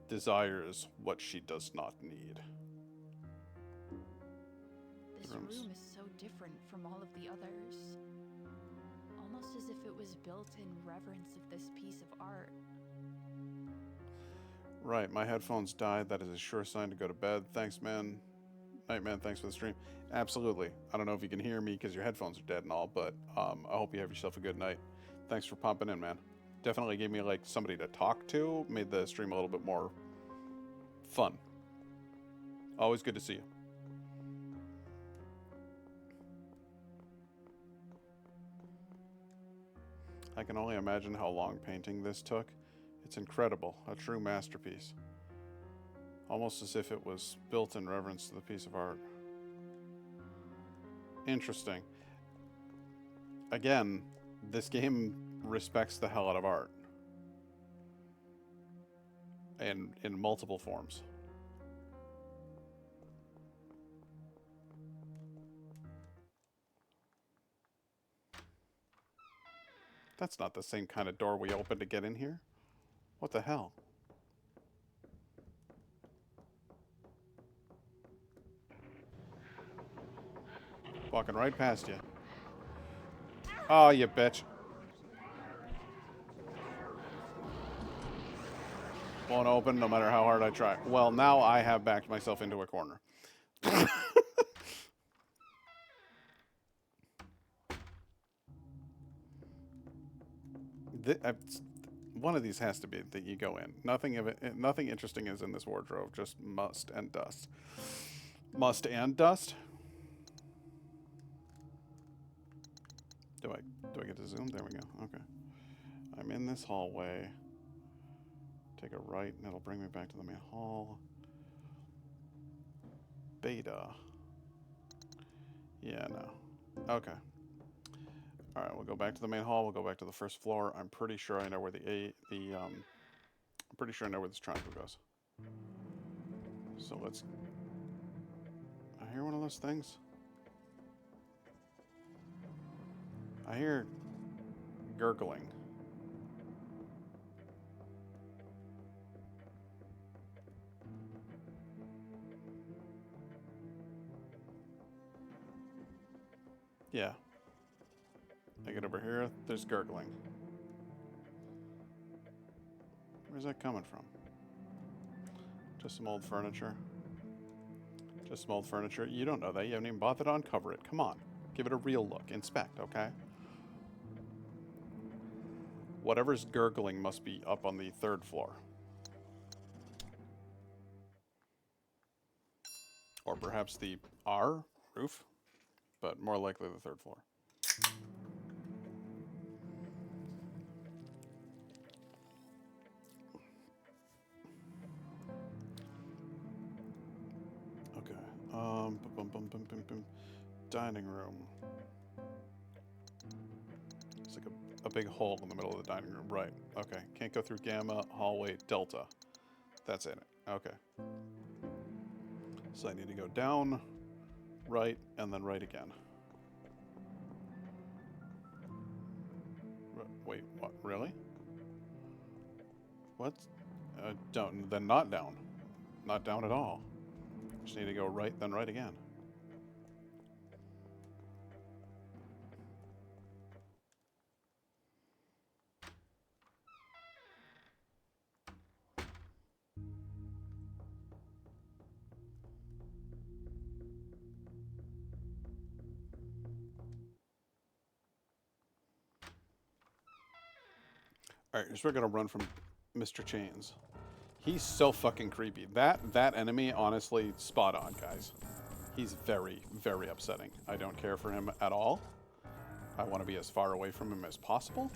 Desires what she does not need. This room is so different from all of the others. Almost as if it was built in reverence of this piece of art. Right, my headphones died. That is a sure sign to go to bed. Thanks, man. Night, man. Thanks for the stream. Absolutely. I don't know if you can hear me because your headphones are dead and all, but I hope you have yourself a good night. Thanks for popping in, man. Definitely gave me like somebody to talk to. Made the stream a little bit more fun. Always good to see you. I can only imagine how long painting this took. It's incredible, a true masterpiece. Almost as if it was built in reverence to the piece of art. Interesting. Again, this game respects the hell out of art. And in multiple forms. That's not the same kind of door we opened to get in here. What the hell? Walking right past you. Oh, you bitch. Won't open no matter how hard I try. Well, now I have backed myself into a corner. One of these has to be that you go in. Nothing interesting is in this wardrobe. Just must and dust. Must and dust. Do I get to zoom? There we go. Okay. I'm in this hallway. Take a right, and it'll bring me back to the main hall. Beta. Yeah, no. Okay. All right, we'll go back to the main hall. We'll go back to the first floor. I'm pretty sure I know where I'm pretty sure I know where this triangle goes. So let's. I hear one of those things. I hear gurgling. Yeah. I get over here, there's gurgling. Where's that coming from? Just some old furniture. Just some old furniture. You don't know that. You haven't even bothered to uncover it. Come on. Give it a real look. Inspect, okay? Whatever's gurgling must be up on the 3rd floor. Or perhaps the R roof, but more likely the 3rd floor. Okay. Dining room. It's like a big hole in the middle of the dining room. Right. Okay. Can't go through gamma, hallway, delta. That's in it. Okay. So I need to go down, right, and then right again. Wait, what? Really? What? Don't. Then not down. Not down at all. Just need to go right, then right again. Alright, here's where we're gonna run from Mr. Chains. He's so fucking creepy. That enemy, honestly, spot on, guys. He's very, very upsetting. I don't care for him at all. I want to be as far away from him as possible.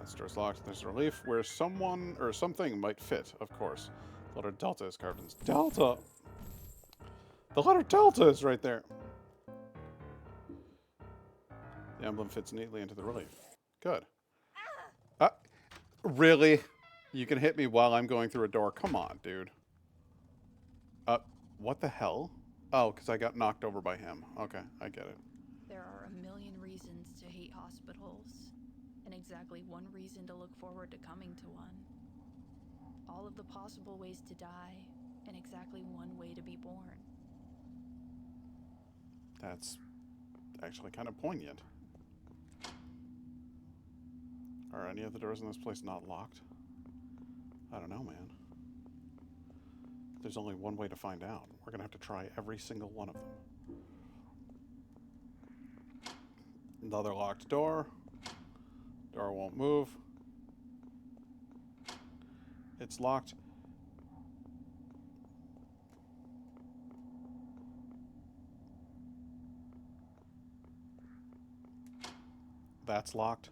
This door's locked. There's a relief where someone or something might fit, of course. The letter Delta is carved in. Delta! The letter Delta is right there. The emblem fits neatly into the relief. Good. Really? You can hit me while I'm going through a door? Come on, dude. What the hell? Oh, because I got knocked over by him. Okay, I get it. There are a million reasons to hate hospitals, and exactly one reason to look forward to coming to one. All of the possible ways to die, and exactly one way to be born. That's actually kind of poignant. Are any of the doors in this place not locked? I don't know, man. There's only one way to find out. We're gonna have to try every single one of them. Another locked door. Door won't move. It's locked. That's locked.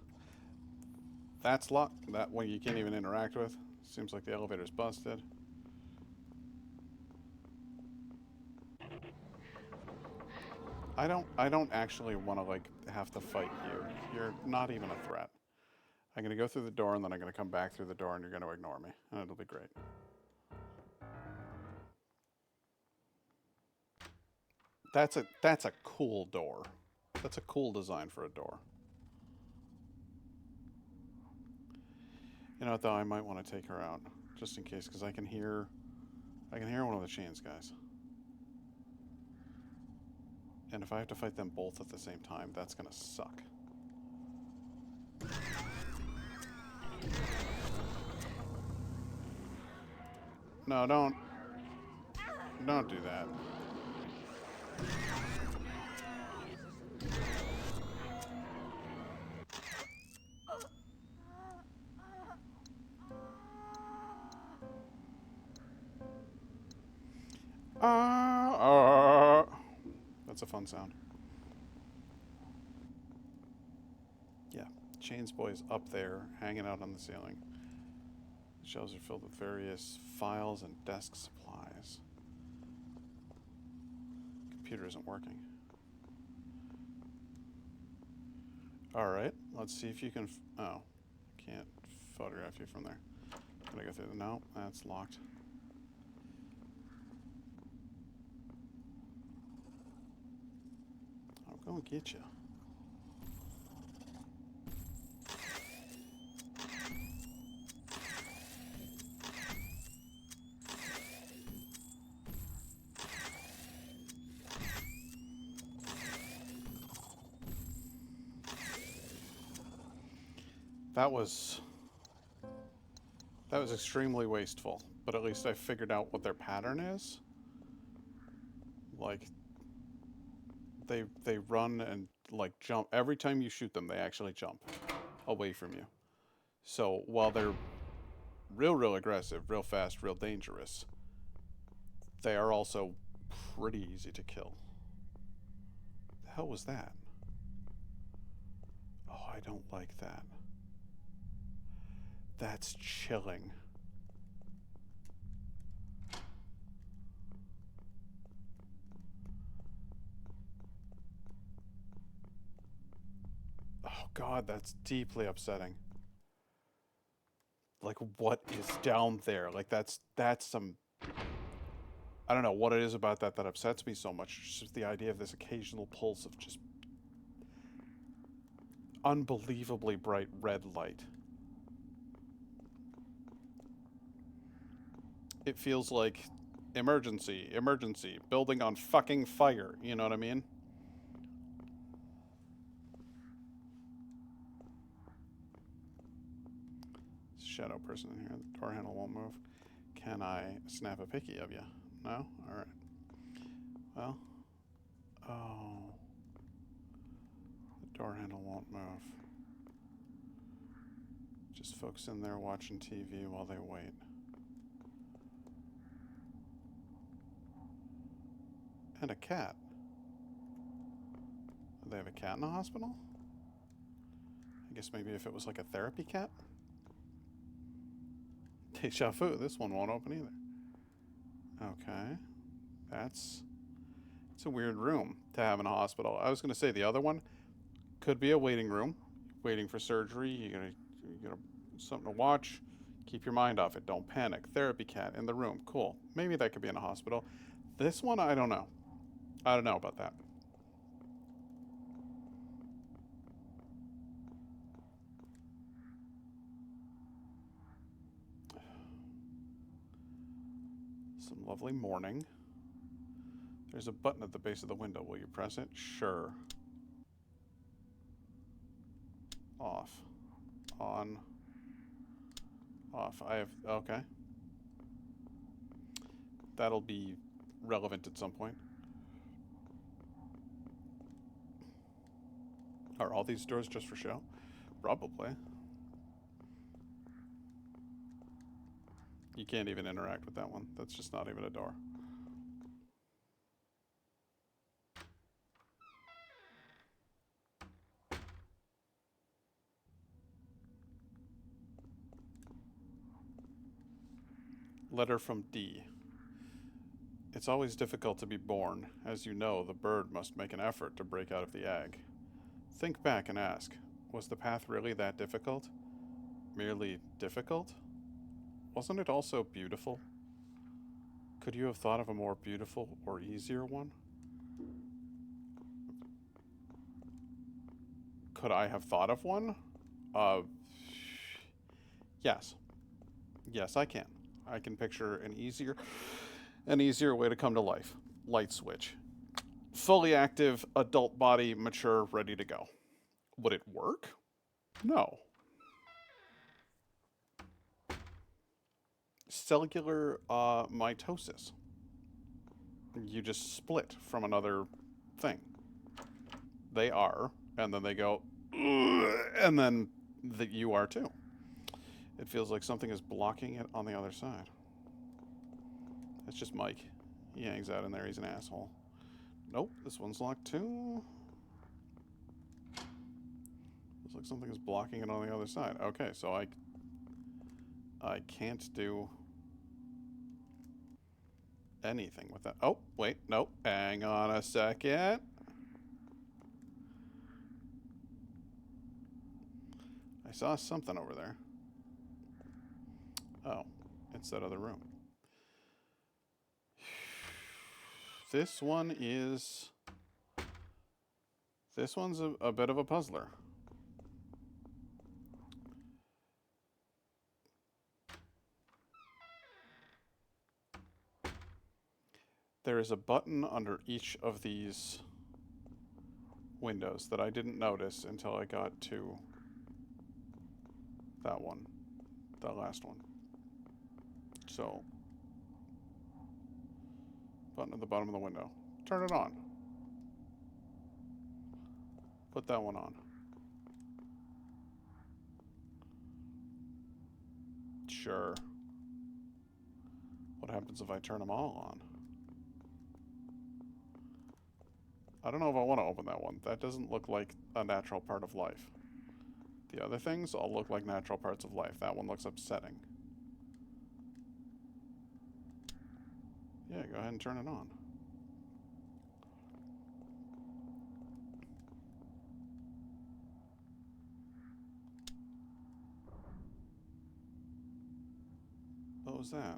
That's locked. That one you can't even interact with. Seems like the elevator's busted. I don't actually want to like have to fight you. You're not even a threat. I'm gonna go through the door and then I'm gonna come back through the door and you're gonna ignore me. And it'll be great. That's a cool door. That's a cool design for a door. You know what though, I might want to take her out. Just in case, because I can hear one of the chains guys. And if I have to fight them both at the same time, that's gonna suck. No, don't do that. That's a fun sound. Yeah, Chains Boy's up there, hanging out on the ceiling. The shelves are filled with various files and desk supplies. Computer isn't working. Alright, let's see if you can... oh, can't photograph you from there. Can I go through the... no, that's locked. I'll go and get you. That was extremely wasteful, but at least I figured out what their pattern is. Like they run and like jump every time you shoot them. They actually jump away from you. So while they're real aggressive, real fast, real dangerous, they are also pretty easy to kill. The hell was that? Oh, I don't like that. That's chilling. Oh god, that's deeply upsetting. Like what is down there? Like that's some I don't know what it is about that that upsets me so much. It's just the idea of this occasional pulse of just unbelievably bright red light. It feels like emergency, emergency, building on fucking fire. You know what I mean? Shadow person in here. The door handle won't move. Can I snap a picky of you? No? Alright. Well. Oh. The door handle won't move. Just folks in there watching TV while they wait. And a cat. Do they have a cat in the hospital? I guess maybe if it was like a therapy cat? Deja vu. This one won't open either. Okay. It's a weird room to have in a hospital. I was going to say the other one could be a waiting room, waiting for surgery. You got something to watch. Keep your mind off it. Don't panic. Therapy cat in the room. Cool. Maybe that could be in a hospital. This one, I don't know. I don't know about that. Some lovely morning. There's a button at the base of the window. Will you press it? Sure. Off. On. Off. I have... Okay. That'll be relevant at some point. Are all these doors just for show? Probably. You can't even interact with that one. That's just not even a door. Letter from D. It's always difficult to be born. As you know, the bird must make an effort to break out of the egg. Think back and ask, was the path really that difficult? Merely difficult? Wasn't it also beautiful? Could you have thought of a more beautiful or easier one? Could I have thought of one? Yes. Yes, I can. I can picture an easier way to come to life. Light switch. Fully active, adult body, mature, ready to go. Would it work? No. Cellular mitosis. You just split from another thing. They are, and then they go, and then you are too. It feels like something is blocking it on the other side. That's just Mike. He hangs out in there. He's an asshole. Nope, this one's locked too. Looks like something is blocking it on the other side. Okay, so I can't do anything with that. Oh, wait, nope. Hang on a second. I saw something over there. Oh, it's that other room. This one's a bit of a puzzler. There is a button under each of these windows that I didn't notice until I got to that one, that last one. So, button at the bottom of the window. Turn it on. Put that one on. Sure. What happens if I turn them all on? I don't know if I want to open that one. That doesn't look like a natural part of life. The other things all look like natural parts of life. That one looks upsetting. Yeah, go ahead and turn it on. What was that?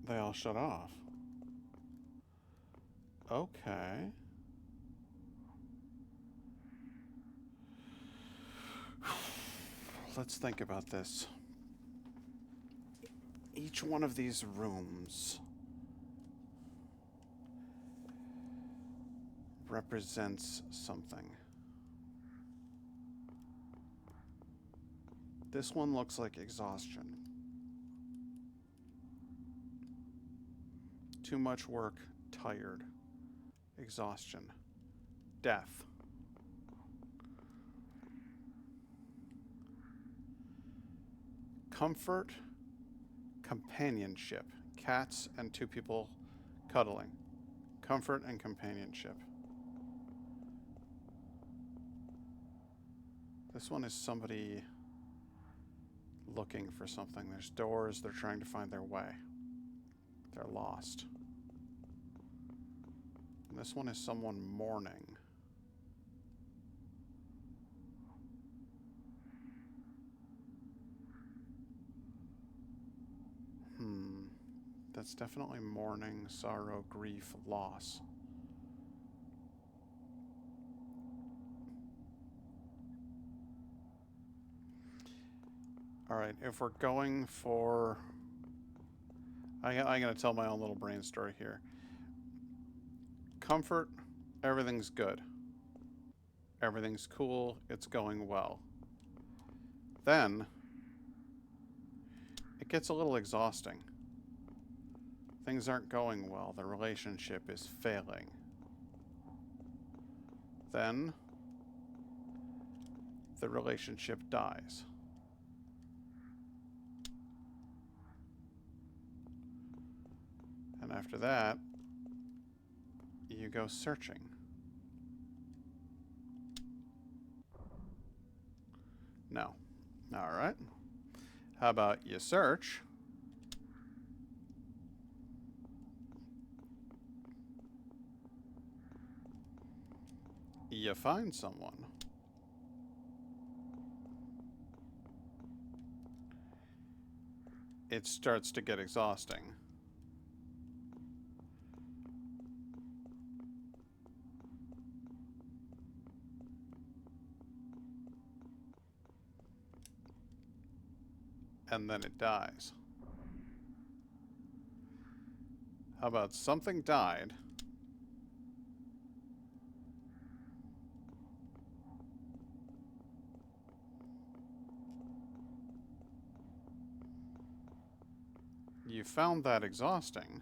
They all shut off. Okay. Let's think about this. Each one of these rooms represents something. This one looks like exhaustion. Too much work, tired. Exhaustion. Death. Comfort. Companionship. Cats and two people cuddling. Comfort and companionship. This one is somebody looking for something. There's doors, they're trying to find their way. They're lost. And this one is someone mourning. That's definitely mourning, sorrow, grief, loss. Alright, if we're going for... I'm going to tell my own little brain story here. Comfort, everything's good. Everything's cool, it's going well. Then, it gets a little exhausting. Things aren't going well. The relationship is failing. Then, the relationship dies. And after that, you go searching. No. All right. How about you search? You find someone. It starts to get exhausting. And then it dies. How about something died? You found that exhausting.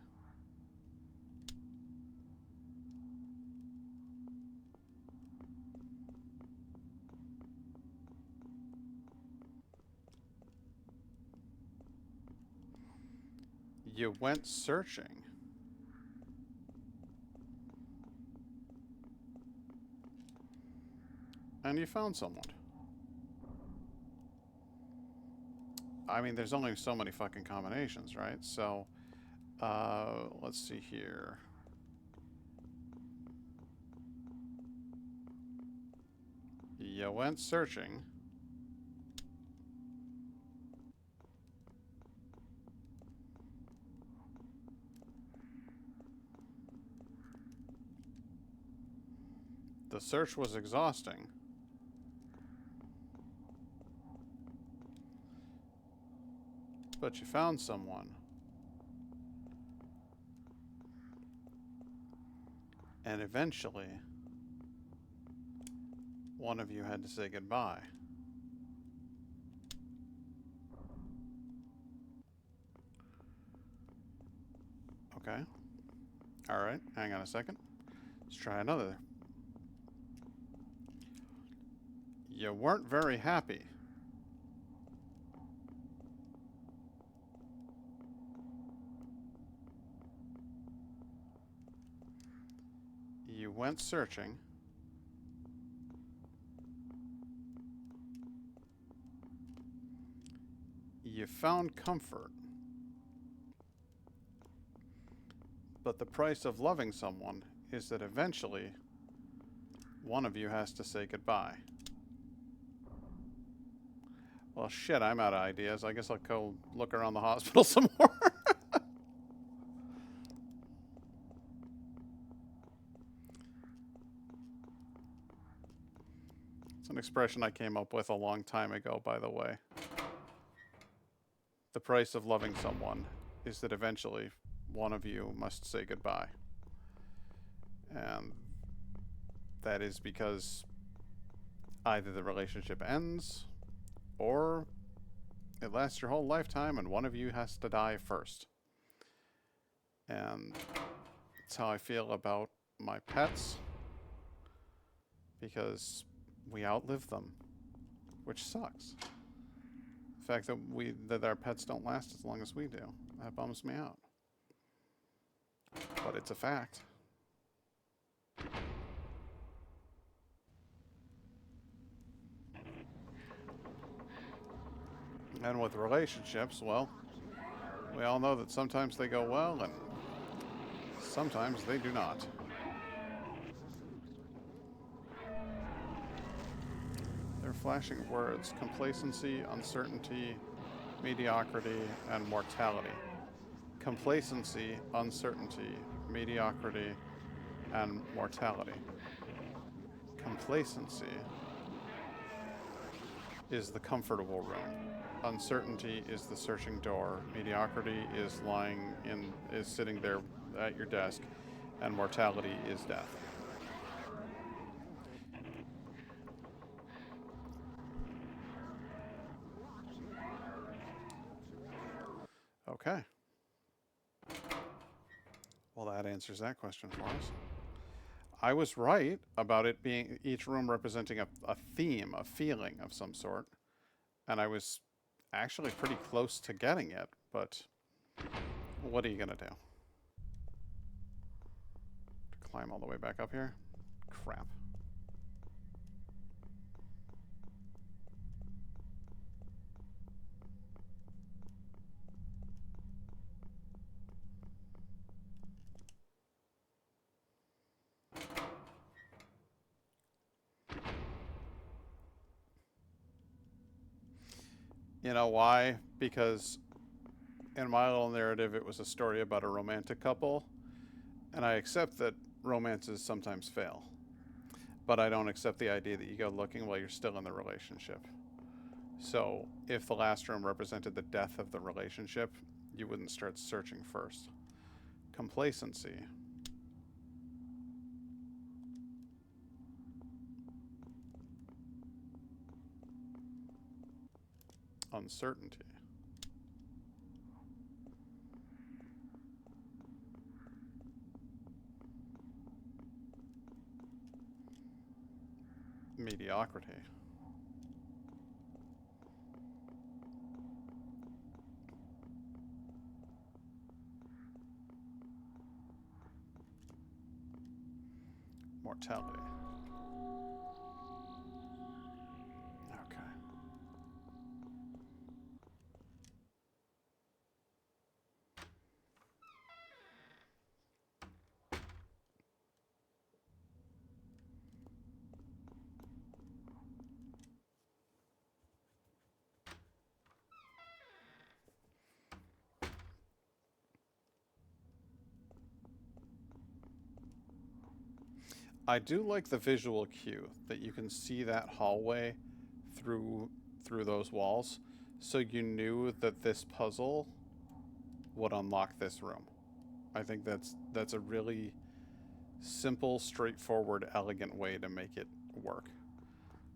You went searching. And you found someone. I mean, there's only so many fucking combinations, right? So, let's see here. You went searching. The search was exhausting. But you found someone. And eventually, one of you had to say goodbye. Okay. Alright, hang on a second. Let's try another. You weren't very happy. You went searching. You found comfort. But the price of loving someone is that eventually one of you has to say goodbye. Well, shit, I'm out of ideas. I guess I'll go look around the hospital some more. It's an expression I came up with a long time ago, by the way. The price of loving someone is that eventually one of you must say goodbye. And that is because either the relationship ends or it lasts your whole lifetime and one of you has to die first. And that's how I feel about my pets, because we outlive them, which sucks. The fact that our pets don't last as long as we do, that bums me out. But it's a fact. And with relationships, well, we all know that sometimes they go well and sometimes they do not. They're flashing words: complacency, uncertainty, mediocrity, and mortality. Complacency, uncertainty, mediocrity, and mortality. Complacency is the comfortable room. Uncertainty is the searching door. Mediocrity is sitting there at your desk, and mortality is death. Okay. Well, that answers that question for us. I was right about it being each room representing a theme, a feeling of some sort. And I was actually pretty close to getting it, but what are you going to do? Climb all the way back up here? Crap. You know why? Because in my little narrative, it was a story about a romantic couple, and I accept that romances sometimes fail. But I don't accept the idea that you go looking while you're still in the relationship. So if the last room represented the death of the relationship, you wouldn't start searching first. Complacency. Uncertainty. Mediocrity. Mortality. Okay. I do like the visual cue that you can see that hallway through those walls, so you knew that this puzzle would unlock this room. I think that's a really simple, straightforward, elegant way to make it work.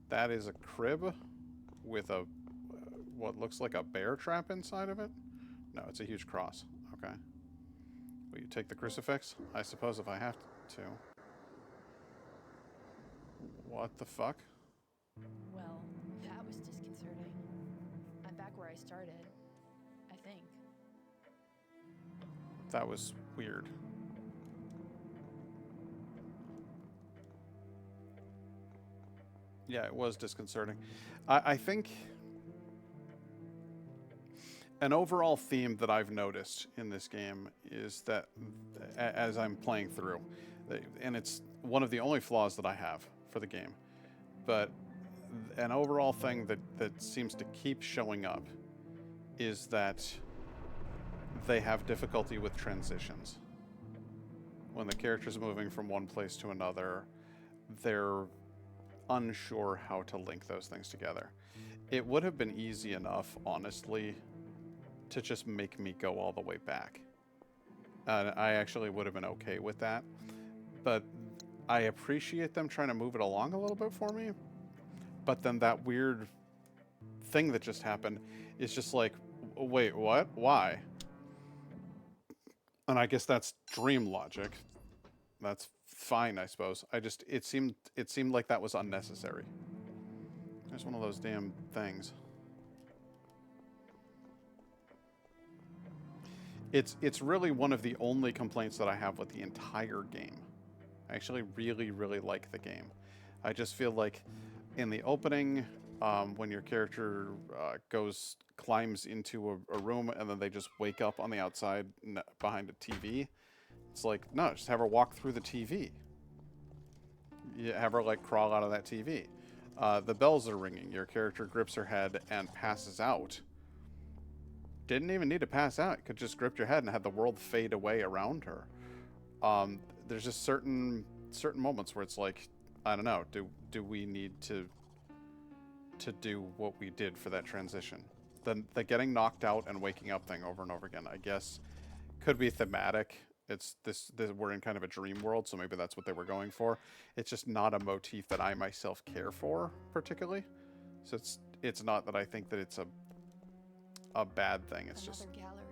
That is a crib with a what looks like a bear trap inside of it. No, it's a huge cross. Okay. Will you take the crucifix? I suppose if I have to. What the fuck? Well, that was disconcerting. I'm back where I started. I think. That was weird. Yeah, it was disconcerting. I think an overall theme that I've noticed in this game is that as I'm playing through, and it's one of the only flaws that I have for the game, but an overall thing that seems to keep showing up is that they have difficulty with transitions. When the character's moving from one place to another, they're unsure how to link those things together. It would have been easy enough, honestly, to just make me go all the way back. I actually would have been okay with that. But I appreciate them trying to move it along a little bit for me. But then that weird thing that just happened is just like, wait, what? Why? And I guess that's dream logic. That's fine, I suppose. It seemed like that was unnecessary. There's one of those damn things. It's really one of the only complaints that I have with the entire game. I actually really, really like the game. I just feel like in the opening, when your character climbs into a room and then they just wake up on the outside behind a TV, it's like, no, just have her walk through the TV. You have her like crawl out of that TV. The bells are ringing. Your character grips her head and passes out. Didn't even need to pass out. You could just grip your head and have the world fade away around her. There's just certain moments where it's like, I don't know, do we need to do what we did for that transition? The getting knocked out and waking up thing over and over again, I guess, could be thematic. It's this we're in kind of a dream world, so maybe that's what they were going for. It's just not a motif that I myself care for particularly. So it's not that I think that it's a bad thing. It's Another just gallery.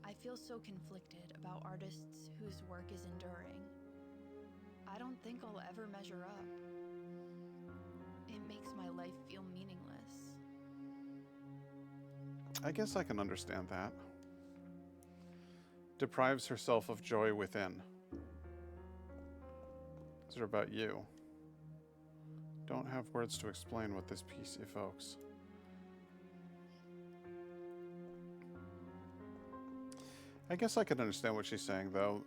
I feel so conflicted about artists whose work is enduring. I don't think I'll ever measure up. It makes my life feel meaningless. I guess I can understand that. Deprives herself of joy within. Is it about you? Don't have words to explain what this piece evokes. I guess I could understand what she's saying, though.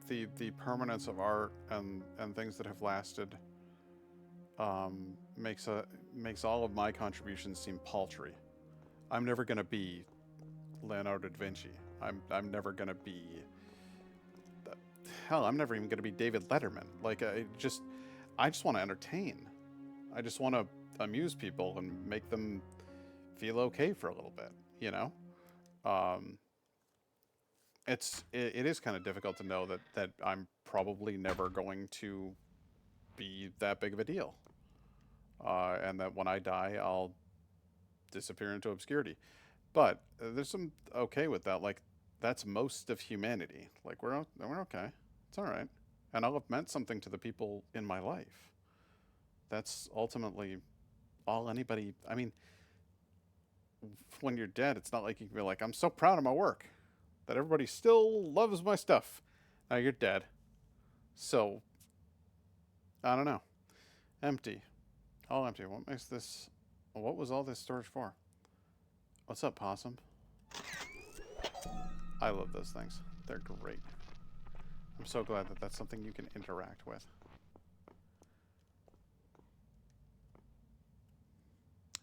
The permanence of art and things that have lasted makes all of my contributions seem paltry. I'm never gonna be Leonardo da Vinci. I'm never gonna be. Hell, I'm never even gonna be David Letterman. Like I just want to entertain. I just want to amuse people and make them feel okay for a little bit. You know. It is kind of difficult to know that I'm probably never going to be that big of a deal, and that when I die, I'll disappear into obscurity. But there's some okay with that. Like that's most of humanity. Like we're okay. It's all right, and I'll have meant something to the people in my life. That's ultimately all anybody. I mean, when you're dead, it's not like you can be like, I'm so proud of my work that everybody still loves my stuff. Now you're dead. So, I don't know. Empty. All empty. What makes this... What was all this storage for? What's up, possum? I love those things. They're great. I'm so glad that that's something you can interact with.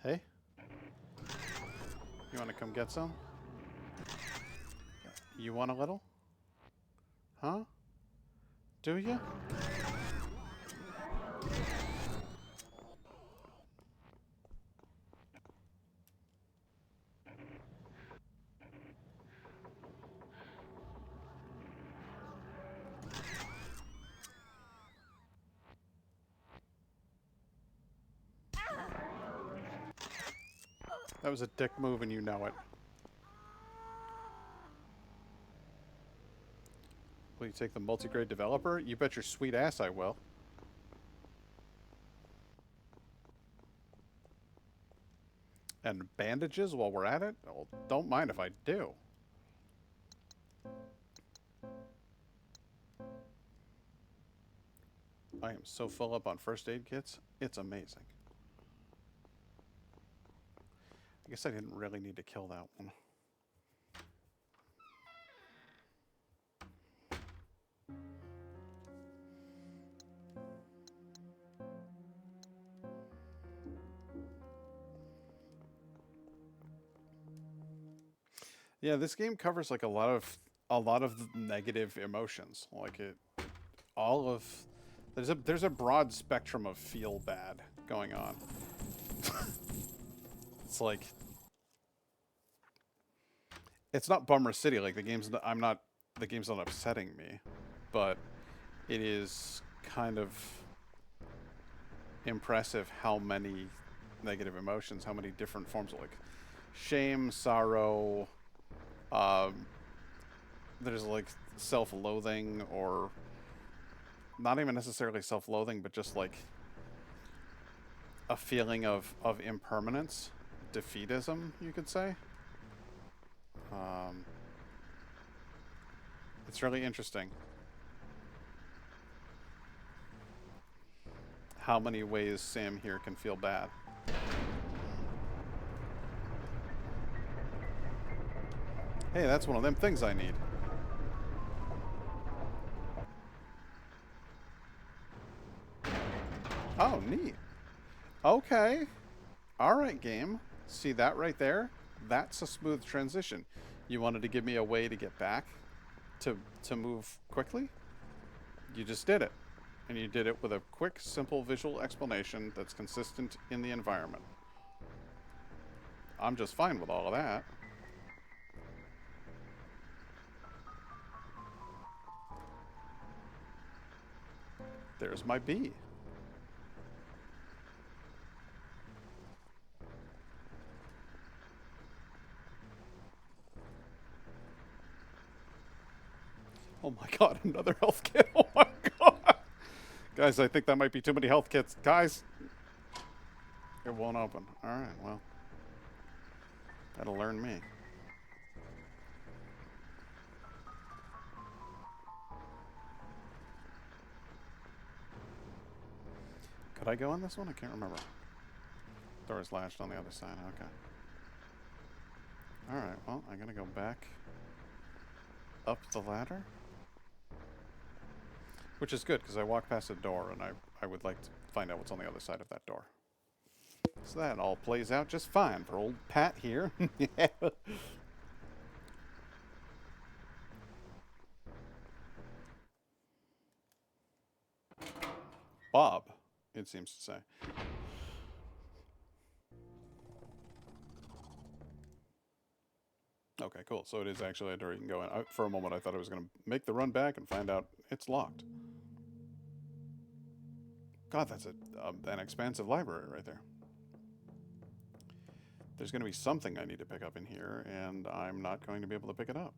Hey? You want to come get some? You want a little? Huh? Do you? That was a dick move and you know it. Will you take the multi-grade developer? You bet your sweet ass I will. And bandages while we're at it? Well, don't mind if I do. I am so full up on first aid kits. It's amazing. I guess I didn't really need to kill that one. Yeah, this game covers like a lot of negative emotions. Like it all of there's a broad spectrum of feel bad going on. It's like it's not Bummer City. Like the game's not upsetting me, but it is kind of impressive how many negative emotions, how many different forms of like shame, sorrow, um, there's like self-loathing, or not even necessarily self-loathing, but just like a feeling of impermanence, defeatism, you could say. Um, it's really interesting how many ways Sam here can feel bad. Hey, that's one of them things I need. Oh, neat. Okay. All right, game. See that right there? That's a smooth transition. You wanted to give me a way to get back to move quickly? You just did it. And you did it with a quick, simple visual explanation that's consistent in the environment. I'm just fine with all of that. There's my bee. Oh my god, another health kit. Oh my god. Guys, I think that might be too many health kits. Guys, it won't open. Alright, well. That'll learn me. Could I go on this one? I can't remember. Door's latched on the other side. Okay. Alright, well, I'm gonna go back up the ladder. Which is good, because I walked past a door, and I would like to find out what's on the other side of that door. So that all plays out just fine for old Pat here. Bob, it seems to say. Okay, cool. So it is actually a door you can go in. For a moment, I thought I was going to make the run back and find out it's locked. God, that's an expansive library right there. There's going to be something I need to pick up in here, and I'm not going to be able to pick it up.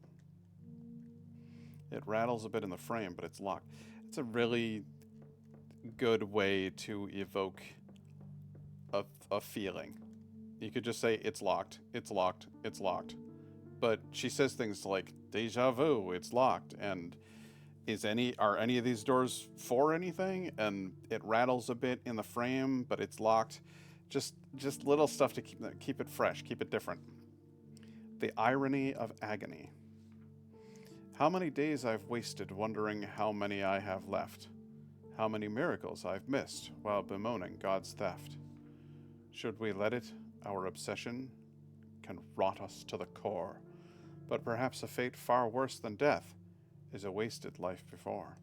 It rattles a bit in the frame, but it's locked. It's a really good way to evoke a feeling. You could just say, it's locked, it's locked, it's locked. But she says things like, deja vu, it's locked, and are any of these doors for anything? And it rattles a bit in the frame, but it's locked. Just little stuff to keep it fresh, keep it different. The irony of agony. How many days I've wasted wondering how many I have left. How many miracles I've missed while bemoaning God's theft. Should we let it, our obsession, can rot us to the core. But perhaps a fate far worse than death is a wasted life before.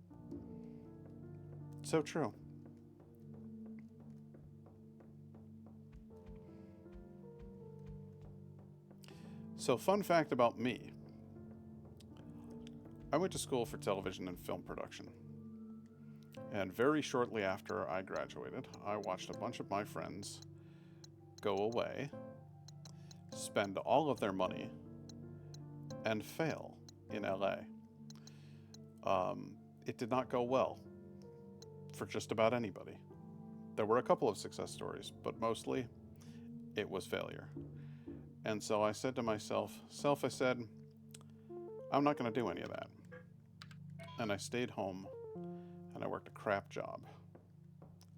So true. So, fun fact about me. I went to school for television and film production. And very shortly after I graduated, I watched a bunch of my friends go away, spend all of their money, and fail in LA. It did not go well for just about anybody. There were a couple of success stories, but mostly it was failure. And so I said to myself, I said, I'm not going to do any of that. And I stayed home and I worked a crap job.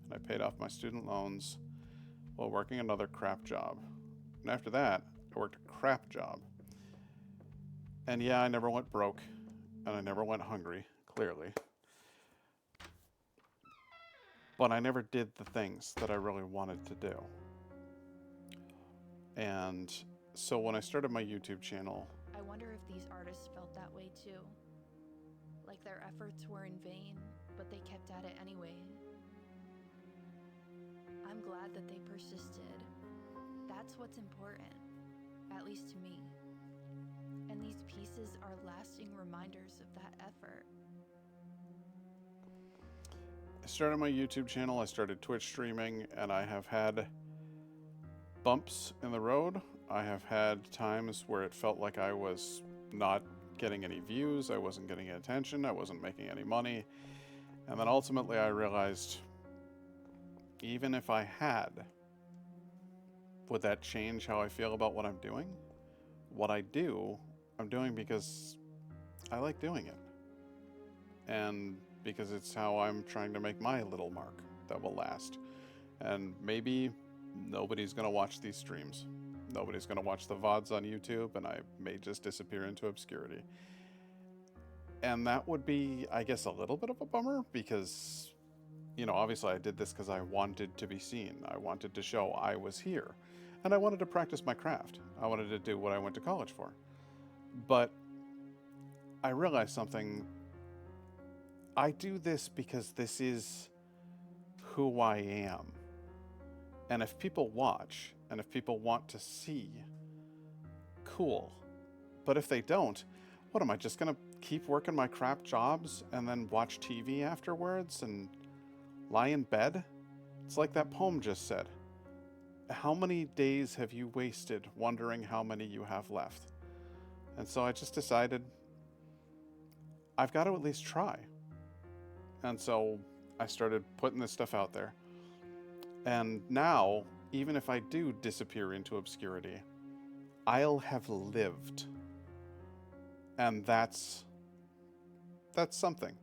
And I paid off my student loans while working another crap job. And after that, I worked a crap job. And yeah, I never went broke and I never went hungry, clearly. But I never did the things that I really wanted to do. And so when I started my YouTube channel, I wonder if these artists felt that way too. Like their efforts were in vain, but they kept at it anyway. I'm glad that they persisted. That's what's important, at least to me. And these pieces are lasting reminders of that effort. I started my YouTube channel, I started Twitch streaming, and I have had bumps in the road. I have had times where it felt like I was not getting any views, I wasn't getting attention, I wasn't making any money. And then ultimately I realized, even if I had, would that change how I feel about what I'm doing? What I do, I'm doing because I like doing it. And because it's how I'm trying to make my little mark that will last. And maybe nobody's going to watch these streams. Nobody's going to watch the VODs on YouTube, and I may just disappear into obscurity. And that would be, I guess, a little bit of a bummer because, you know, obviously I did this because I wanted to be seen. I wanted to show I was here. And I wanted to practice my craft. I wanted to do what I went to college for. But I realized something. I do this because this is who I am. And if people watch, and if people want to see, cool. But if they don't, what am I just gonna keep working my crap jobs and then watch TV afterwards and lie in bed? It's like that poem just said. How many days have you wasted wondering how many you have left? And so I just decided I've got to at least try. And so I started putting this stuff out there. And now, even if I do disappear into obscurity, I'll have lived. And that's something.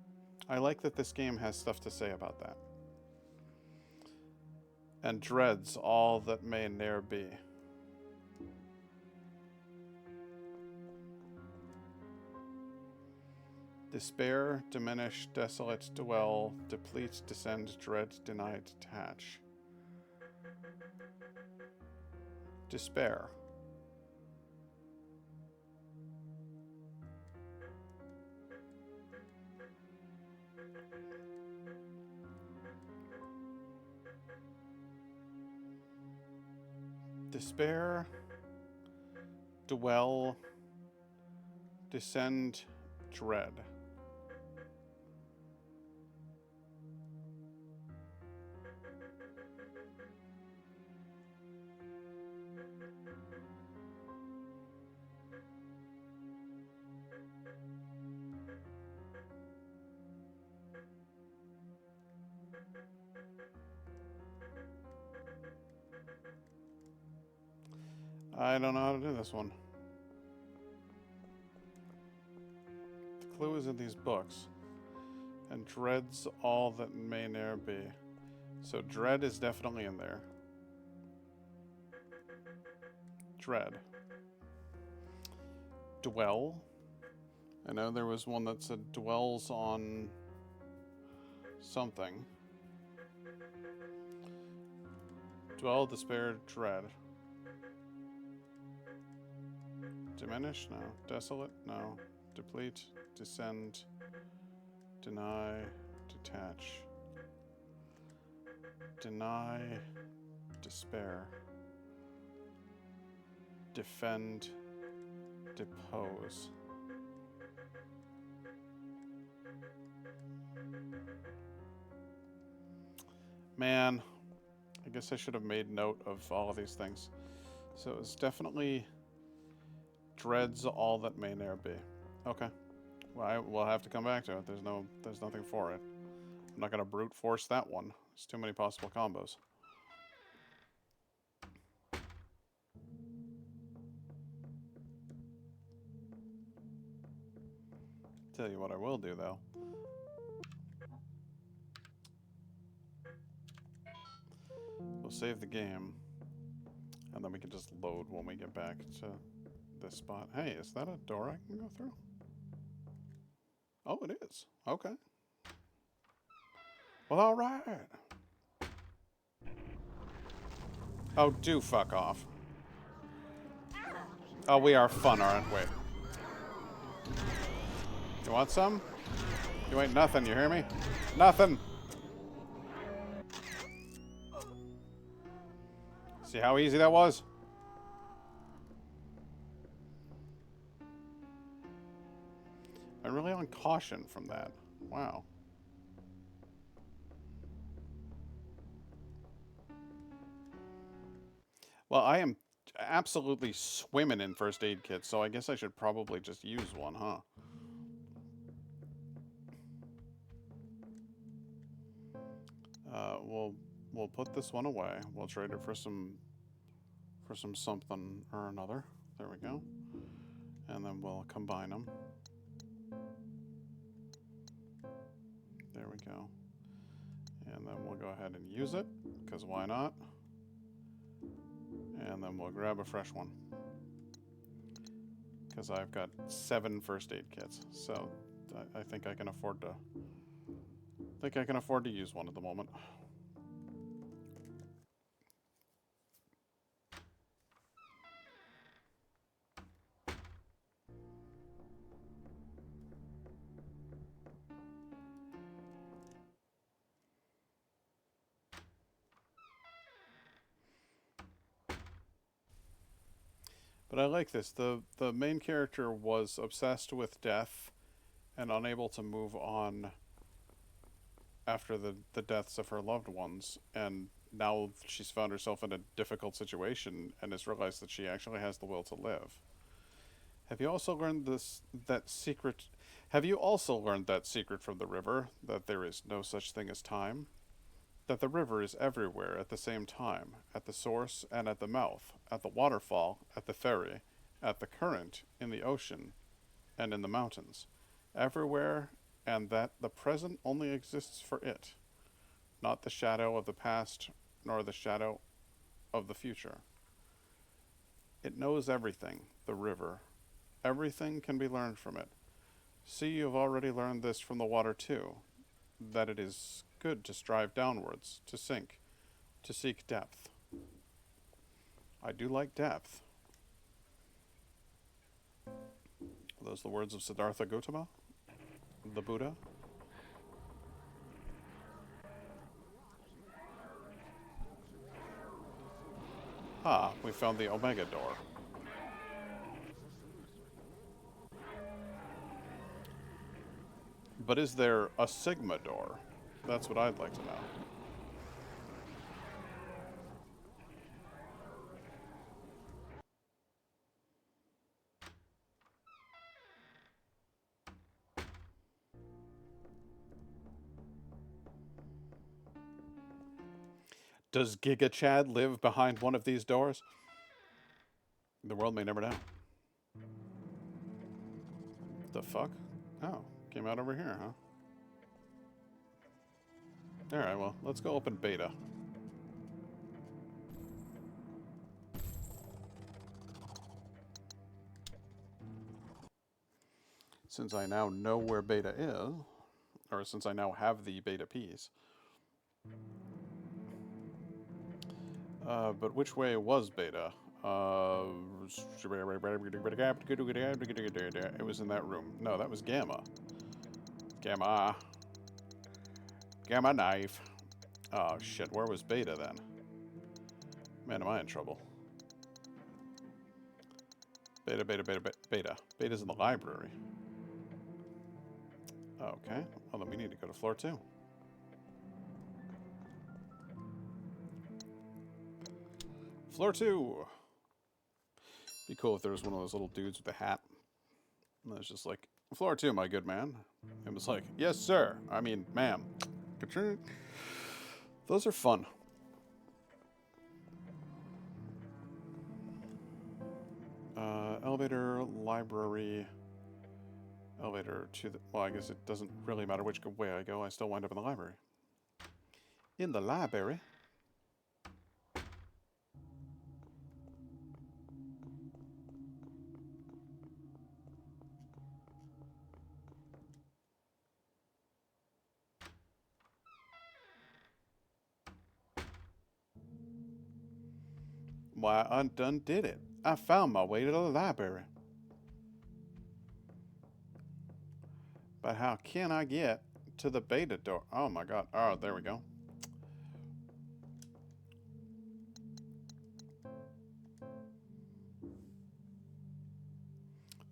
I like that this game has stuff to say about that. And dreads all that may ne'er be. Despair, diminish, desolate, dwell, deplete, descend, dread, deny, detach. Despair. Despair, dwell, descend, dread. I don't know how to do this one. The clue is in these books. And dreads all that may ne'er be. So dread is definitely in there. Dread. Dwell. I know there was one that said dwells on something. Dwell, despair, dread. Diminish? No. Desolate? No. Deplete? Descend? Deny? Detach? Deny? Despair? Defend? Depose? Man, I guess I should have made note of all of these things. So it's definitely dreads all that may ne'er be. Okay. We'll have to come back to it. There's nothing for it. I'm not gonna brute force that one. There's too many possible combos. Tell you what I will do though. We'll save the game, and then we can just load when we get back to this spot. Hey, is that a door I can go through? Oh, it is. Okay. Well, all right. Oh, do fuck off. Oh, we are fun, aren't we? You want some? You ain't nothing, you hear me? Nothing! See how easy that was? I'm really on caution from that. Wow. Well, I am absolutely swimming in first aid kits, so I guess I should probably just use one, huh? We'll put this one away. We'll trade it for some something or another. There we go. And then we'll combine them. There we go. And then we'll go ahead and use it, because why not? And then we'll grab a fresh one. Because I've got 7 first aid kits. So I think I can afford to use one at the moment. But I like this. The main character was obsessed with death and unable to move on after the deaths of her loved ones, and now she's found herself in a difficult situation and has realized that she actually has the will to live. Have you also learned that secret? Have you also learned that secret from the river, that there is no such thing as time? That the river is everywhere at the same time, at the source and at the mouth, at the waterfall, at the ferry, at the current, in the ocean, and in the mountains. Everywhere, and that the present only exists for it, not the shadow of the past, nor the shadow of the future. It knows everything, the river. Everything can be learned from it. See, you've already learned this from the water too, that it is good to strive downwards, to sink, to seek depth. I do like depth. Are those the words of Siddhartha Gautama, the Buddha? Ah, we found the Omega door. But is there a Sigma door? That's what I'd like to know. Does Giga Chad live behind one of these doors? The world may never know. The fuck? Oh, came out over here, huh? Alright, well, let's go open beta. Since I now know where beta is, or since I now have the beta piece. But which way was beta? It was in that room. No, that was gamma. Gamma. Gamma knife. Oh shit, where was beta then? Man, am I in trouble. Beta. Beta's in the library. Okay, well then we need to go to floor 2. Floor 2! Be cool if there was one of those little dudes with a hat. And it's just like, Floor two, my good man. It was like, yes, sir. I mean, ma'am. Katrina. Those are fun. Elevator, library, elevator to the. Well, I guess it doesn't really matter which way I go. I still wind up in the library. In the library. Why, I done did it. I found my way to the library. But how can I get to the beta door? Oh my god. Oh, there we go.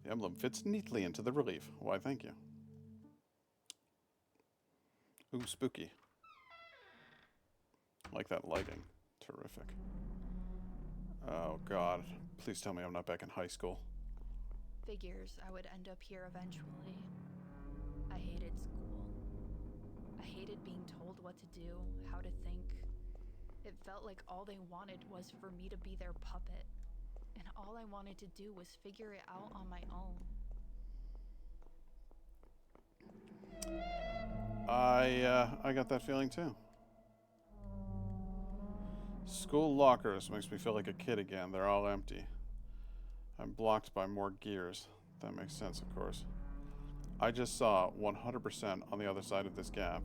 The emblem fits neatly into the relief. Why, thank you. Ooh, spooky. Like that lighting. Terrific. Oh god. Please tell me I'm not back in high school. Figures I would end up here eventually. I hated school. I hated being told what to do, how to think. It felt like all they wanted was for me to be their puppet. And all I wanted to do was figure it out on my own. I got that feeling too. School lockers makes me feel like a kid again. They're all empty. I'm blocked by more gears. That makes sense, of course. I just saw 100% on the other side of this gap.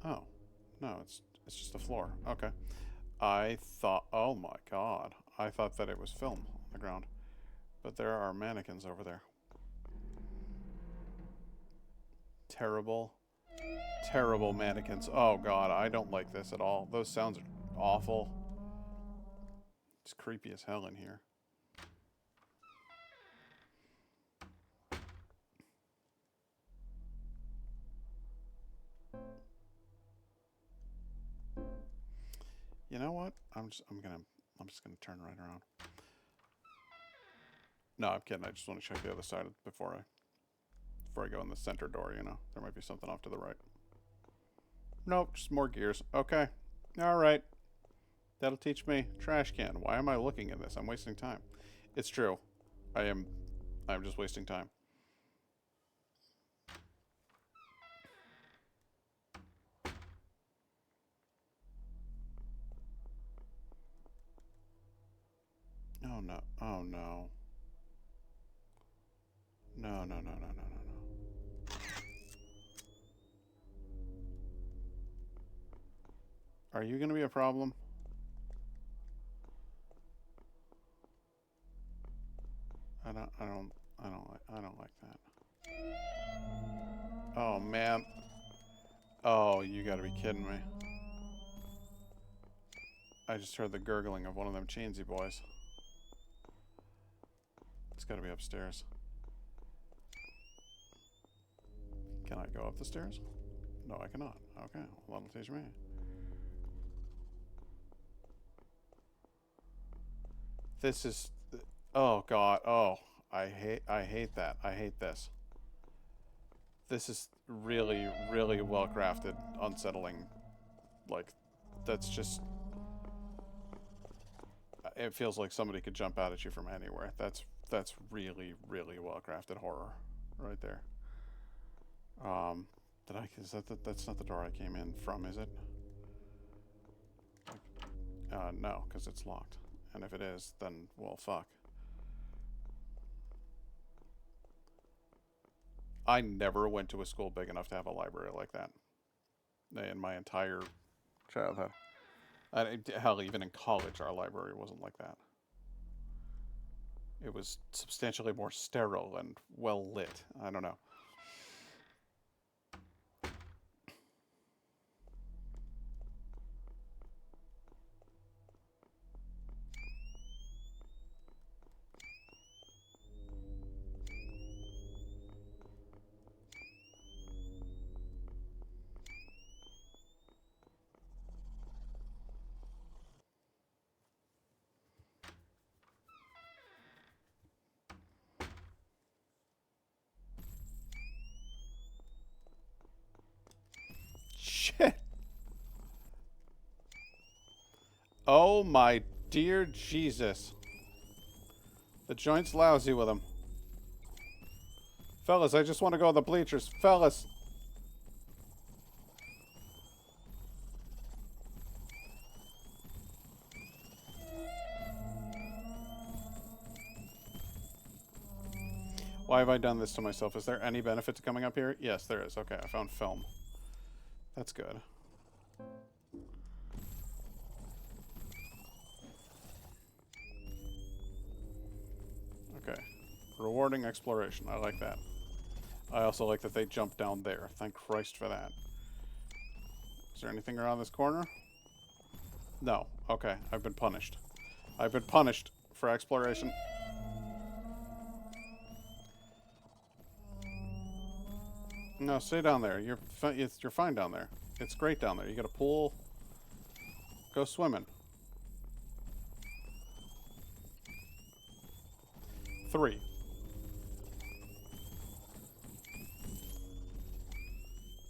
Oh, no, it's just a floor. Okay. I thought, oh my god, I thought that it was film on the ground, but there are mannequins over there. Terrible, terrible mannequins. Oh god, I don't like this at all. Those sounds are awful. It's creepy as hell in here. You know what? I'm just gonna turn right around. No, I'm kidding. I just want to check the other side before I go in the center door. You know, there might be something off to the right. Nope, just more gears. Okay, all right. That'll teach me. Trash can. Why am I looking at this? I'm wasting time. It's true. I am. I'm just wasting time. Oh no. Oh no. No, no, no, no, no, no, no. Are you gonna be a problem? I don't like that. Oh man. Oh, you gotta be kidding me. I just heard the gurgling of one of them Chainsy boys. It's gotta be upstairs. Can I go up the stairs? No, I cannot. Okay, well, that'll teach me. This is. Oh god. Oh, I hate that. I hate this. This is really, really well crafted, unsettling. Like, that's just. It feels like somebody could jump out at you from anywhere. That's really, really well crafted horror, right there. Did I? Is that's not the door I came in from, is it? No, because it's locked. And if it is, then well, fuck. I never went to a school big enough to have a library like that in my entire childhood. Hell, even in college, our library wasn't like that. It was substantially more sterile and well lit. I don't know. Oh my dear Jesus. The joint's lousy with him. Fellas, I just want to go to the bleachers. Fellas. Why have I done this to myself? Is there any benefit to coming up here? Yes, there is. Okay, I found film. That's good. Okay. Rewarding exploration. I like that. I also like that they jumped down there. Thank Christ for that. Is there anything around this corner? No. Okay, I've been punished. I've been punished for exploration. No, stay down there. You're fine down there. It's great down there. You got a pool. Go swimming. 3.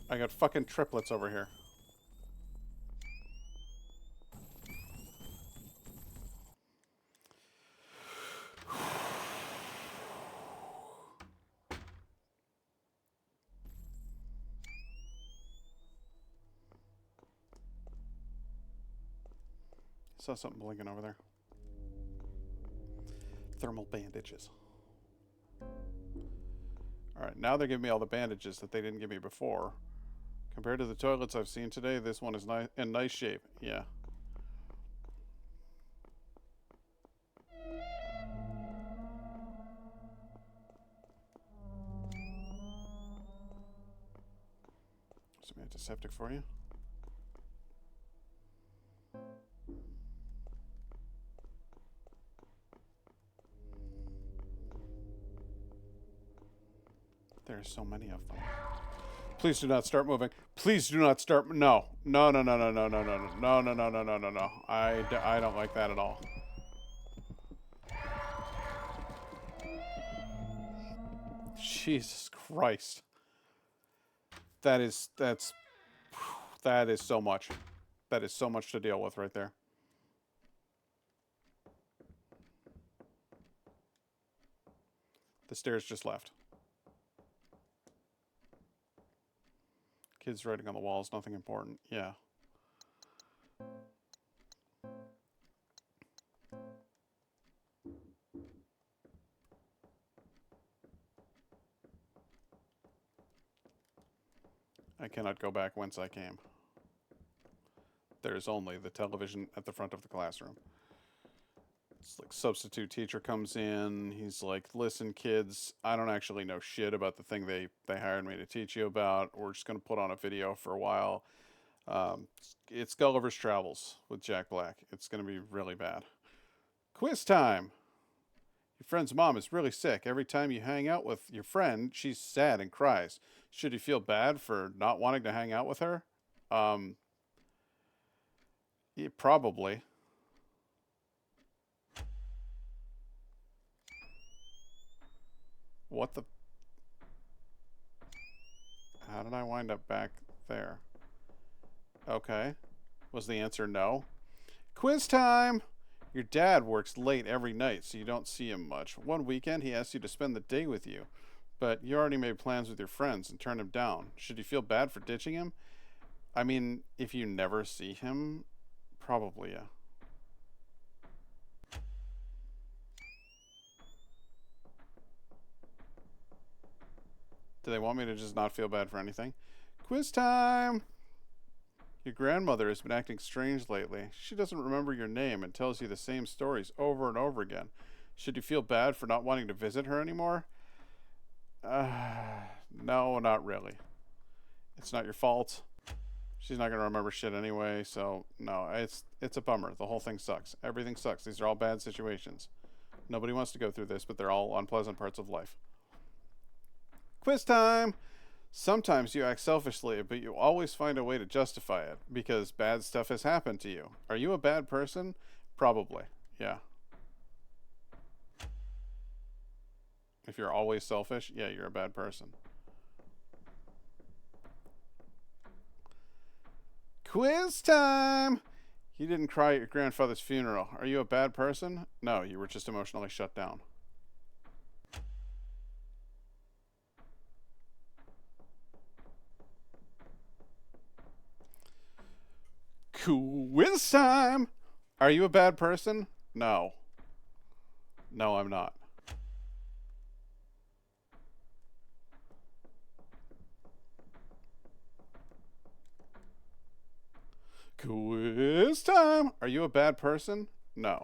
I got fucking triplets over here. Saw something blinking over there. Thermal bandages. Alright, now they're giving me all the bandages that they didn't give me before. Compared to the toilets I've seen today, this one is in nice shape. Yeah. Some antiseptic for you. There are so many of them. Please do not start moving. Please do not start. No. No, no, no, no, no, no, no, no, no, no, no, no, no, no. I don't like that at all. Jesus Christ. That is so much. That is so much to deal with right there. The stairs just left. Kids writing on the walls, nothing important. Yeah. I cannot go back whence I came. There's only the television at the front of the classroom. It's like substitute teacher comes in. He's like, listen, kids, I don't actually know shit about the thing they hired me to teach you about. We're just going to put on a video for a while. It's Gulliver's Travels with Jack Black. It's going to be really bad. Quiz time. Your friend's mom is really sick. Every time you hang out with your friend, she's sad and cries. Should you feel bad for not wanting to hang out with her? Yeah, probably. What the? How did I wind up back there? Okay. Was the answer no? Quiz time! Your dad works late every night, so you don't see him much. One weekend, he asked you to spend the day with you, but you already made plans with your friends and turned him down. Should you feel bad for ditching him? I mean, if you never see him, probably, yeah. Do they want me to just not feel bad for anything? Quiz time! Your grandmother has been acting strange lately. She doesn't remember your name and tells you the same stories over and over again. Should you feel bad for not wanting to visit her anymore? No, not really. It's not your fault. She's not going to remember shit anyway, so no, it's a bummer. The whole thing sucks. Everything sucks. These are all bad situations. Nobody wants to go through this, but they're all unpleasant parts of life. Quiz time! Sometimes you act selfishly, but you always find a way to justify it because bad stuff has happened to you. Are you a bad person? Probably. Yeah. If you're always selfish, yeah, you're a bad person. Quiz time! You didn't cry at your grandfather's funeral. Are you a bad person? No, you were just emotionally shut down. Quiz time! Are you a bad person? No. No, I'm not. Quiz time! Are you a bad person? No.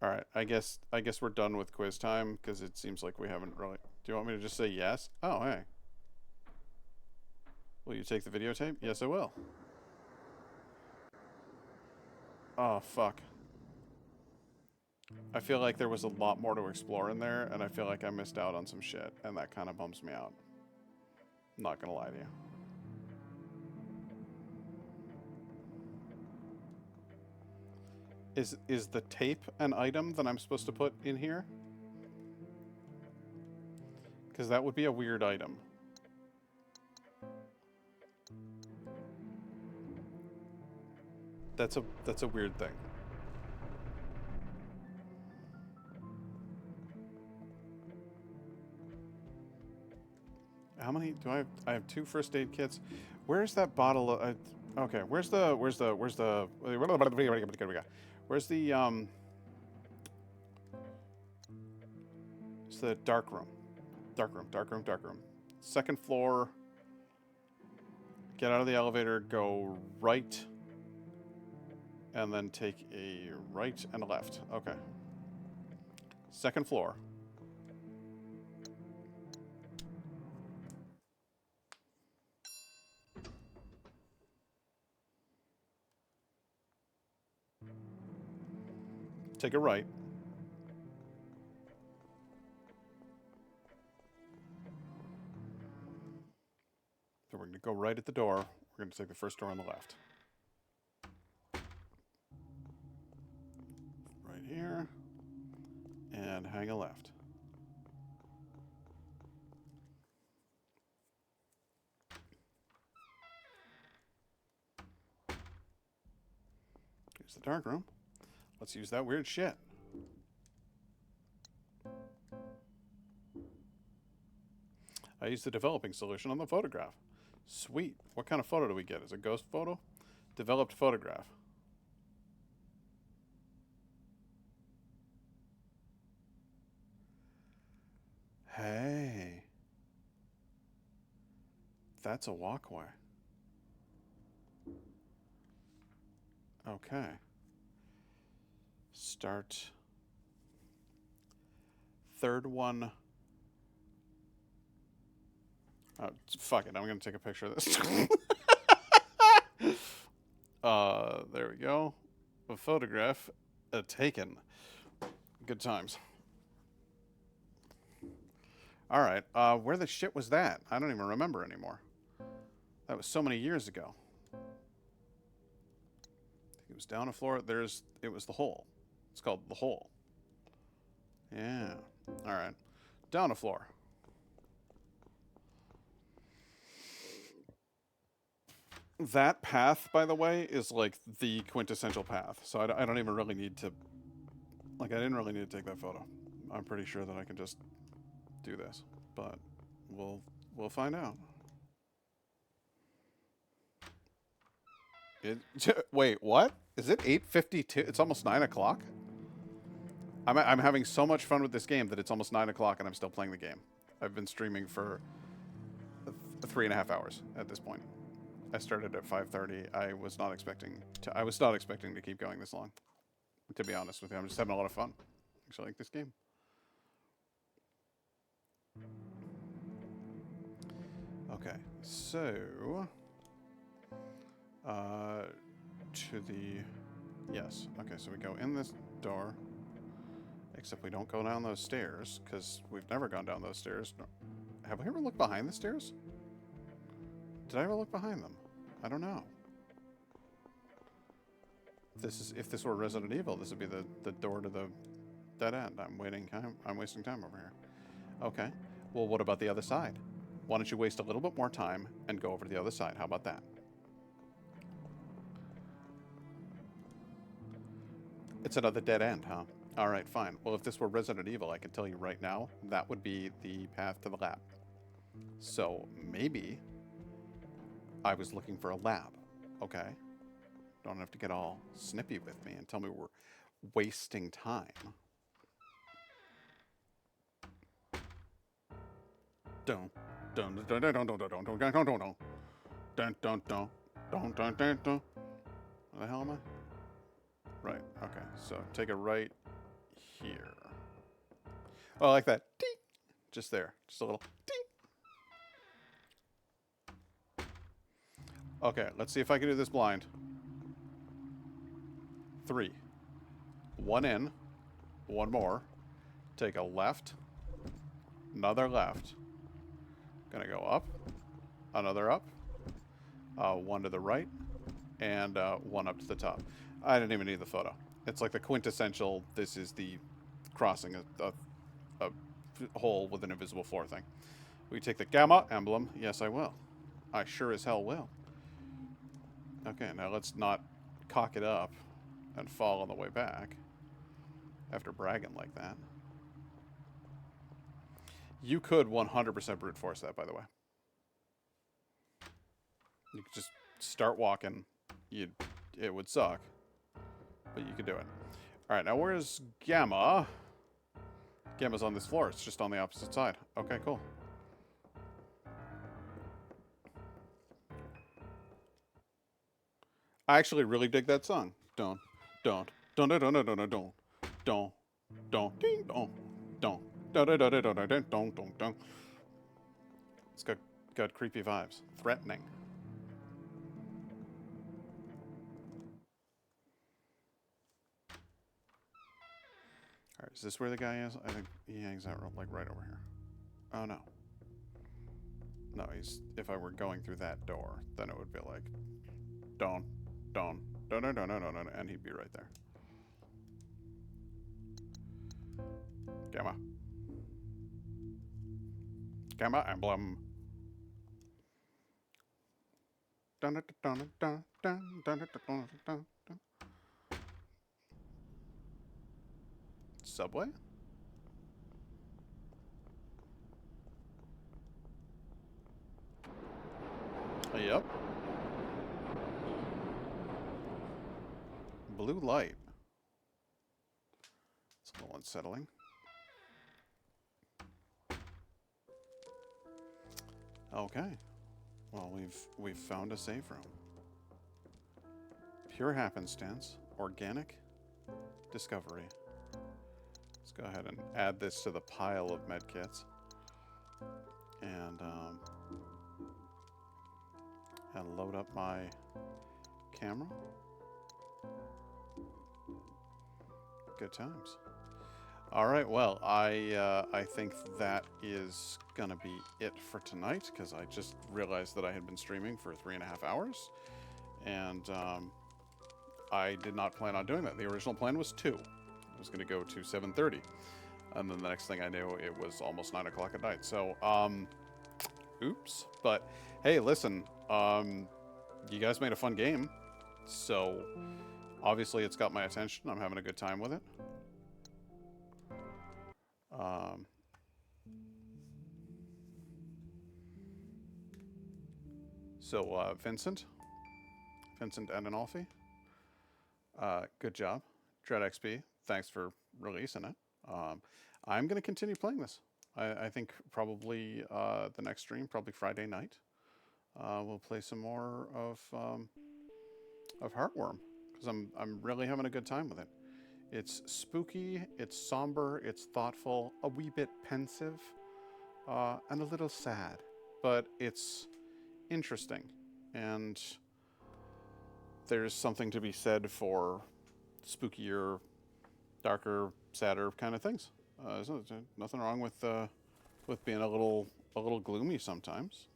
All right, I guess we're done with quiz time because it seems like we haven't really. Do you want me to just say yes? Oh, hey. Will you take the videotape? Yes, I will. Oh, fuck. I feel like there was a lot more to explore in there, and I feel like I missed out on some shit, and that kind of bums me out. I'm not gonna lie to you. Is the tape an item that I'm supposed to put in here? Because that would be a weird item. That's a weird thing. How many do I have? I have 2 first aid kits. Where's that bottle of, okay, where's the where's the it's the dark room. Dark room. Second floor. Get out of the elevator, go right, and then take a right and a left. Okay. Second floor. Take a right. So we're going to go right at the door. We're going to take the first door on the left. Right here. And hang a left. Here's the dark room. Let's use that weird shit. I used the developing solution on the photograph. Sweet. What kind of photo do we get? Is it a ghost photo? Developed photograph. Hey. That's a walkway. Okay. Start. Third one. Oh, fuck it. I'm going to take a picture of this. There we go. A photograph taken. Good times. All right. Where the shit was that? I don't even remember anymore. That was so many years ago. It was down a floor. It was the hole. It's called the hole. Yeah. All right. Down a floor. That path, by the way, is like the quintessential path. So I don't even really need to. Like, I didn't really need to take that photo. I'm pretty sure that I can just do this, but we'll find out. Wait, what? Is it 8:52? It's almost 9 o'clock. I'm having so much fun with this game that it's almost 9 o'clock and I'm still playing the game. I've been streaming for 3.5 hours at this point. I started at 5:30. I was not expecting to keep going this long. To be honest with you, I'm just having a lot of fun. I actually like this game. Okay, so to the yes. Okay, so we go in this door. Except we don't go down those stairs because we've never gone down those stairs. No. Have we ever looked behind the stairs? Did I ever look behind them? I don't know. If this were Resident Evil, this would be the door to the dead end. I'm wasting time over here. Okay. Well, what about the other side? Why don't you waste a little bit more time and go over to the other side? How about that? It's another dead end, huh? All right, fine. Well, if this were Resident Evil, I can tell you right now, that would be the path to the lab. So maybe I was looking for a lab. Okay. Don't have to get all snippy with me and tell me we're wasting time. Dun dun dun dun dun dun dun dun dun dun dun dun dun dun dun dun dun dun. Where the hell am I? Right. Okay. So take a right here. Oh, I like that. Ding. Just there. Just a little ding. Okay. Let's see if I can do this blind. 3. One in. One more. Take a left. Another left. Gonna go up. Another up. One to the right. And one up to the top. I didn't even need the photo. It's like the quintessential, this is the crossing a hole with an invisible floor thing. We take the gamma emblem. Yes, I will. I sure as hell will. Okay, now let's not cock it up and fall on the way back after bragging like that. You could 100% brute force that, by the way. You could just start walking. It would suck, but you could do it. All right, now where's Gamma? Gamma's on this floor. It's just on the opposite side. Okay, cool. I actually really dig that song. Don't, don't, don't, don't, don't, don't, don't, don't, don't, ding, don't, don't, don't, don't, don't, don't, don't, don't, don't. It's got creepy vibes, threatening. All right, is this where the guy is? I think he hangs out like right over here. Oh no. No, he's. If I were going through that door, then it would be like, don't, don't, don't, don't, don't, don't, don't, and he'd be right there. Gamma. Gamma emblem. Dun, dun, dun, dun, dun, dun, dun, dun, dun, dun. Subway? Yep. Blue light. It's a little unsettling. Okay. Well, we've found a save room. Pure happenstance, organic discovery. Let's go ahead and add this to the pile of medkits. And load up my camera. Good times. All right, well, I think that is gonna be it for tonight because I just realized that I had been streaming for 3.5 hours, and I did not plan on doing that. The original plan was 2. I was gonna go to 7:30, and then the next thing I knew, it was almost 9 o'clock at night. So, oops. But hey, listen, you guys made a fun game, so obviously it's got my attention. I'm having a good time with it. So Vincent and Anolfi, good job. Dread XP, thanks for releasing it. I'm going to continue playing this. I think probably the next stream, probably Friday night, we'll play some more of Heartworm because I'm really having a good time with it. It's spooky, it's somber, it's thoughtful, a wee bit pensive, and a little sad, but it's interesting, and there's something to be said for spookier, darker, sadder kind of things. There's nothing wrong with being a little gloomy sometimes.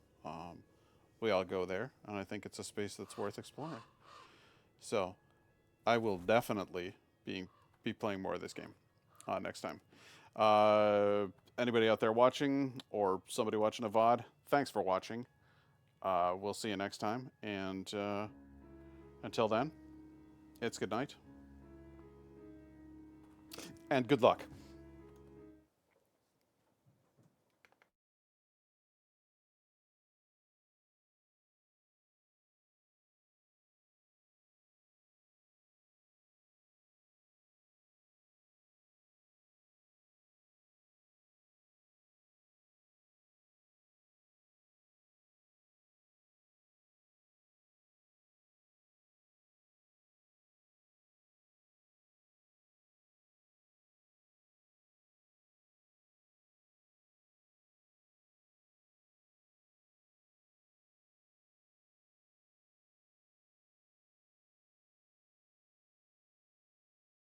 We all go there, and I think it's a space that's worth exploring. So, I will definitely be playing more of this game next time. Anybody out there watching, or somebody watching a VOD, thanks for watching. We'll see you next time, and until then, it's good night. and good luck.